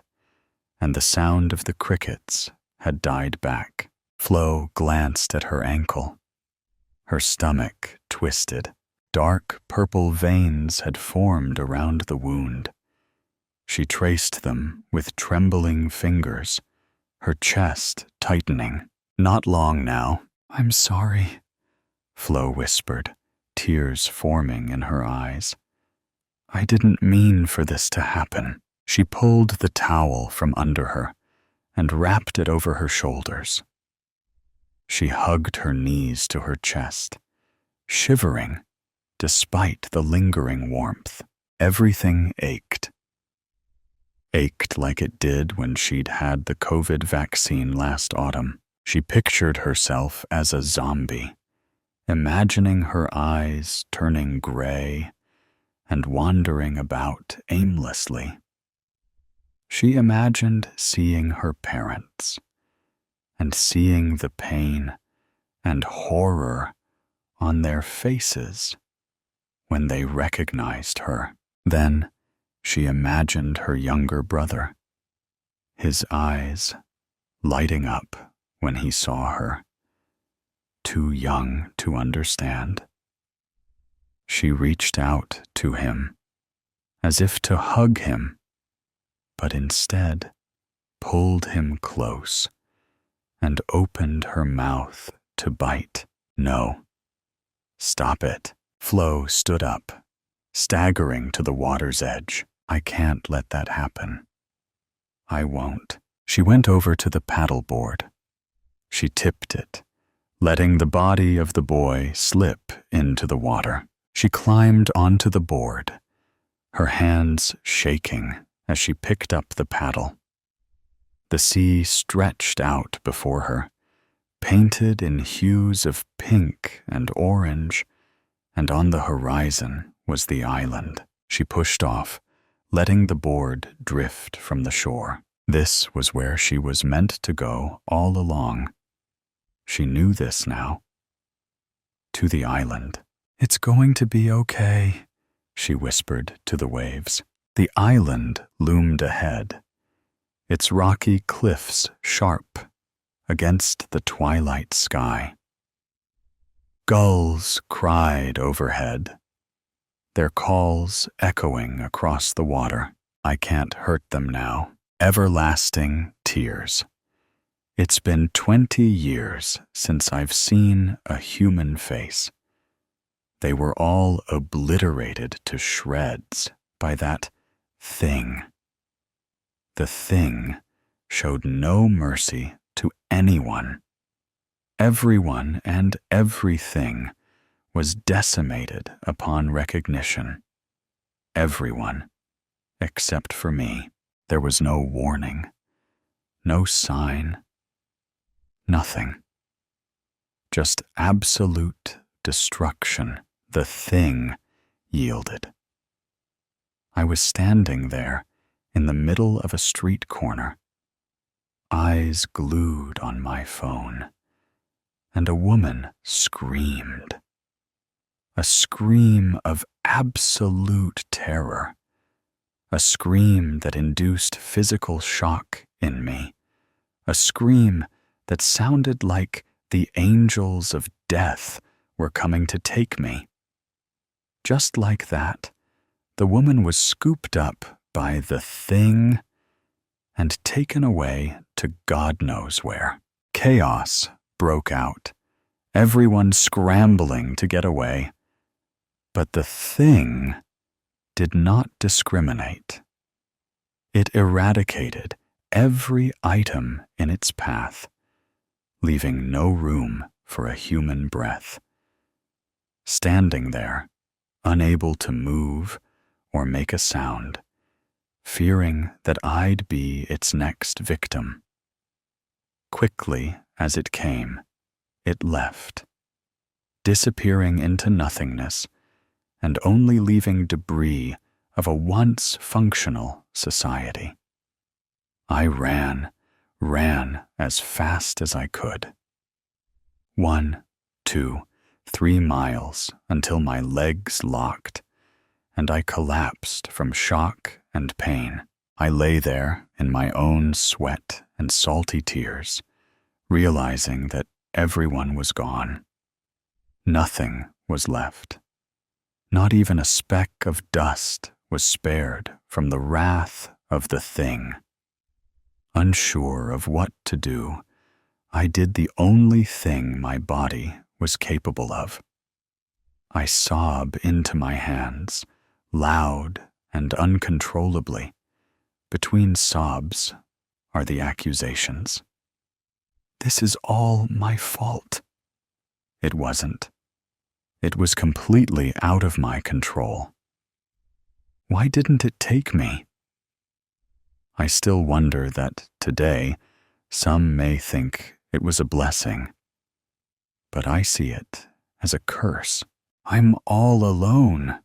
and the sound of the crickets had died back. Flo glanced at her ankle. Her stomach twisted. Dark purple veins had formed around the wound. She traced them with trembling fingers, her chest tightening. Not long now. I'm sorry, Flo whispered, tears forming in her eyes. I didn't mean for this to happen. She pulled the towel from under her and wrapped it over her shoulders. She hugged her knees to her chest, shivering despite the lingering warmth. Everything ached. Ached like it did when she'd had the COVID vaccine last autumn. She pictured herself as a zombie, imagining her eyes turning gray and wandering about aimlessly. She imagined seeing her parents and seeing the pain and horror on their faces when they recognized her. Then she imagined her younger brother, his eyes lighting up when he saw her, too young to understand. She reached out to him, as if to hug him, but instead pulled him close and opened her mouth to bite. No. Stop it. Flo stood up, staggering to the water's edge. I can't let that happen. I won't. She went over to the paddleboard. She tipped it, letting the body of the boy slip into the water. She climbed onto the board, her hands shaking as she picked up the paddle. The sea stretched out before her, painted in hues of pink and orange, and on the horizon was the island. She pushed off, letting the board drift from the shore. This was where she was meant to go all along. She knew this now. To the island. It's going to be okay, she whispered to the waves. The island loomed ahead, its rocky cliffs sharp against the twilight sky. Gulls cried overhead, their calls echoing across the water. I can't hurt them now. Everlasting tears. It's been 20 years since I've seen a human face. They were all obliterated to shreds by that thing. The thing showed no mercy to anyone. Everyone and everything was decimated upon recognition. Everyone, except for me. There was no warning, no sign, nothing. Just absolute destruction. The thing yielded. I was standing there in the middle of a street corner, eyes glued on my phone, and a woman screamed. A scream of absolute terror. A scream that induced physical shock in me. A scream that sounded like the angels of death were coming to take me. Just like that, the woman was scooped up by the thing and taken away to God knows where. Chaos broke out, everyone scrambling to get away. But the thing did not discriminate. It eradicated every item in its path, leaving no room for a human breath. Standing there, unable to move or make a sound, fearing that I'd be its next victim. Quickly as it came, it left, disappearing into nothingness and only leaving debris of a once functional society. I ran as fast as I could. 1, 2, 3 miles until my legs locked, and I collapsed from shock and pain. I lay there in my own sweat and salty tears, realizing that everyone was gone. Nothing was left. Not even a speck of dust was spared from the wrath of the thing. Unsure of what to do, I did the only thing my body was capable of. I sob into my hands, loud and uncontrollably. Between sobs are the accusations. This is all my fault. It wasn't. It was completely out of my control. Why didn't it take me? I still wonder that today some may think it was a blessing, but I see it as a curse. I'm all alone,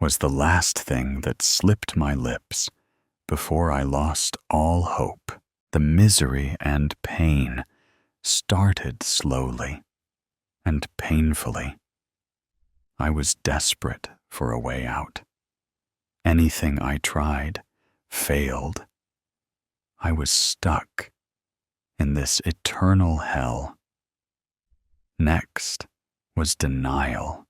was the last thing that slipped my lips before I lost all hope. The misery and pain started slowly and painfully. I was desperate for a way out. Anything I tried failed. I was stuck in this eternal hell. Next was denial,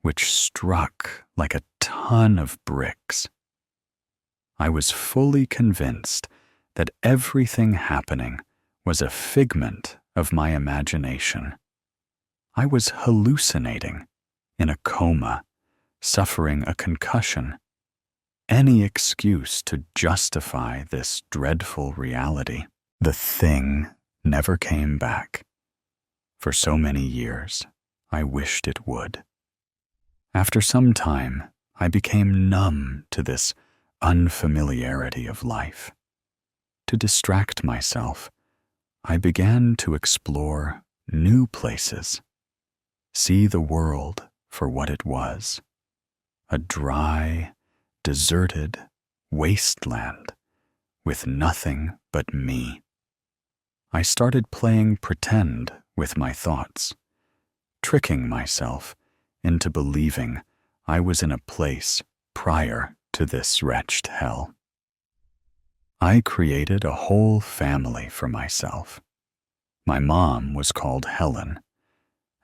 which struck like a ton of bricks. I was fully convinced that everything happening was a figment of my imagination. I was hallucinating, in a coma, suffering a concussion. Any excuse to justify this dreadful reality. The thing never came back. For so many years, I wished it would. After some time, I became numb to this unfamiliarity of life. To distract myself, I began to explore new places, see the world for what it was, a dry, deserted wasteland with nothing but me. I started playing pretend with my thoughts, tricking myself into believing I was in a place prior to this wretched hell. I created a whole family for myself. My mom was called Helen,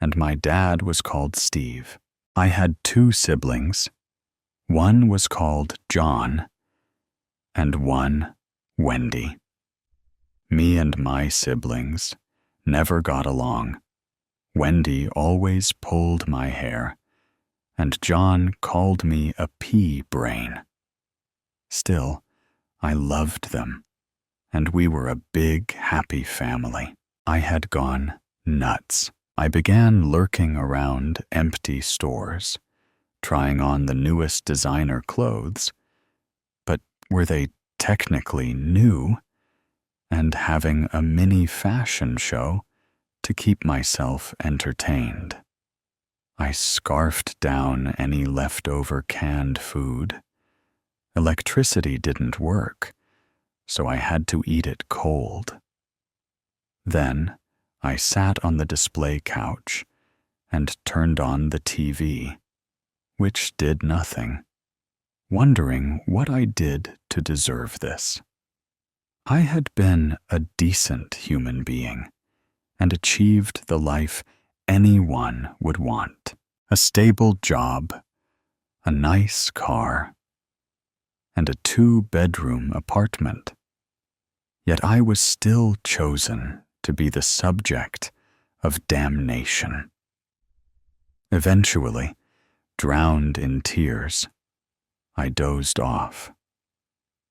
and my dad was called Steve. I had 2 siblings. One was called John, and one Wendy. Me and my siblings never got along. Wendy always pulled my hair, and John called me a pea brain. Still, I loved them, and we were a big, happy family. I had gone nuts. I began lurking around empty stores, trying on the newest designer clothes, but were they technically new? And having a mini fashion show to keep myself entertained. I scarfed down any leftover canned food. Electricity didn't work, so I had to eat it cold. Then I sat on the display couch and turned on the TV, which did nothing, wondering what I did to deserve this. I had been a decent human being and achieved the life anyone would want: a stable job, a nice car, and a 2-bedroom apartment. Yet I was still chosen to be the subject of damnation. Eventually, Drowned in tears, I dozed off.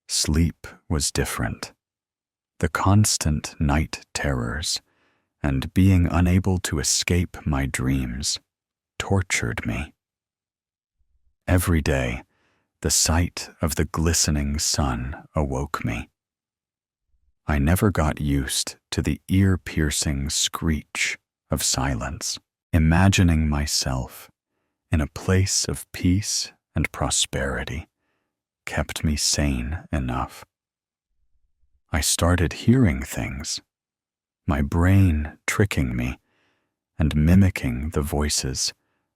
Sleep was different. The constant night terrors and being unable to escape my dreams tortured me. Every day, the sight of the glistening sun awoke me. I never got used to the ear-piercing screech of silence. Imagining myself in a place of peace and prosperity kept me sane enough. I started hearing things, my brain tricking me and mimicking the voices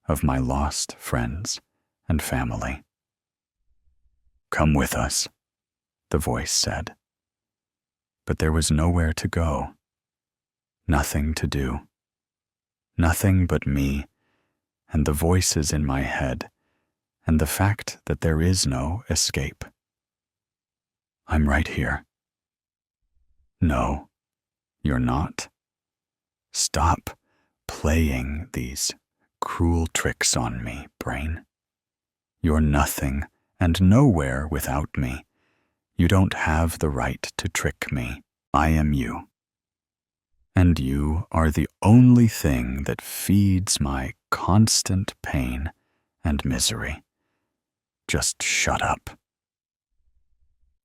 of my lost friends and family. "Come with us," the voice said. But there was nowhere to go, nothing to do, nothing but me and the voices in my head and the fact that there is no escape. "I'm right here." "No, you're not. Stop playing these cruel tricks on me, brain. You're nothing and nowhere without me. You don't have the right to trick me. I am you. And you are the only thing that feeds my constant pain and misery. Just shut up.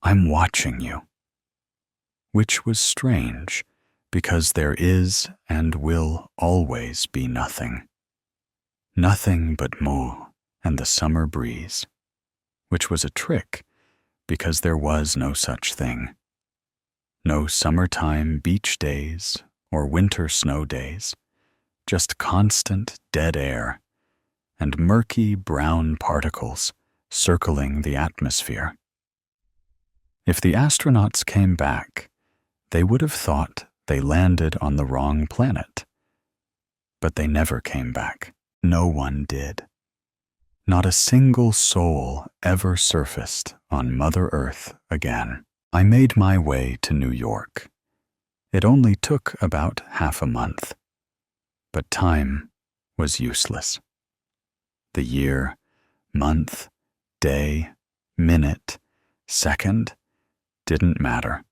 I'm watching you." Which was strange, because there is and will always be nothing. Nothing but Mu and the summer breeze, which was a trick, because there was no such thing. No summertime beach days or winter snow days, just constant dead air and murky brown particles circling the atmosphere. If the astronauts came back, they would have thought they landed on the wrong planet. But they never came back. No one did. Not a single soul ever surfaced on Mother Earth again. I made my way to New York. It only took about half a month. But time was useless. The year, month, day, minute, second didn't matter.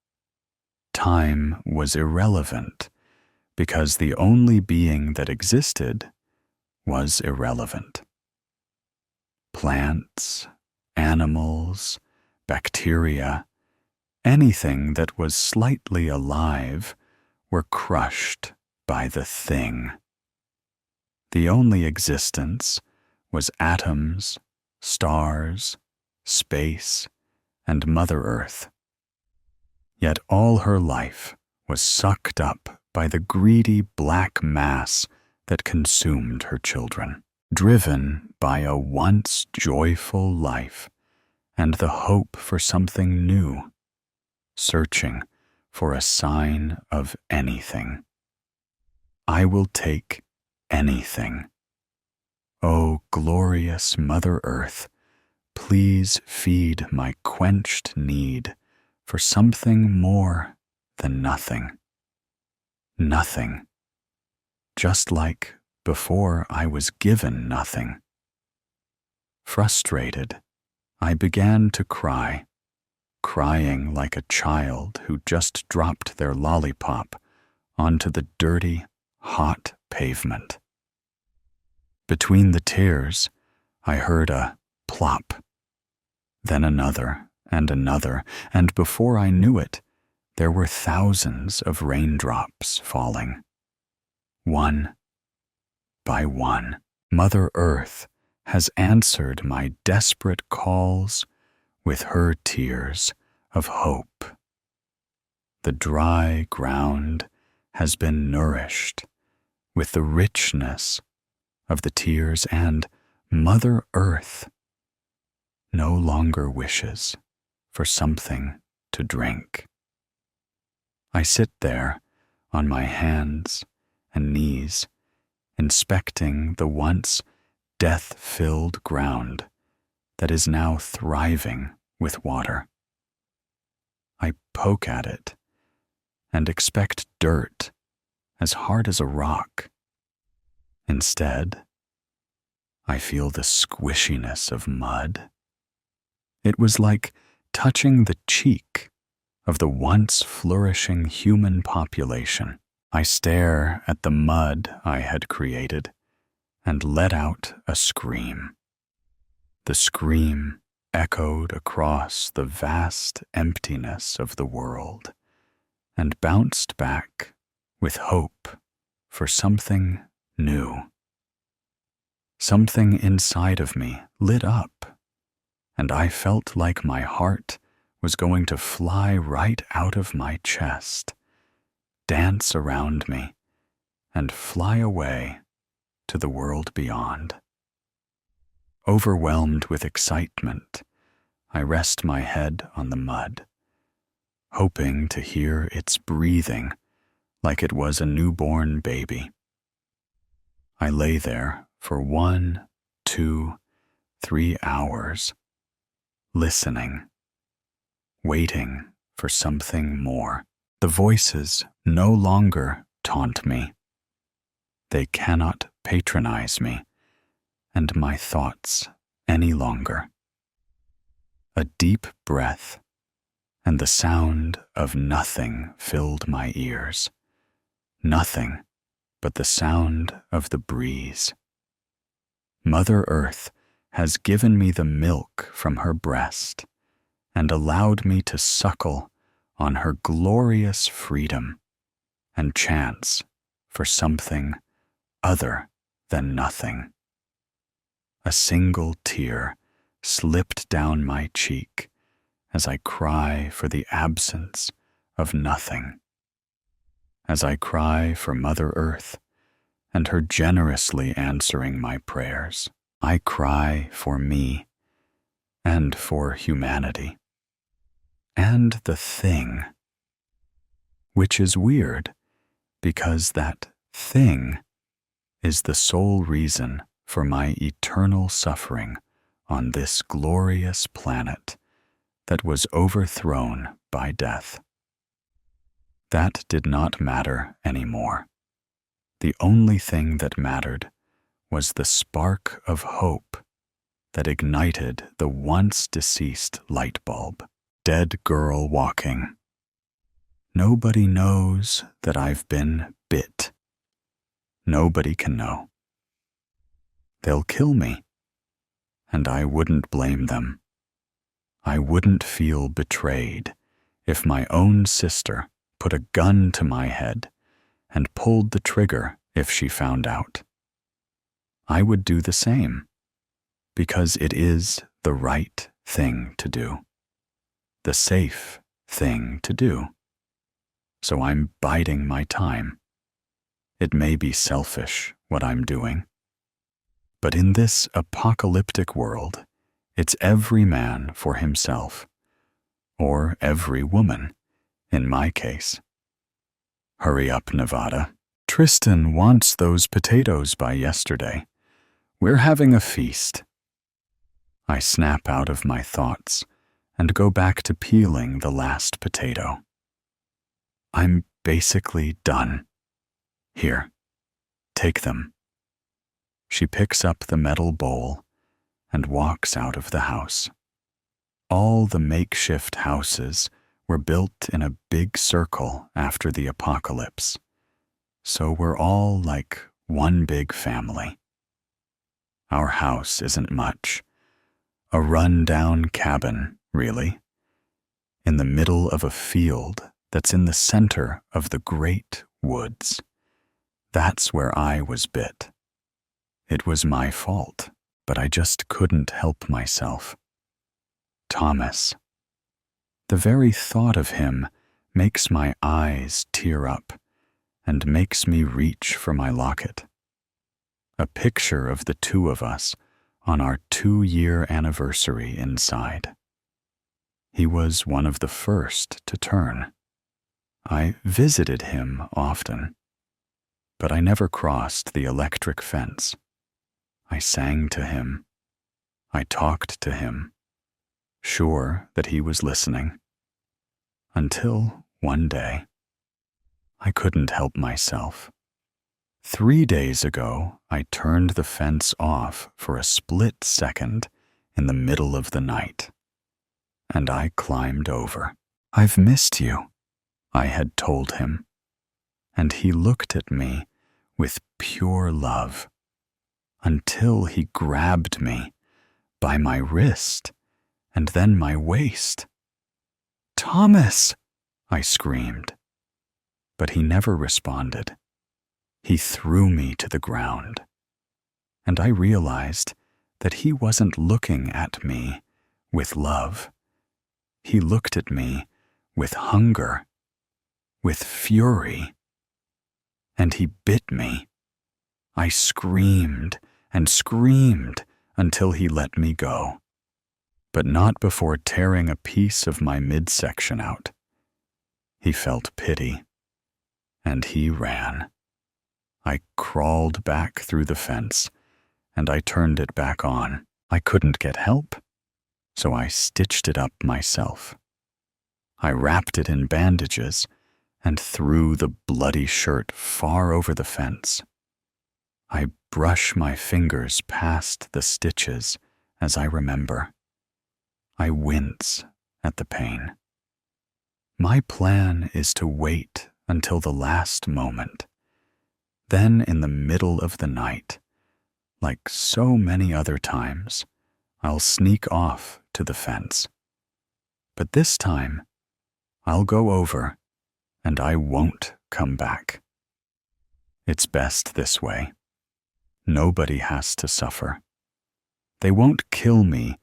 Time was irrelevant because the only being that existed was irrelevant. Plants, animals, bacteria, anything that was slightly alive were crushed by the thing. The only existence was atoms, stars, space, and Mother Earth. Yet all her life was sucked up by the greedy black mass that consumed her children, driven by a once joyful life and the hope for something new, searching for a sign of anything. I will take anything. O glorious Mother Earth, please feed my quenched need for something more than nothing. Nothing. Just like before I was given nothing. Frustrated, I began to cry, crying like a child who just dropped their lollipop onto the dirty, hot pavement. Between the tears, I heard a plop, then another and another, and before I knew it, there were thousands of raindrops falling. One by one, Mother Earth has answered my desperate calls with her tears of hope. The dry ground has been nourished with the richness of the tears, and Mother Earth no longer wishes for something to drink. I sit there on my hands and knees, inspecting the once death-filled ground that is now thriving with water. I poke at it and expect dirt as hard as a rock. Instead, I feel the squishiness of mud. It was like touching the cheek of the once flourishing human population. I stare at the mud I had created and let out a scream. The scream echoed across the vast emptiness of the world and bounced back with hope for something new. Something inside of me lit up, and I felt like my heart was going to fly right out of my chest, dance around me, and fly away to the world beyond. Overwhelmed with excitement, I rest my head on the mud, hoping to hear its breathing like it was a newborn baby. I lay there for 1, 2, 3 hours, listening, waiting for something more. The voices no longer taunt me. They cannot patronize me and my thoughts any longer. A deep breath and the sound of nothing filled my ears. Nothing but the sound of the breeze. Mother Earth has given me the milk from her breast and allowed me to suckle on her glorious freedom and chance for something other than nothing. A single tear slipped down my cheek as I cry for the absence of nothing. As I cry for Mother Earth and her generously answering my prayers, I cry for me and for humanity and the thing, which is weird because that thing is the sole reason for my eternal suffering on this glorious planet that was overthrown by death. That did not matter anymore. The only thing that mattered was the spark of hope that ignited the once deceased light bulb. Dead girl walking. Nobody knows that I've been bit. Nobody can know. They'll kill me, and I wouldn't blame them. I wouldn't feel betrayed if my own sister put a gun to my head and pulled the trigger if she found out. I would do the same, because it is the right thing to do, the safe thing to do. So I'm biding my time. It may be selfish what I'm doing, but in this apocalyptic world, it's every man for himself, or every woman, in my case. Hurry up, Nevada. Tristan wants those potatoes by yesterday. We're having a feast. I snap out of my thoughts and go back to peeling the last potato. I'm basically done. Here, take them. She picks up the metal bowl and walks out of the house. All the makeshift houses were built in a big circle after the apocalypse, so we're all like one big family. Our house isn't much, a run-down cabin, really, in the middle of a field that's in the center of the great woods. That's where I was bit. It was my fault, but I just couldn't help myself. Thomas. The very thought of him makes my eyes tear up and makes me reach for my locket. A picture of the two of us on our 2-year anniversary inside. He was one of the first to turn. I visited him often, but I never crossed the electric fence. I sang to him. I talked to him, sure that he was listening. Until one day, I couldn't help myself. 3 days ago, I turned the fence off for a split second in the middle of the night, and I climbed over. "I've missed you," I had told him, and he looked at me with pure love until he grabbed me by my wrist and then my waist. "Thomas!" I screamed, but he never responded. He threw me to the ground, and I realized that he wasn't looking at me with love. He looked at me with hunger, with fury, and he bit me. I screamed and screamed until he let me go, but not before tearing a piece of my midsection out. He felt pity, and he ran. I crawled back through the fence, and I turned it back on. I couldn't get help, so I stitched it up myself. I wrapped it in bandages and threw the bloody shirt far over the fence. I brush my fingers past the stitches as I remember. I wince at the pain. My plan is to wait until the last moment. Then, in the middle of the night, like so many other times, I'll sneak off to the fence. But this time, I'll go over, and I won't come back. It's best this way. Nobody has to suffer. They won't kill me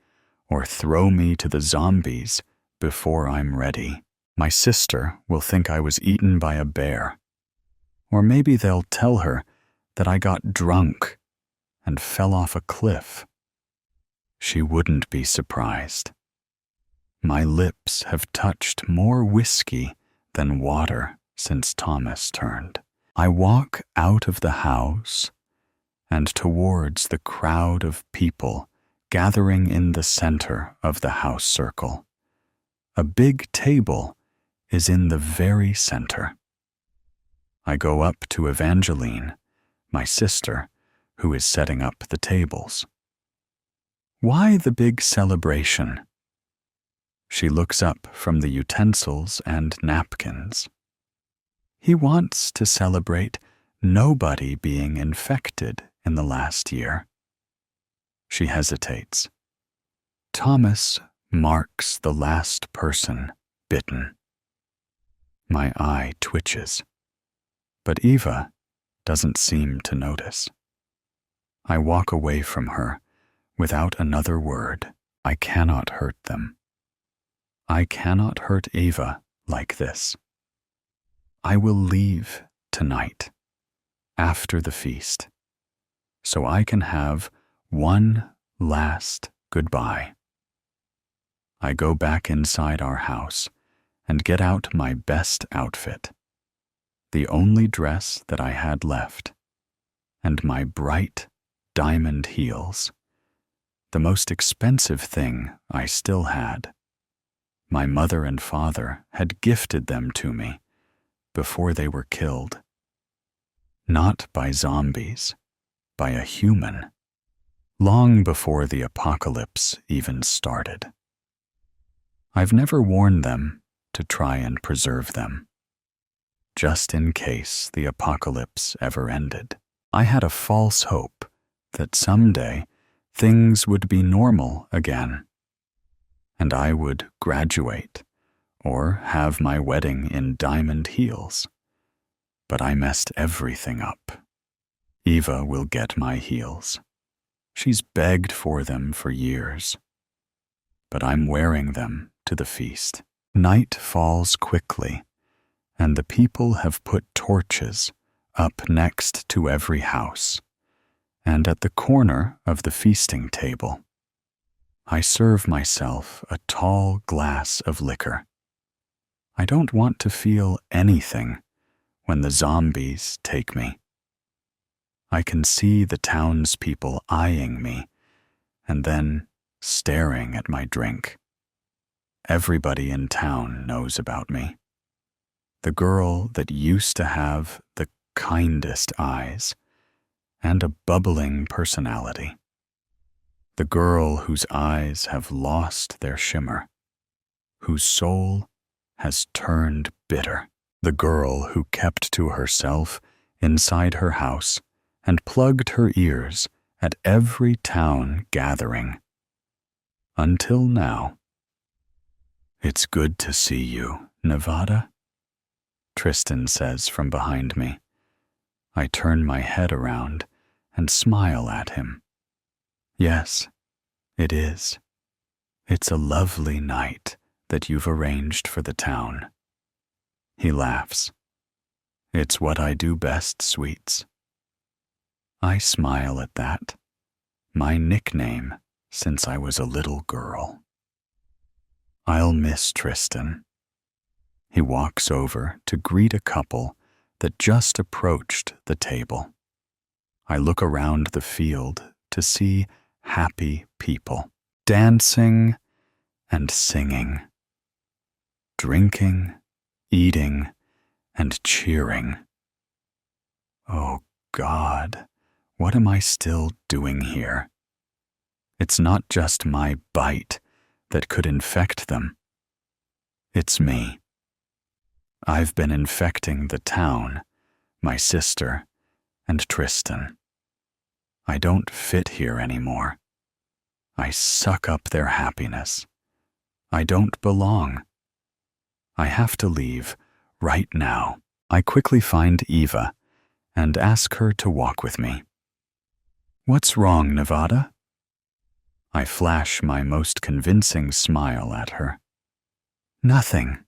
or throw me to the zombies before I'm ready. My sister will think I was eaten by a bear. Or maybe they'll tell her that I got drunk and fell off a cliff. She wouldn't be surprised. My lips have touched more whiskey than water since Thomas turned. I walk out of the house and towards the crowd of people gathering in the center of the house circle. A big table is in the very center. I go up to Evangeline, my sister, who is setting up the tables. "Why the big celebration?" She looks up from the utensils and napkins. "He wants to celebrate nobody being infected in the last year." She hesitates. Thomas marks the last person bitten. My eye twitches, but Eva doesn't seem to notice. I walk away from her without another word. I cannot hurt them. I cannot hurt Eva like this. I will leave tonight, after the feast, so I can have one last goodbye. I go back inside our house and get out my best outfit, the only dress that I had left, and my bright diamond heels, the most expensive thing I still had. My mother and father had gifted them to me before they were killed. Not by zombies, by a human, long before the apocalypse even started. I've never worn them to try and preserve them, just in case the apocalypse ever ended. I had a false hope that someday things would be normal again, and I would graduate or have my wedding in diamond heels. But I messed everything up. Eva will get my heels. She's begged for them for years, but I'm wearing them to the feast. Night falls quickly, and the people have put torches up next to every house, and at the corner of the feasting table. I serve myself a tall glass of liquor. I don't want to feel anything when the zombies take me. I can see the townspeople eyeing me and then staring at my drink. Everybody in town knows about me. The girl that used to have the kindest eyes and a bubbling personality. The girl whose eyes have lost their shimmer, whose soul has turned bitter. The girl who kept to herself inside her house and plugged her ears at every town gathering. Until now. "It's good to see you, Nevada," Tristan says from behind me. I turn my head around and smile at him. "Yes, it is. It's a lovely night that you've arranged for the town." He laughs. "It's what I do best, sweets." I smile at that. My nickname since I was a little girl. I'll miss Tristan. He walks over to greet a couple that just approached the table. I look around the field to see happy people, dancing and singing, drinking, eating, and cheering. Oh God, what am I still doing here? It's not just my bite that could infect them. It's me. I've been infecting the town, my sister, and Tristan. I don't fit here anymore. I suck up their happiness. I don't belong. I have to leave right now. I quickly find Eva and ask her to walk with me. "What's wrong, Nevada?" I flash my most convincing smile at her. "Nothing.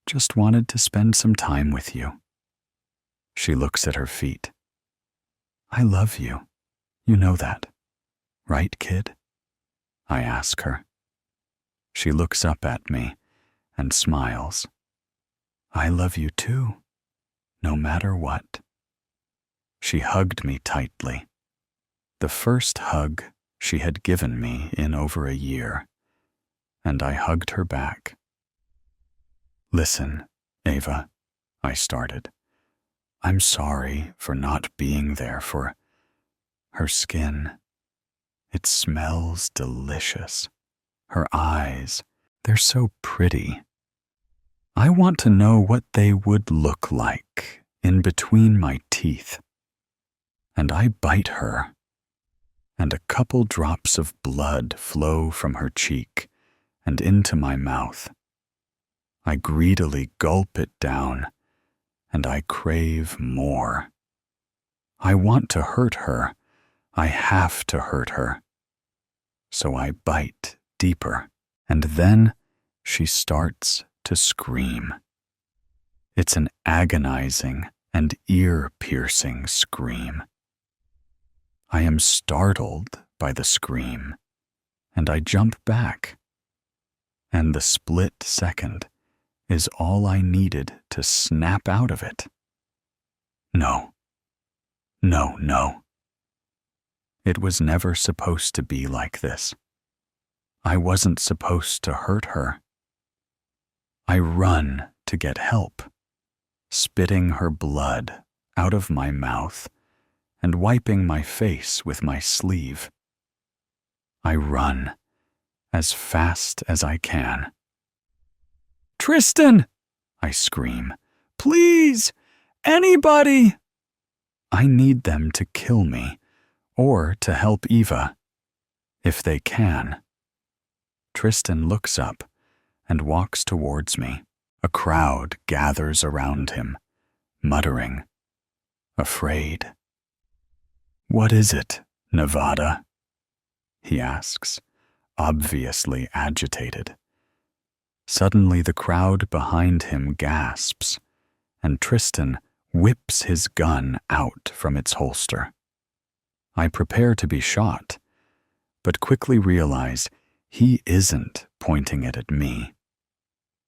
Just wanted to spend some time with you." She looks at her feet. "I love you. You know that. Right, kid?" I ask her. She looks up at me and smiles. "I love you too, no matter what." She hugged me tightly. The first hug she had given me in over a year, and I hugged her back. "Listen, Ava," I started. "I'm sorry for not being there for her skin. It smells delicious. Her eyes, they're so pretty. I want to know what they would look like in between my teeth." And I bite her, and a couple drops of blood flow from her cheek and into my mouth. I greedily gulp it down, and I crave more. I want to hurt her. I have to hurt her. So I bite deeper, and then she starts to scream. It's an agonizing and ear-piercing scream. I am startled by the scream, and I jump back. And the split second is all I needed to snap out of it. No. No, no. It was never supposed to be like this. I wasn't supposed to hurt her. I run to get help, spitting her blood out of my mouth and wiping my face with my sleeve. I run as fast as I can. "Tristan!" I scream. "Please! Anybody!" I need them to kill me or to help Eva, if they can. Tristan looks up and walks towards me. A crowd gathers around him, muttering, afraid. "What is it, Nevada?" he asks, obviously agitated. Suddenly the crowd behind him gasps, and Tristan whips his gun out from its holster. I prepare to be shot, but quickly realize he isn't pointing it at me.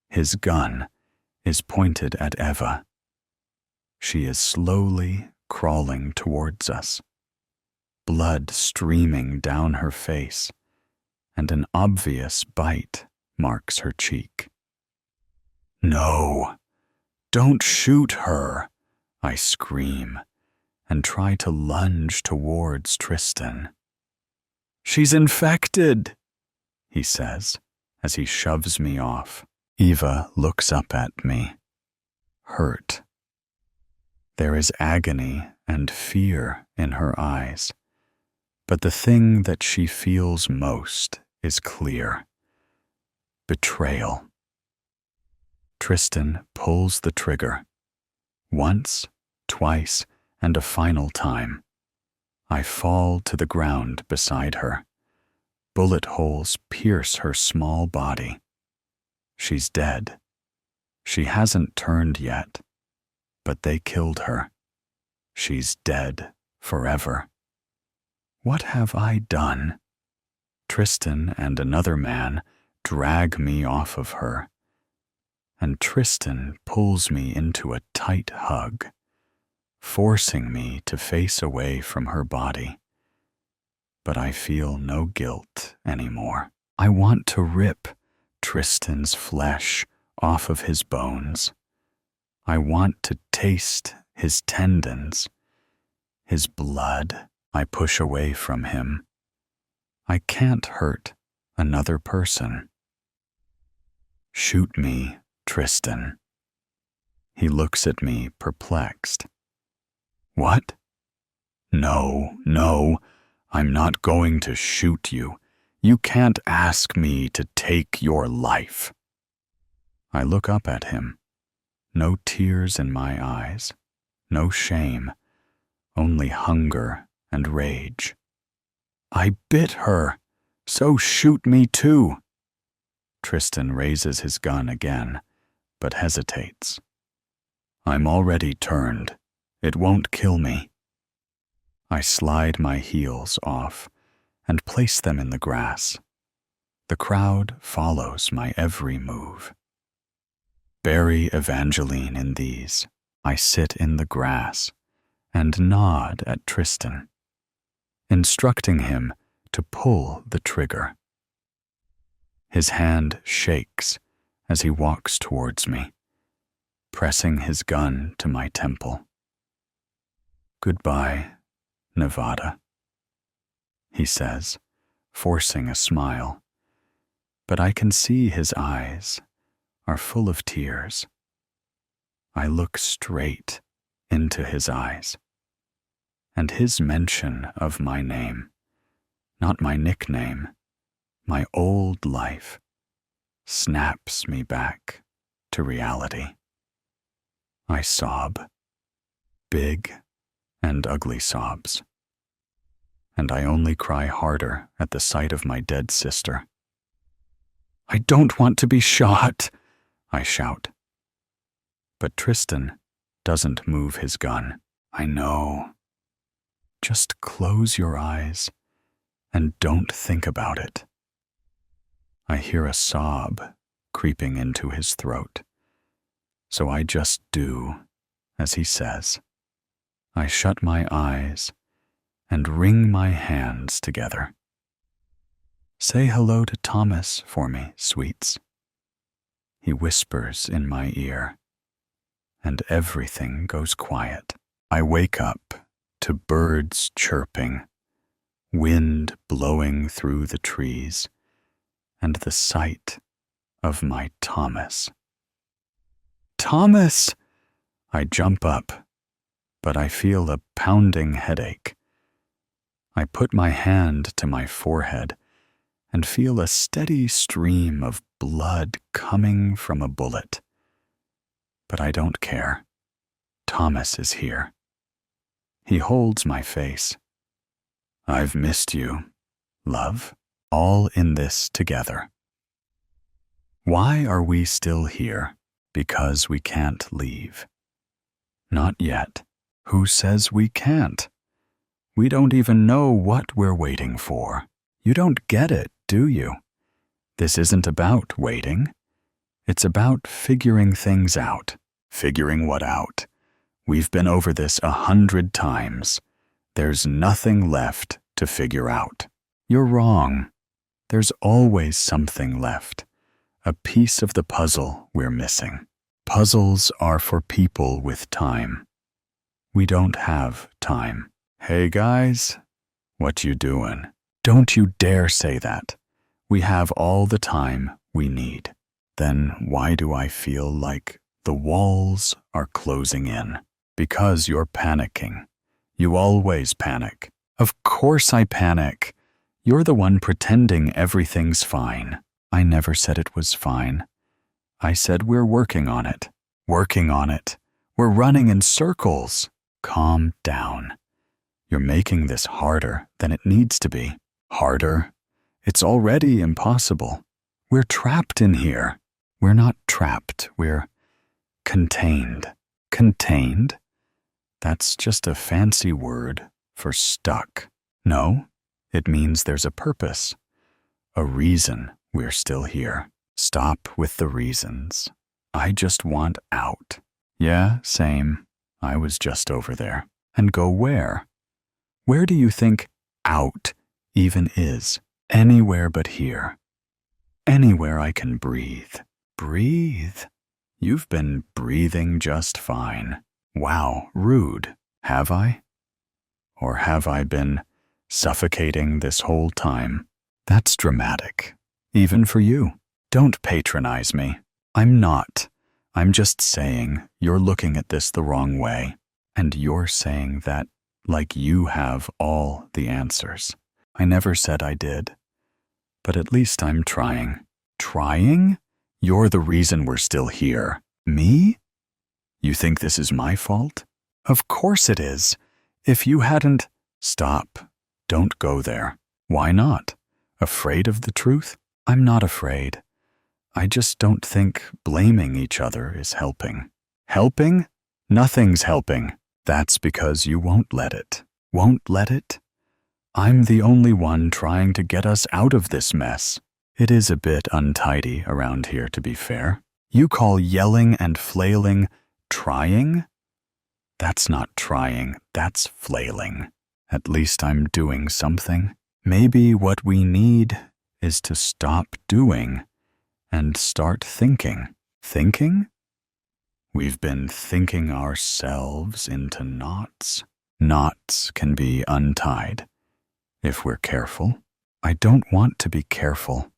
His gun is pointed at Eva. She is slowly crawling towards us, blood streaming down her face, and an obvious bite marks her cheek. "No, don't shoot her," I scream and try to lunge towards Tristan. "She's infected," he says as he shoves me off. Eva looks up at me, hurt. There is agony and fear in her eyes, but the thing that she feels most is clear: betrayal. Tristan pulls the trigger. Once, twice, and a final time. I fall to the ground beside her. Bullet holes pierce her small body. She's dead. She hasn't turned yet, but they killed her. She's dead forever. What have I done? Tristan and another man drag me off of her, and Tristan pulls me into a tight hug, forcing me to face away from her body. But I feel no guilt anymore. I want to rip Tristan's flesh off of his bones. I want to taste his tendons, his blood. I push away from him. I can't hurt another person. Shoot me, Tristan. He looks at me perplexed. What? No, I'm not going to shoot you. You can't ask me to take your life. I look up at him. No tears in my eyes, no shame, only hunger and rage. I bit her, so shoot me too. Tristan raises his gun again, but hesitates. I'm already turned. It won't kill me. I slide my heels off and place them in the grass. The crowd follows my every move. Bury Evangeline in these. I sit in the grass and nod at Tristan, instructing him to pull the trigger. His hand shakes as he walks towards me, pressing his gun to my temple. Goodbye, Nevada, he says, forcing a smile, but I can see his eyes are full of tears. I look straight into his eyes, and his mention of my name, not my nickname, my old life, snaps me back to reality. I sob, big and ugly sobs, and I only cry harder at the sight of my dead sister. I don't want to be shot, I shout. But Tristan doesn't move his gun. I know. Just close your eyes and don't think about it. I hear a sob creeping into his throat, so I just do as he says. I shut my eyes and wring my hands together. Say hello to Thomas for me, sweets. He whispers in my ear, and everything goes quiet. I wake up to birds chirping, wind blowing through the trees, and the sight of my Thomas. Thomas! I jump up, but I feel a pounding headache. I put my hand to my forehead and feel a steady stream of blood coming from a bullet. But I don't care. Thomas is here. He holds my face. I've missed you, love, all in this together. Why are we still here? Because we can't leave. Not yet. Who says we can't? We don't even know what we're waiting for. You don't get it, do you? This isn't about waiting. It's about figuring things out. Figuring what out? We've been over this 100 times. There's nothing left to figure out. You're wrong. There's always something left. A piece of the puzzle we're missing. Puzzles are for people with time. We don't have time. Hey guys, what you doing? Don't you dare say that. We have all the time we need. Then why do I feel like the walls are closing in? Because you're panicking. You always panic. Of course I panic. You're the one pretending everything's fine. I never said it was fine. I said we're working on it. Working on it. We're running in circles. Calm down. You're making this harder than it needs to be. Harder? It's already impossible. We're trapped in here. We're not trapped. We're contained. Contained? That's just a fancy word for stuck. No, it means there's a purpose, a reason we're still here. Stop with the reasons. I just want out. Yeah, same. I was just over there. And go where? Where do you think out even is? Anywhere but here. Anywhere I can breathe. Breathe? You've been breathing just fine. Wow, rude. Have I? Or have I been suffocating this whole time? That's dramatic. Even for you. Don't patronize me. I'm not. I'm just saying you're looking at this the wrong way. And you're saying that like you have all the answers. I never said I did. But at least I'm trying. Trying? You're the reason we're still here. Me? You think this is my fault? Of course it is. If you hadn't... Stop. Don't go there. Why not? Afraid of the truth? I'm not afraid. I just don't think blaming each other is helping. Helping? Nothing's helping. That's because you won't let it. Won't let it? I'm the only one trying to get us out of this mess. It is a bit untidy around here, to be fair. You call yelling and flailing trying? That's not trying, that's flailing. At least I'm doing something. Maybe what we need is to stop doing and start thinking. Thinking? We've been thinking ourselves into knots. Knots can be untied if we're careful. I don't want to be careful.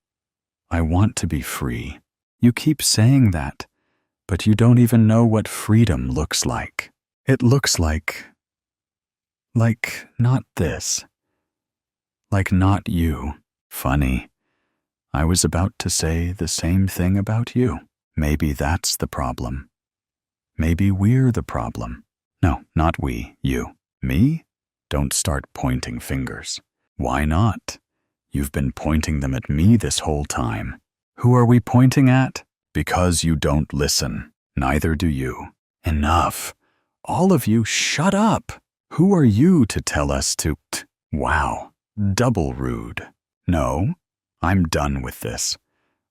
I want to be free. You keep saying that, but you don't even know what freedom looks like. It looks like not this. Like not you. Funny. I was about to say the same thing about you. Maybe that's the problem. Maybe we're the problem. No, not we, you. Me? Don't start pointing fingers. Why not? You've been pointing them at me this whole time. Who are we pointing at? Because you don't listen. Neither do you. Enough. All of you, shut up. Who are you to tell us to... Wow. Double rude. No, I'm done with this.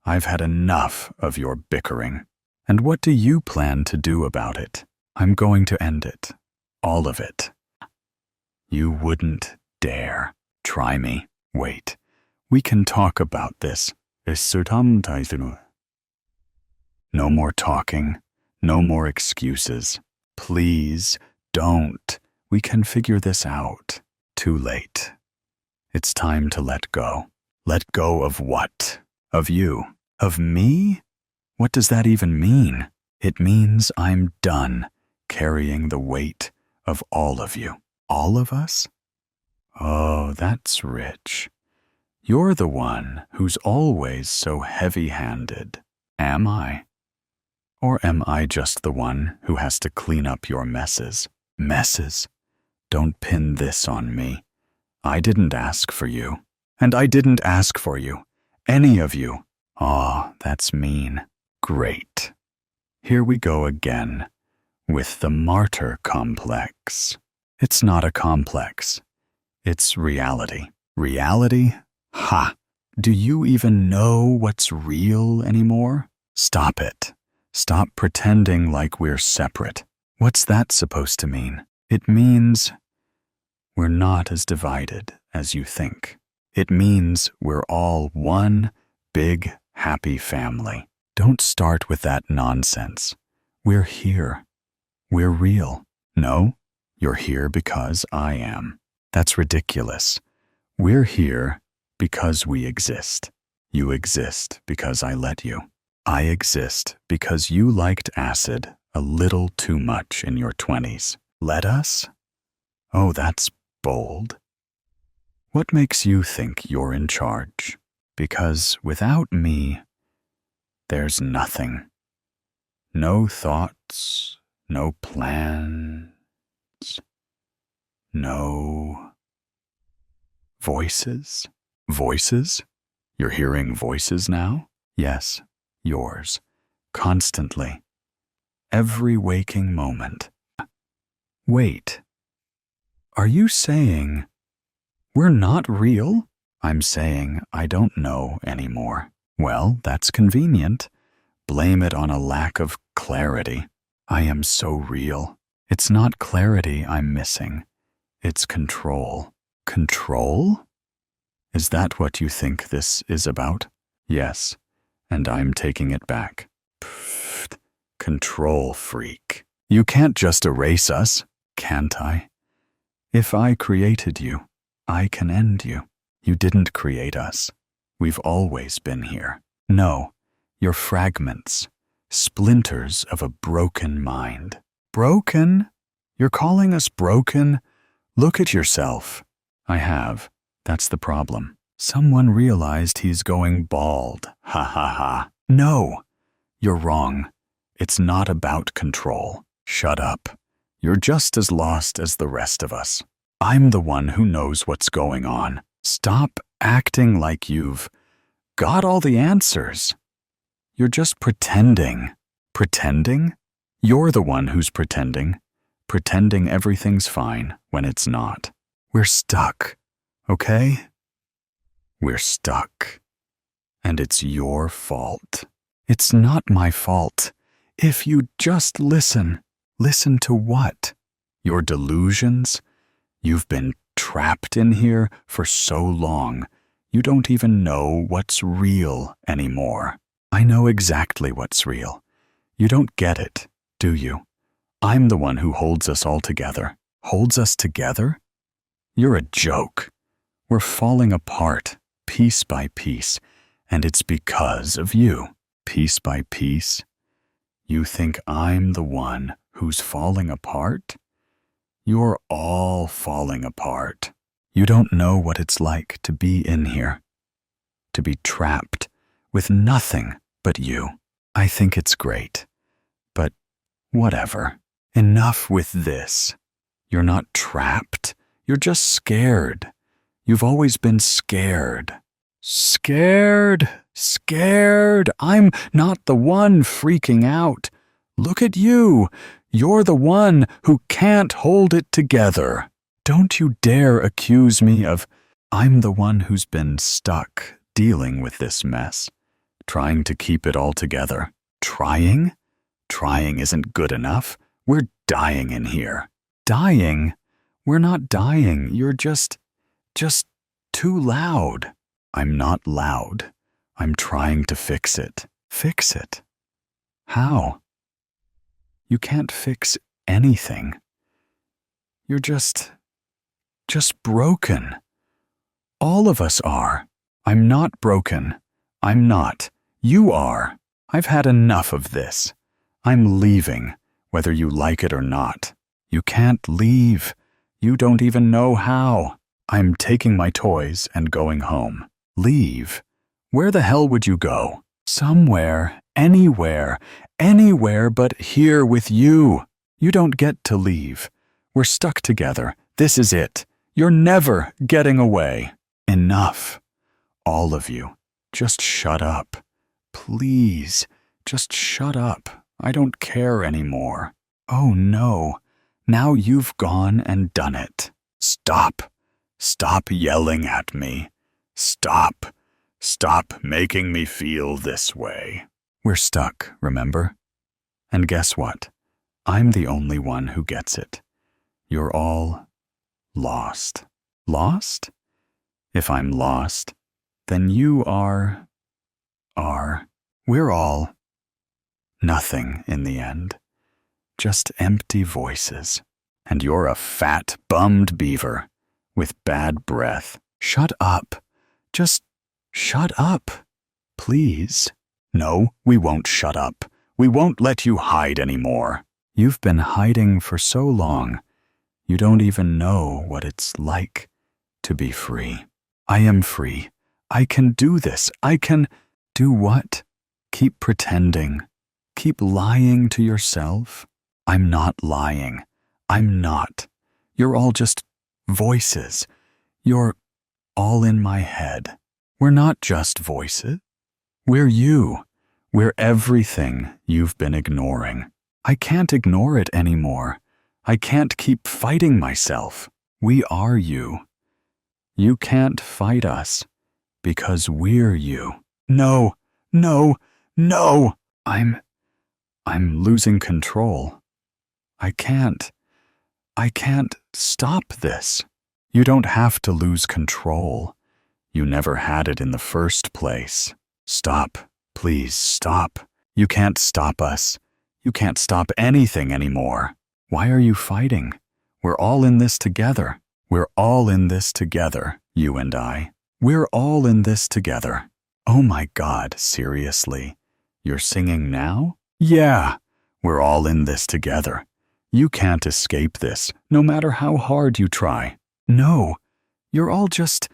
I've had enough of your bickering. And what do you plan to do about it? I'm going to end it. All of it. You wouldn't dare. Try me. Wait. We can talk about this. No more talking. No more excuses. Please don't. We can figure this out. Too late. It's time to let go. Let go of what? Of you. Of me? What does that even mean? It means I'm done carrying the weight of all of you. All of us? Oh, that's rich. You're the one who's always so heavy-handed. Am I? Or am I just the one who has to clean up your messes? Messes? Don't pin this on me. I didn't ask for you. And I didn't ask for you. Any of you. Aw, that's mean. Great. Here we go again, with the martyr complex. It's not a complex. It's reality. Reality? Ha! Do you even know what's real anymore? Stop it. Stop pretending like we're separate. What's that supposed to mean? It means we're not as divided as you think. It means we're all one big, happy family. Don't start with that nonsense. We're here. We're real. No, You're here because I am. That's ridiculous. We're here because we exist. You exist because I let you. I exist because you liked acid a little too much in your 20s. Let us? Oh, that's bold. What makes you think you're in charge? Because without me, there's nothing. No thoughts, no plans, no voices. Voices? You're hearing voices now? Yes, yours. Constantly. Every waking moment. Wait. Are you saying we're not real? I'm saying I don't know anymore. Well, that's convenient. Blame it on a lack of clarity. I am so real. It's not clarity I'm missing. It's control. Control? Is that what you think this is about? Yes, and I'm taking it back. Pfft, control freak. You can't just erase us, can't I? If I created you, I can end you. You didn't create us. We've always been here. No, you're fragments, splinters of a broken mind. Broken? You're calling us broken? Look at yourself. I have. That's the problem. Someone realized he's going bald. Ha ha ha. No, you're wrong. It's not about control. Shut up. You're just as lost as the rest of us. I'm the one who knows what's going on. Stop acting like you've got all the answers. You're just pretending. Pretending? You're the one who's pretending. Pretending everything's fine when it's not. We're stuck, okay? We're stuck. And it's your fault. It's not my fault. If you just listen. Listen to what? Your delusions? You've been trapped in here for so long, you don't even know what's real anymore. I know exactly what's real. You don't get it, do you? I'm the one who holds us all together. Holds us together? You're a joke. We're falling apart, piece by piece, and it's because of you. Piece by piece? You think I'm the one who's falling apart? You're all falling apart. You don't know what it's like to be in here, to be trapped with nothing but you. I think it's great, but whatever. Enough with this. You're not trapped. You're just scared. You've always been scared. Scared, scared. I'm not the one freaking out. Look at you. You're the one who can't hold it together. Don't you dare accuse me of... I'm the one who's been stuck dealing with this mess, trying to keep it all together. Trying? Trying isn't good enough. We're dying in here. Dying? We're not dying. You're just too loud. I'm not loud. I'm trying to fix it. Fix it? How? You can't fix anything. You're just broken. All of us are. I'm not broken. I'm not. You are. I've had enough of this. I'm leaving, whether you like it or not. You can't leave. You don't even know how. I'm taking my toys and going home. Leave? Where the hell would you go? Somewhere, anywhere but here with you. You don't get to leave. We're stuck together. This is it. You're never getting away. Enough. All of you. Just shut up. Please, just shut up. I don't care anymore. Oh no. Now you've gone and done it. Stop. Stop yelling at me. Stop. Stop making me feel this way. We're stuck, remember? And guess what? I'm the only one who gets it. You're all lost. Lost? If I'm lost, then you are. We're all nothing in the end. Just empty voices. And you're a fat, bummed beaver with bad breath. Shut up. Just shut up. Please. No, we won't shut up. We won't let you hide anymore. You've been hiding for so long. You don't even know what it's like to be free. I am free. I can do this. I can do what? Keep pretending. Keep lying to yourself. I'm not lying. I'm not. You're all just voices. You're all in my head. We're not just voices. We're you. We're everything you've been ignoring. I can't ignore it anymore. I can't keep fighting myself. We are you. You can't fight us because we're you. No, no, no. I'm losing control. I can't stop this. You don't have to lose control. You never had it in the first place. Stop. Please stop. You can't stop us. You can't stop anything anymore. Why are you fighting? We're all in this together. We're all in this together, you and I. We're all in this together. Oh my God, seriously? You're singing now? Yeah, we're all in this together. You can't escape this, no matter how hard you try. No, you're all just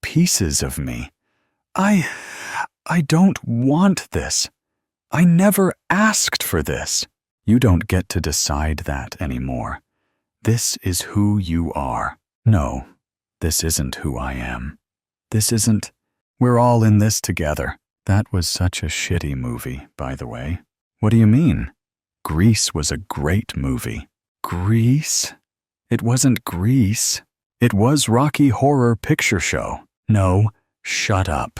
pieces of me. I don't want this. I never asked for this. You don't get to decide that anymore. This is who you are. No, this isn't who I am. This isn't. We're all in this together. That was such a shitty movie, by the way. What do you mean? Grease was a great movie. Grease? It wasn't Grease. It was Rocky Horror Picture Show. No, shut up.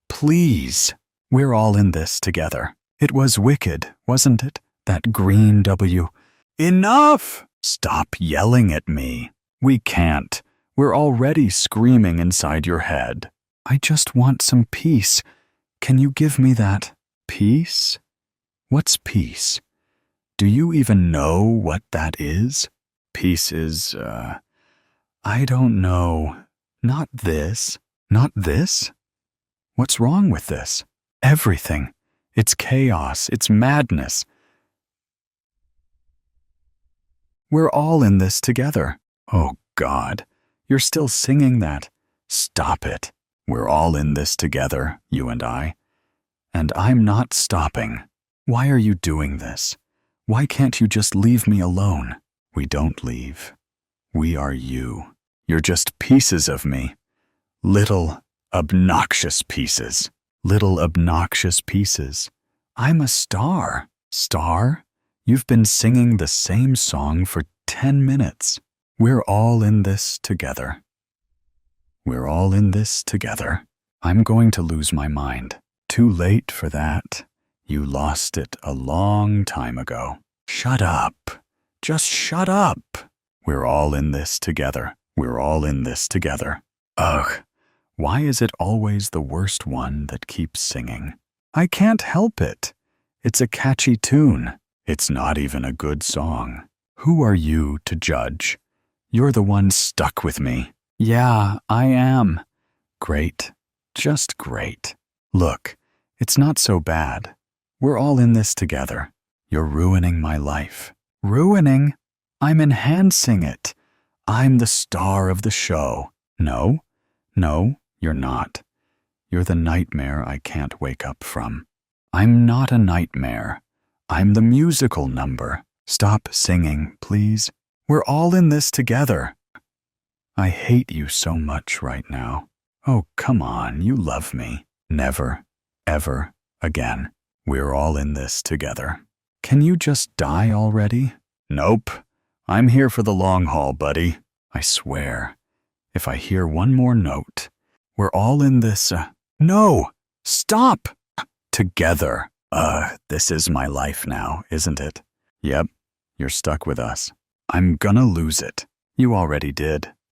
Please. We're all in this together. It was wicked, wasn't it? That green W. Enough! Stop yelling at me. We can't. We're already screaming inside your head. I just want some peace. Can you give me that? Peace? What's peace? Do you even know what that is? Peace is, I don't know. Not this. Not this? What's wrong with this? Everything. It's chaos. It's madness. We're all in this together. Oh, God. You're still singing that. Stop it. We're all in this together, you and I. And I'm not stopping. Why are you doing this? Why can't you just leave me alone? We don't leave. We are you. You're just pieces of me. Little, obnoxious pieces. Little obnoxious pieces. I'm a star. Star? You've been singing the same song for 10 minutes. We're all in this together. We're all in this together. I'm going to lose my mind. Too late for that. You lost it a long time ago. Shut up. Just shut up. We're all in this together. We're all in this together. Ugh. Why is it always the worst one that keeps singing? I can't help it. It's a catchy tune. It's not even a good song. Who are you to judge? You're the one stuck with me. Yeah, I am. Great. Just great. Look, it's not so bad. We're all in this together. You're ruining my life. Ruining? I'm enhancing it. I'm the star of the show. No, you're not. You're the nightmare I can't wake up from. I'm not a nightmare. I'm the musical number. Stop singing, please. We're all in this together. I hate you so much right now. Oh, come on, you love me. Never, ever again. We're all in this together. Can you just die already? Nope. I'm here for the long haul, buddy. I swear. If I hear one more note, we're all in this, No! Stop! Together. This is my life now, isn't it? Yep, you're stuck with us. I'm gonna lose it. You already did.